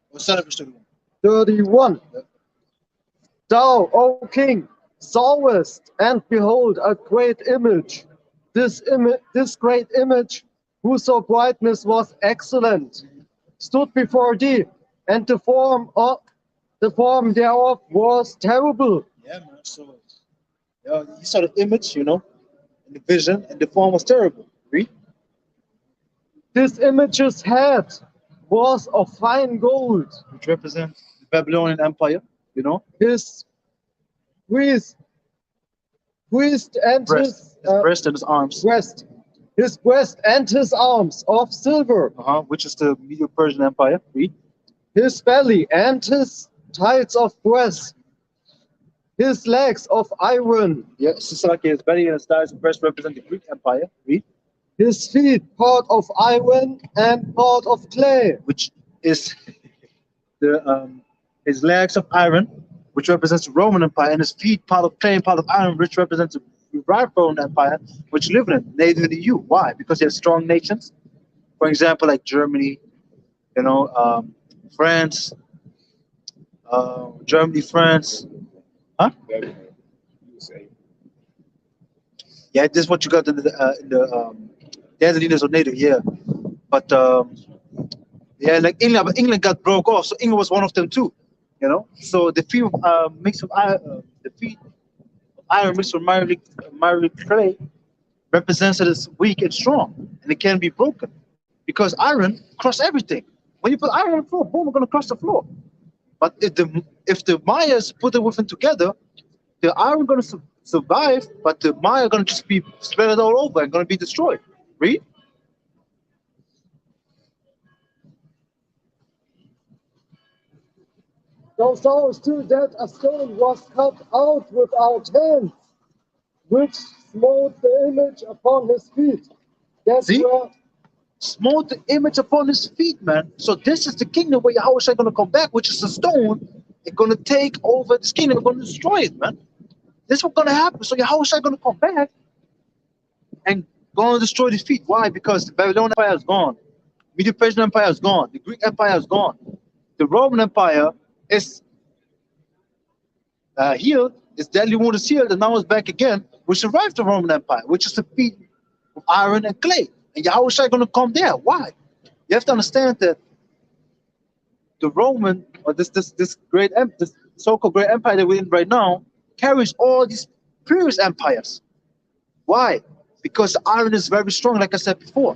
What's that, verse 31? 31. Thou, O king, sawest, and behold, a great image. This great image, whose brightness was excellent, stood before thee, and the form thereof was terrible. Yeah, man. So, you saw the image, in the vision, and the form was terrible. Read. This image's head was of fine gold. which represents the Babylonian Empire, you know. His breast and Breast, his breast and his arms, breast, his breast and his arms of silver. which is the Medo-Persian Empire. Read. His belly and his thighs of brass. His legs of iron. Yeah, Sisaki, his belly and his thighs and breast represent the Greek Empire. Read. His feet part of iron and part of clay. Which is the his legs of iron, which represents the Roman Empire, and his feet part of clay and part of iron, which represents the Roman Empire, which live in native in the EU. Why? Because they have strong nations. For example, like Germany, you know, France, Germany, France. Huh? USA. Yeah, this is what you got in the they're the leaders of NATO, yeah. But yeah, like England, but England got broke off, so England was one of them too, you know. So the feet mixed with iron, the feet of iron mixed with miry clay represents that it's weak and strong, and it can be broken, because iron crush everything. When you put iron on the floor, boom, we're gonna crush the floor. But if the Mayas put it within together, the iron gonna survive, but the Maya gonna just be spread all over and gonna be destroyed. Read. Thou sawest too that a stone was cut out without hands, which smote the image upon his feet. That's See? where Smote the image upon his feet, man. So this is the kingdom where Yahweh is gonna come back, which is a stone. It's gonna take over this kingdom. It's gonna destroy it, man. This is what's gonna happen. So Yahweh is gonna come back and gonna destroy the feet. Why? Because the Babylonian Empire is gone. Medo-Persian Empire is gone. The Greek Empire is gone. The Roman Empire is healed. Its deadly wound is healed, and now it's back again. We survived the Roman Empire, which is the feet of iron and clay. And Yahweh is gonna come there. Why? You have to understand that the Roman, or this great this so-called great empire that we're in right now, carries all these previous empires. Why? Because the iron is very strong, like I said before.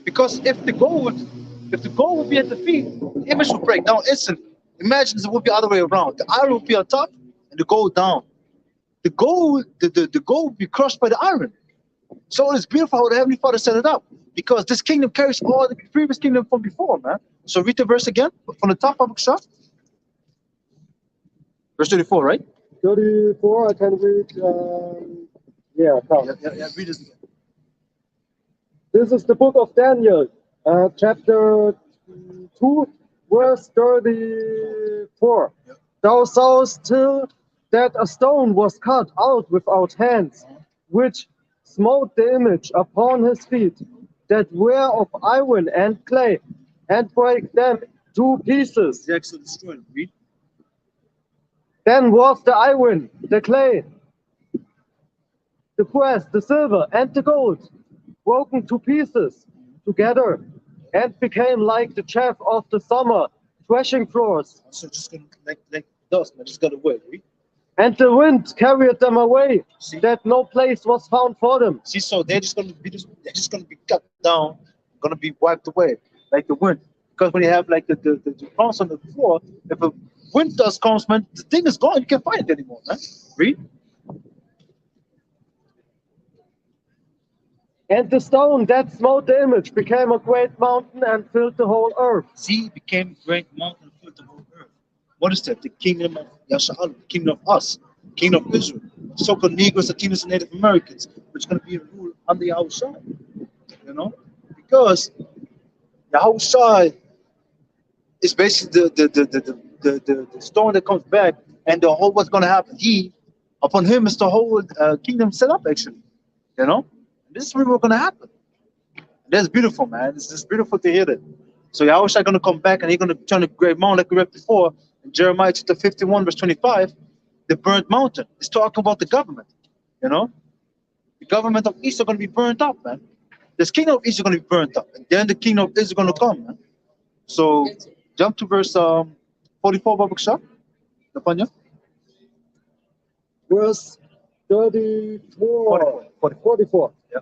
Because if the gold would be at the feet, the image would break down instantly. Imagine it would be the other way around. The iron would be on top and the gold down. The gold would be crushed by the iron. So it's beautiful how the Heavenly Father set it up. Because this kingdom carries all the previous kingdom from before, man. So read the verse again from the top of the shop. Verse 34, right? 34, I can read. Yeah, come. Yeah, read this again. This is the book of Daniel, chapter 2, verse 34. Yep. Thou sawest till that a stone was cut out without hands, which smote the image upon his feet, that were of iron and clay, and brake them to pieces. The actual destroyed. Read. Then was the iron, the clay, the brass, the silver, and the gold broken to pieces together, and became like the chaff of the summer threshing floors. So just gonna like dust, man. Just gotta wait. Read. And the wind carried them away, See? that no place was found for them. See, so they're just gonna be cut down, gonna be wiped away like the wind. Because when you have like the crumbs on the floor, if a wind dust comes, man, the thing is gone. You can't find it anymore, man. Read. And the stone that smote the image became a great mountain and filled the whole earth. See, became a great mountain and filled the whole earth. What is that? The kingdom of Yasha'al, the kingdom of us, kingdom of Israel, so-called Negroes, Latinos, and Native Americans, which is going to be ruled under Yahushua. You know, because Yahushua is basically the stone that comes back, and the whole what's going to happen. Upon him is the whole kingdom set up. Actually, you know, this is really what's going to happen. That's beautiful, man. It's just beautiful to hear that. So Yahushua going to come back, and he's going to turn a great mountain, like we read before in Jeremiah chapter 51, verse 25. The burnt mountain. It's talking about the government. You know, the government of East are going to be burnt up, man. This kingdom of East is going to be burnt up, and then the kingdom of Israel is going to come, man. So jump to verse 44, Babu Shah. Verse 34. 44. Yeah.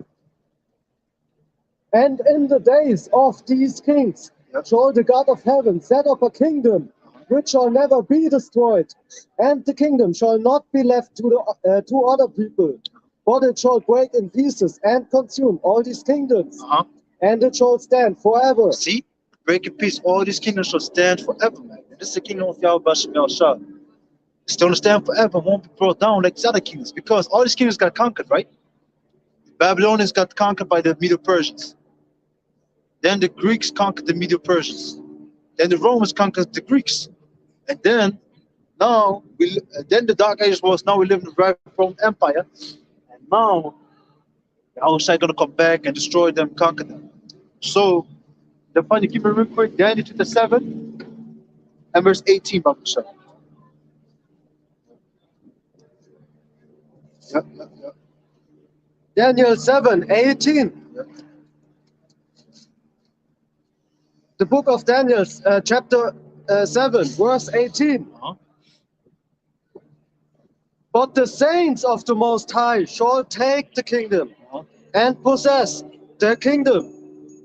And in the days of these kings, shall the God of heaven set up a kingdom which shall never be destroyed, and the kingdom shall not be left to other people, but it shall break in pieces and consume all these kingdoms, and it shall stand forever. See, break in peace. All these kingdoms shall stand forever, man. And this is the kingdom of Yahweh Shem El Shah. It's going to stand forever, won't be brought down like these other kingdoms, because all these kingdoms got conquered, right? Babylonians got conquered by the Medo-Persians. Then the Greeks conquered the Medo-Persians. Then the Romans conquered the Greeks. And then, then the Dark Ages was, now we live in the right Roman Empire. And now, Yahweh Shai going to come back and destroy them, conquer them. So, the funny, keep it real quick, Daniel chapter 7 and verse 18, Baruch Hashem. Yeah. Daniel 7:18. The book of Daniel, chapter 7, verse 18. But the saints of the Most High shall take the kingdom and possess the kingdom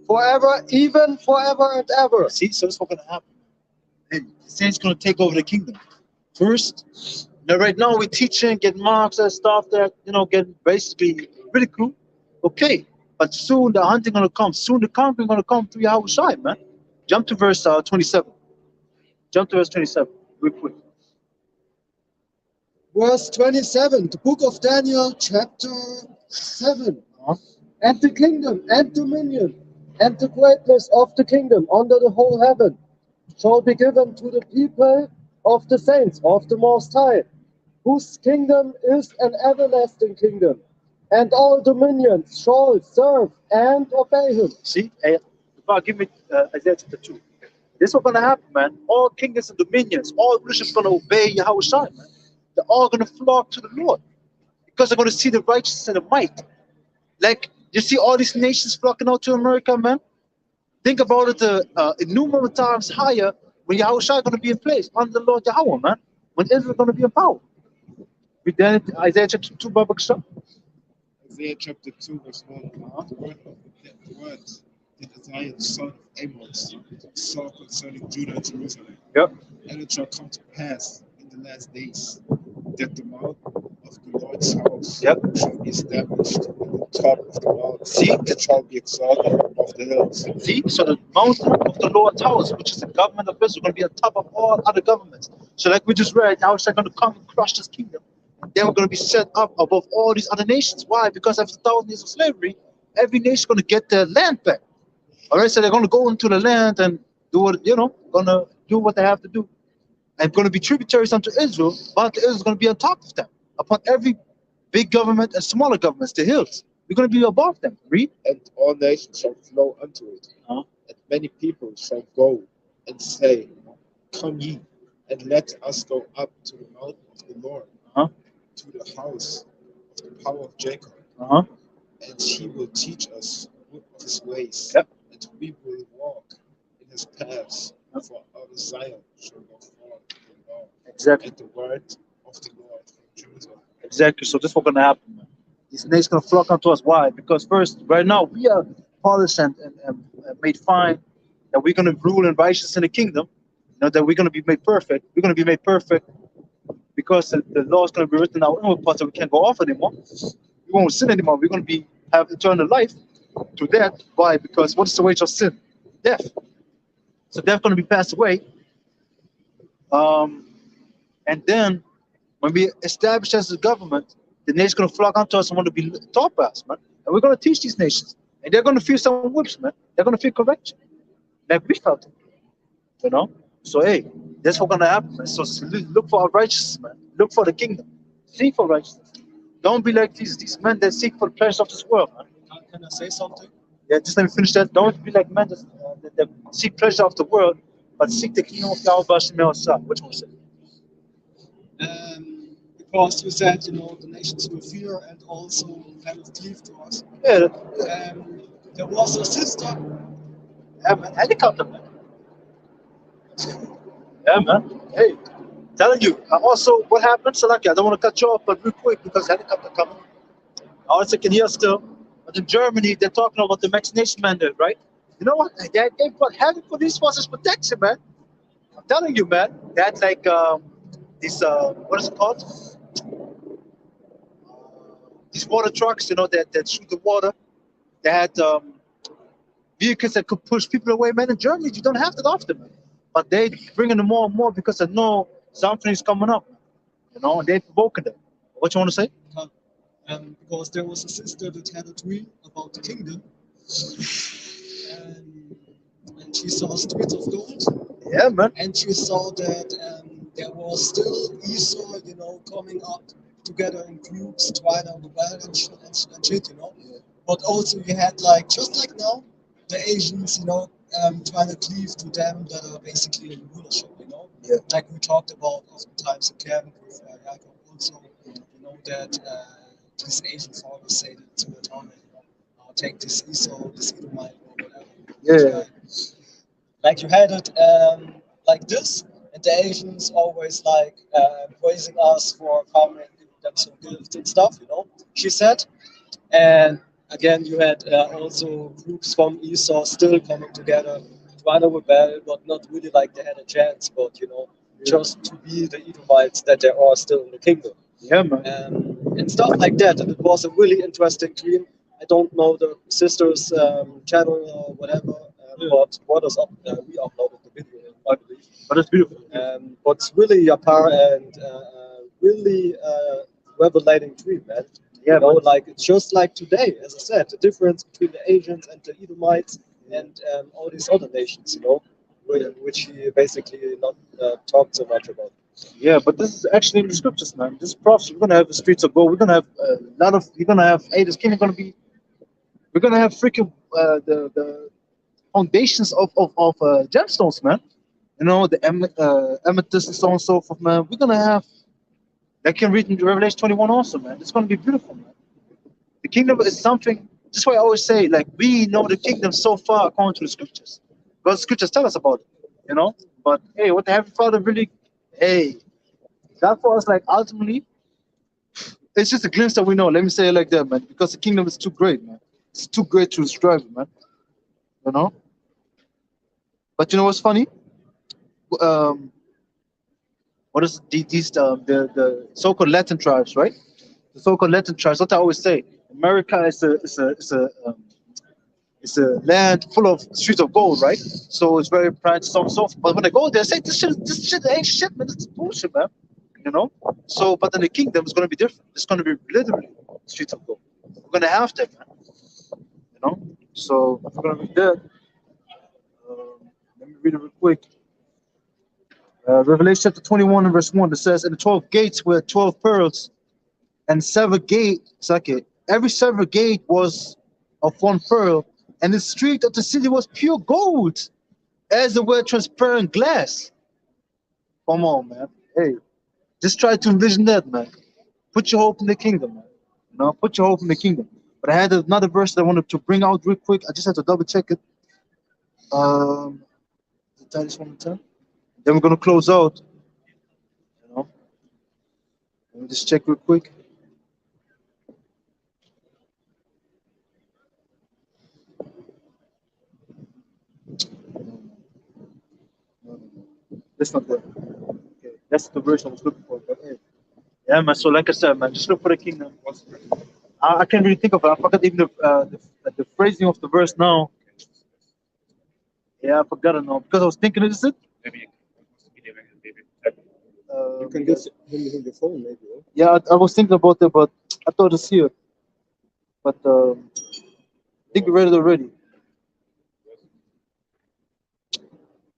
forever, even forever and ever. See, so that's what's going to happen. And the saints going to take over the kingdom. First, now right now we're teaching, get marks and stuff that, get basically ridiculed. Okay, but soon the hunting going to come. Soon the conquering going to come through Yahweh Shai, man. Jump to verse 27. Jump to verse 27, real quick. Verse 27, the book of Daniel, chapter 7. And the kingdom and dominion and the greatness of the kingdom under the whole heaven shall be given to the people of the saints of the Most High, whose kingdom is an everlasting kingdom, and all dominions shall serve and obey him. See, give me Isaiah chapter 2. This is what's going to happen, man. All kingdoms and dominions, all nations going to obey Yahweh Shai, man. They're all going to flock to the Lord because they're going to see the righteousness and the might. Like, you see all these nations flocking out to America, man. Think about it, innumerable times higher when Yahweh Shai is going to be in place under the Lord Yahweh, man. When Israel is going to be in power. Read then Isaiah chapter 2, Baruch Hashem. Isaiah chapter 2, verse 1. The words that Isaiah, the son of Amos, saw concerning Judah and Jerusalem. Yep. And it shall come to pass in the last days that the mount of the Lord's house shall be established in the top of the mountain. See, it shall be exalted above the hills. See, so the mountain of the Lord's house, which is the government of Israel, going to be on top of all other governments. So, like we just read, now it's going to come and crush this kingdom. And then we're going to be set up above all these other nations. Why? Because after 1,000 years of slavery, every nation is going to get their land back. All right, so they're going to go into the land and do what, going to do what they have to do. And going to be tributaries unto Israel, but Israel is going to be on top of them. Upon every big government and smaller governments, the hills. We're going to be above them. Read. And all nations shall flow unto it. And many people shall go and say, Come ye, and let us go up to the mountain of the Lord, to the house of the power of Jacob. And he will teach us of his ways, and we will walk in his paths. For out of Zion shall go forth the law, and the word of the Lord from Jerusalem. Exactly. So this is what's going to happen, man. These nations going to flock unto us. Why? Because first, right now, we are polished and made fine, that we're going to rule in righteousness in the kingdom, that we're going to be made perfect. We're going to be made perfect because the law is going to be written out in our parts, so we can't go off anymore. We won't sin anymore. We're going to have eternal life through that. Why? Because what is the wage of sin? Death. So death going to be passed away. And then when we establish as a government, the nation's going to flock onto us and want to be taught by us, man. And we're going to teach these nations. And they're going to feel some whips, man. They're going to feel correction. Like we felt it. So, hey, that's what's going to happen, man. So look for our righteousness, man. Look for the kingdom. Seek for righteousness. Don't be like these men that seek for the pleasures of this world, man. Can I say something? Yeah, just let me finish that. Don't be like men that seek pleasure of the world, but seek the kingdom of Yahweh Shem El Shah. Which one is it? Because you said, the nations will fear and also kind of cleave to us. Yeah. There was a sister. Yeah, man. Helicopter, man. Yeah, man. Hey, telling you. Also, what happened, Salaki? I don't want to cut you off, but real quick, because helicopter coming. I also can hear still. But in Germany, they're talking about the vaccination mandate, right? You know what? They put heavy police forces protection, man. I'm telling you, man. They had like these what is it called? These water trucks, you know, that shoot the water. They had vehicles that could push people away, man. In Germany, you don't have that often, man. But they bringing them more and more because they know something is coming up, you know, and they provoking them. What you want to say? Because there was a sister that had a dream about the kingdom, and she saw streets of gold, Yeah, man. and she saw that there was still Esau, you know, coming up together in groups, trying on the well and shit, you know. But also you had like, just like now, the Asians, you know, trying to cleave to them that are basically in rulership, you know. Yeah. Like we talked about oftentimes in camp with Jacob also, you know, that these Asians always say that to the town, you know, take this Esau, this Edomite or whatever. Yeah. Like you had it like this, and the Asians always like praising us for coming, giving them some gifts and stuff, you know. She said, and again you had also groups from Esau still coming together, trying to rebel, but not really like they had a chance, but you know, just to be the Edomites that they are still in the kingdom. Yeah, man. And stuff like that. And it was a really interesting dream. I don't know the sisters' channel or whatever, but Brothers up, we uploaded the video, I believe. But it's beautiful. But it's really a power and really revelating dream, man. Yeah, You know, man. like it's just like today, as I said, the difference between the Asians and the Edomites and all these other nations, you know, which he basically not talked so much about. Yeah, but this is actually in the scriptures, man. This is prophecy. We're gonna have the streets of gold. We're gonna have a lot of. You're gonna have. Hey, this kingdom gonna be. We're gonna have freaking the foundations of gemstones, man. You know, the amethyst and so on and so forth, man. We're gonna have. That can read in Revelation 21 also, man. It's gonna be beautiful, man. The kingdom is something. That's why I always say, like, we know the kingdom so far according to the scriptures, because the scriptures tell us about it, you know. But hey, what the Heavenly Father really, hey, that for us, like ultimately, it's just a glimpse that we know. Let me say it like that, man, because the kingdom is too great, man. It's too great to describe, man. You know. But you know what's funny? Um, what is the so-called Latin tribes, right? The so-called Latin tribes. What I always say, America is a land full of streets of gold, right? So it's very proud, so on and so forth. But when they go there, they say this shit ain't shit, man. This is bullshit, man. You know. So, but in the kingdom, it's gonna be different. It's gonna be literally streets of gold. We're gonna have that, man. You know. So if we're gonna read that, let me read it real quick. Revelation chapter 21 and verse 1. It says, "And the 12 gates were 12 pearls, and seven gates, okay, every seven gate was of one pearl, and the street of the city was pure gold, as it were transparent glass." Come on, man. Hey, just try to envision that, man. Put your hope in the kingdom, man. You know, put your hope in the kingdom. But I had another verse that I wanted to bring out real quick. I just had to double check it. The Titus 1 and 10. Then we're gonna close out. You know, let me just check real quick. That's not there. Okay, that's the verse I was looking for. But hey, yeah, man. So like I said, man, just look for the kingdom. I can't really think of it. I forgot even the phrasing of the verse now. Yeah, I forgot it now because I was thinking, is it? You can get him your phone, maybe. Right? Yeah, I was thinking about it, but I thought it's here. But I think we read it already.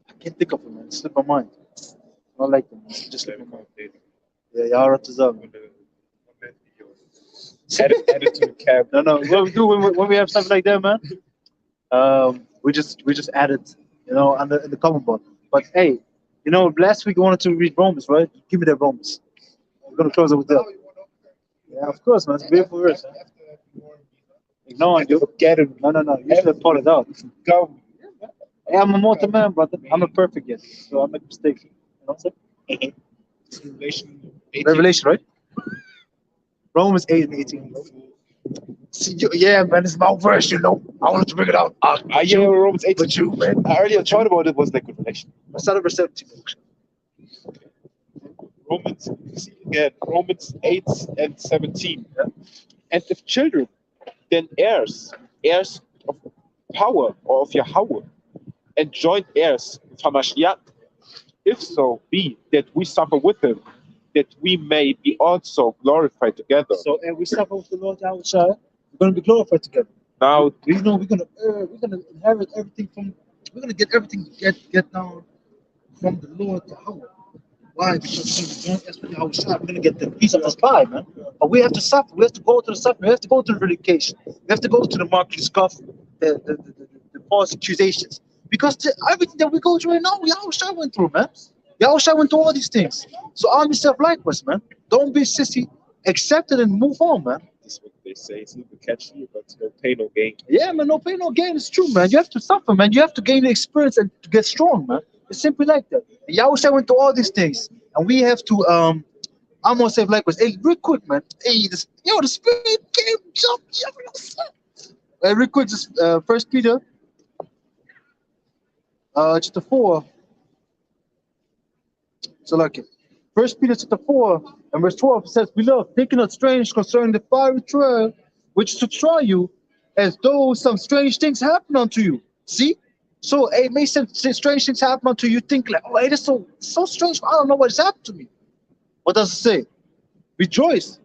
I can't think of it, man. It slipped my mind. I like them. Man. Just slipped my mind. Yeah, yeah, Add it to the cab. No. What we do when we have something like that, man? We just add it, you know, in the common book. But hey, you know, last week I wanted to read Romans, right? Give me that Romans. We're gonna close it with that. Yeah, of course, man. It's a beautiful verse. Huh? No, I do. Forget it. No. You should have pulled it out. Go. Hey, I'm a mortal man, brother. I'm a perfect yet, so I make mistakes. You know what I'm saying? Revelation 18. Revelation, right? Romans 8 and 18. See, yeah, man, it's my verse, you know. I wanted to bring it out. Yeah, Romans 8. But you, man. I earlier thought about it was like reflection. I started verse 17. Romans, see again, Romans 8 and 17. And if children, then heirs, heirs of power or of Yahweh, and joint heirs with Hamashiach, if so be that we suffer with him, that we may be also glorified together. So, and we suffer with the Lord Yahushua, we're going to be glorified together. Now, We know we're gonna inherit everything from. We're gonna get everything get down from the Lord Yahweh. Why? Because we're gonna Yahushua. We're gonna get the piece of the pie, man. But we have to suffer. We have to go to the suffering. We have to go to the relocation. We have to go to the market scuff, the false accusations. Because everything that we go through right now, Yahushua went through, man. Yahushua went through all these things. So arm yourself likewise, man. Don't be sissy. Accept it and move on, man. this is what they say: it's either catch you, but no pain, no gain. Yeah, man, no pain, no gain. It's true, man. You have to suffer, man. You have to gain the experience and to get strong, man. It's simply like that. And Yahushua went through all these things, and we have to. I'm gonna say likewise. Hey, real quick, man. Hey, the spirit came, jump. Real quick, just First Peter, chapter 4. So like it. First Peter chapter 4 and verse 12 says, Beloved, thinking not strange concerning the fiery trial which is to try you, as though some strange things happen unto you. See? So it may some strange things happen unto you. Think like, oh, it is so strange. I don't know what has happened to me. What does it say? Rejoice.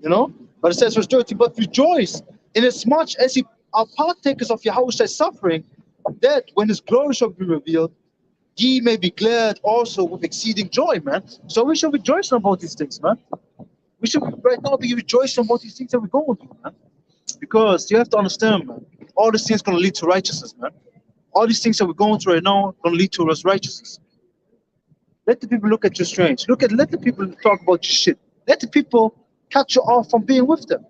You know? But it says verse 13, but rejoice inasmuch as ye are partakers of Yahweh's suffering, that when his glory shall be revealed, ye may be glad also with exceeding joy, man. So we should rejoice about these things, man. We should right now be rejoicing about these things that we're going through, man. Because you have to understand, man, all these things going to lead to righteousness, man. All these things that we're going through right now going to lead to us righteousness. Let the people look at you strange. Let the people talk about your shit. Let the people cut you off from being with them.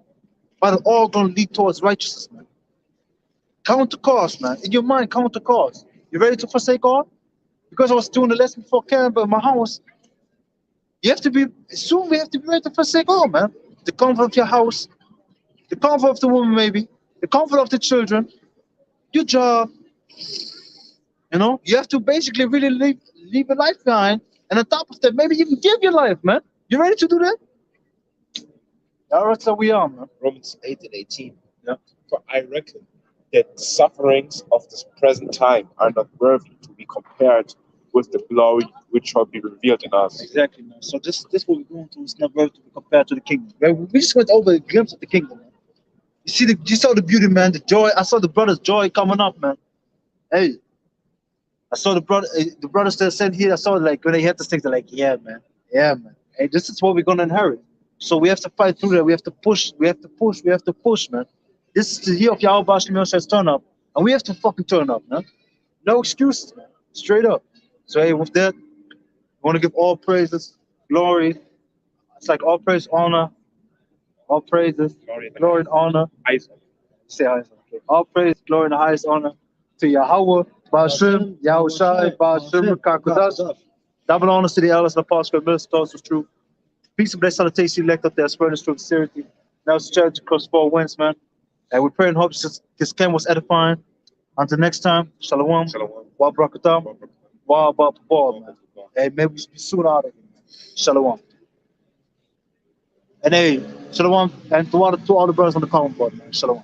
But it's all going to lead towards righteousness, man. Count the cost, man. In your mind, count the cost. You ready to forsake God? Because I was doing the lesson before camp in my house. You have to be, soon we have to be ready to forsake all, man. The comfort of your house, the comfort of the woman, maybe, the comfort of the children, your job. You know, you have to basically really leave your life behind. And on top of that, maybe even give your life, man. You ready to do that? That's how we are, man. Romans 8 and 18. Yeah. For I reckon that the sufferings of this present time are not worthy to be compared with the glory which shall be revealed in us. Exactly, man. So this what we're going through is not worth to be compared to the kingdom. We just went over a glimpse of the kingdom, man. You saw the beauty, man, the joy. I saw the brothers' joy coming up, man. Hey, I saw the brothers that sent here. I saw like when they had this thing, they're like, yeah, man. Hey, this is what we're gonna inherit. So we have to fight through that. We have to push, man. This is the year of Yahweh Bashim turn up. And we have to fucking turn up, man. No excuses, man. Straight up. So hey, with that, I want to give all praises, glory. It's like all praise, honor, all praises, glory and honor. Say hi. Okay. All praise, glory and the highest honor to Yahweh, Bashim, Yahushai, Bashim, Kakodash. Double honors to the elders and apostles, ministers of truth. Peace and blessed salutation, elect of their spreaders through sincerity. Now it's church across 4 winds, man. And we pray and hope this camp was edifying. Until next time, Shalom. Wa Brakatam. Wa Baba, man. Hey, maybe we should be soon out of here, man. Shalom. And hey, Shalom. And to all the brothers on the comment board, man. Shalom.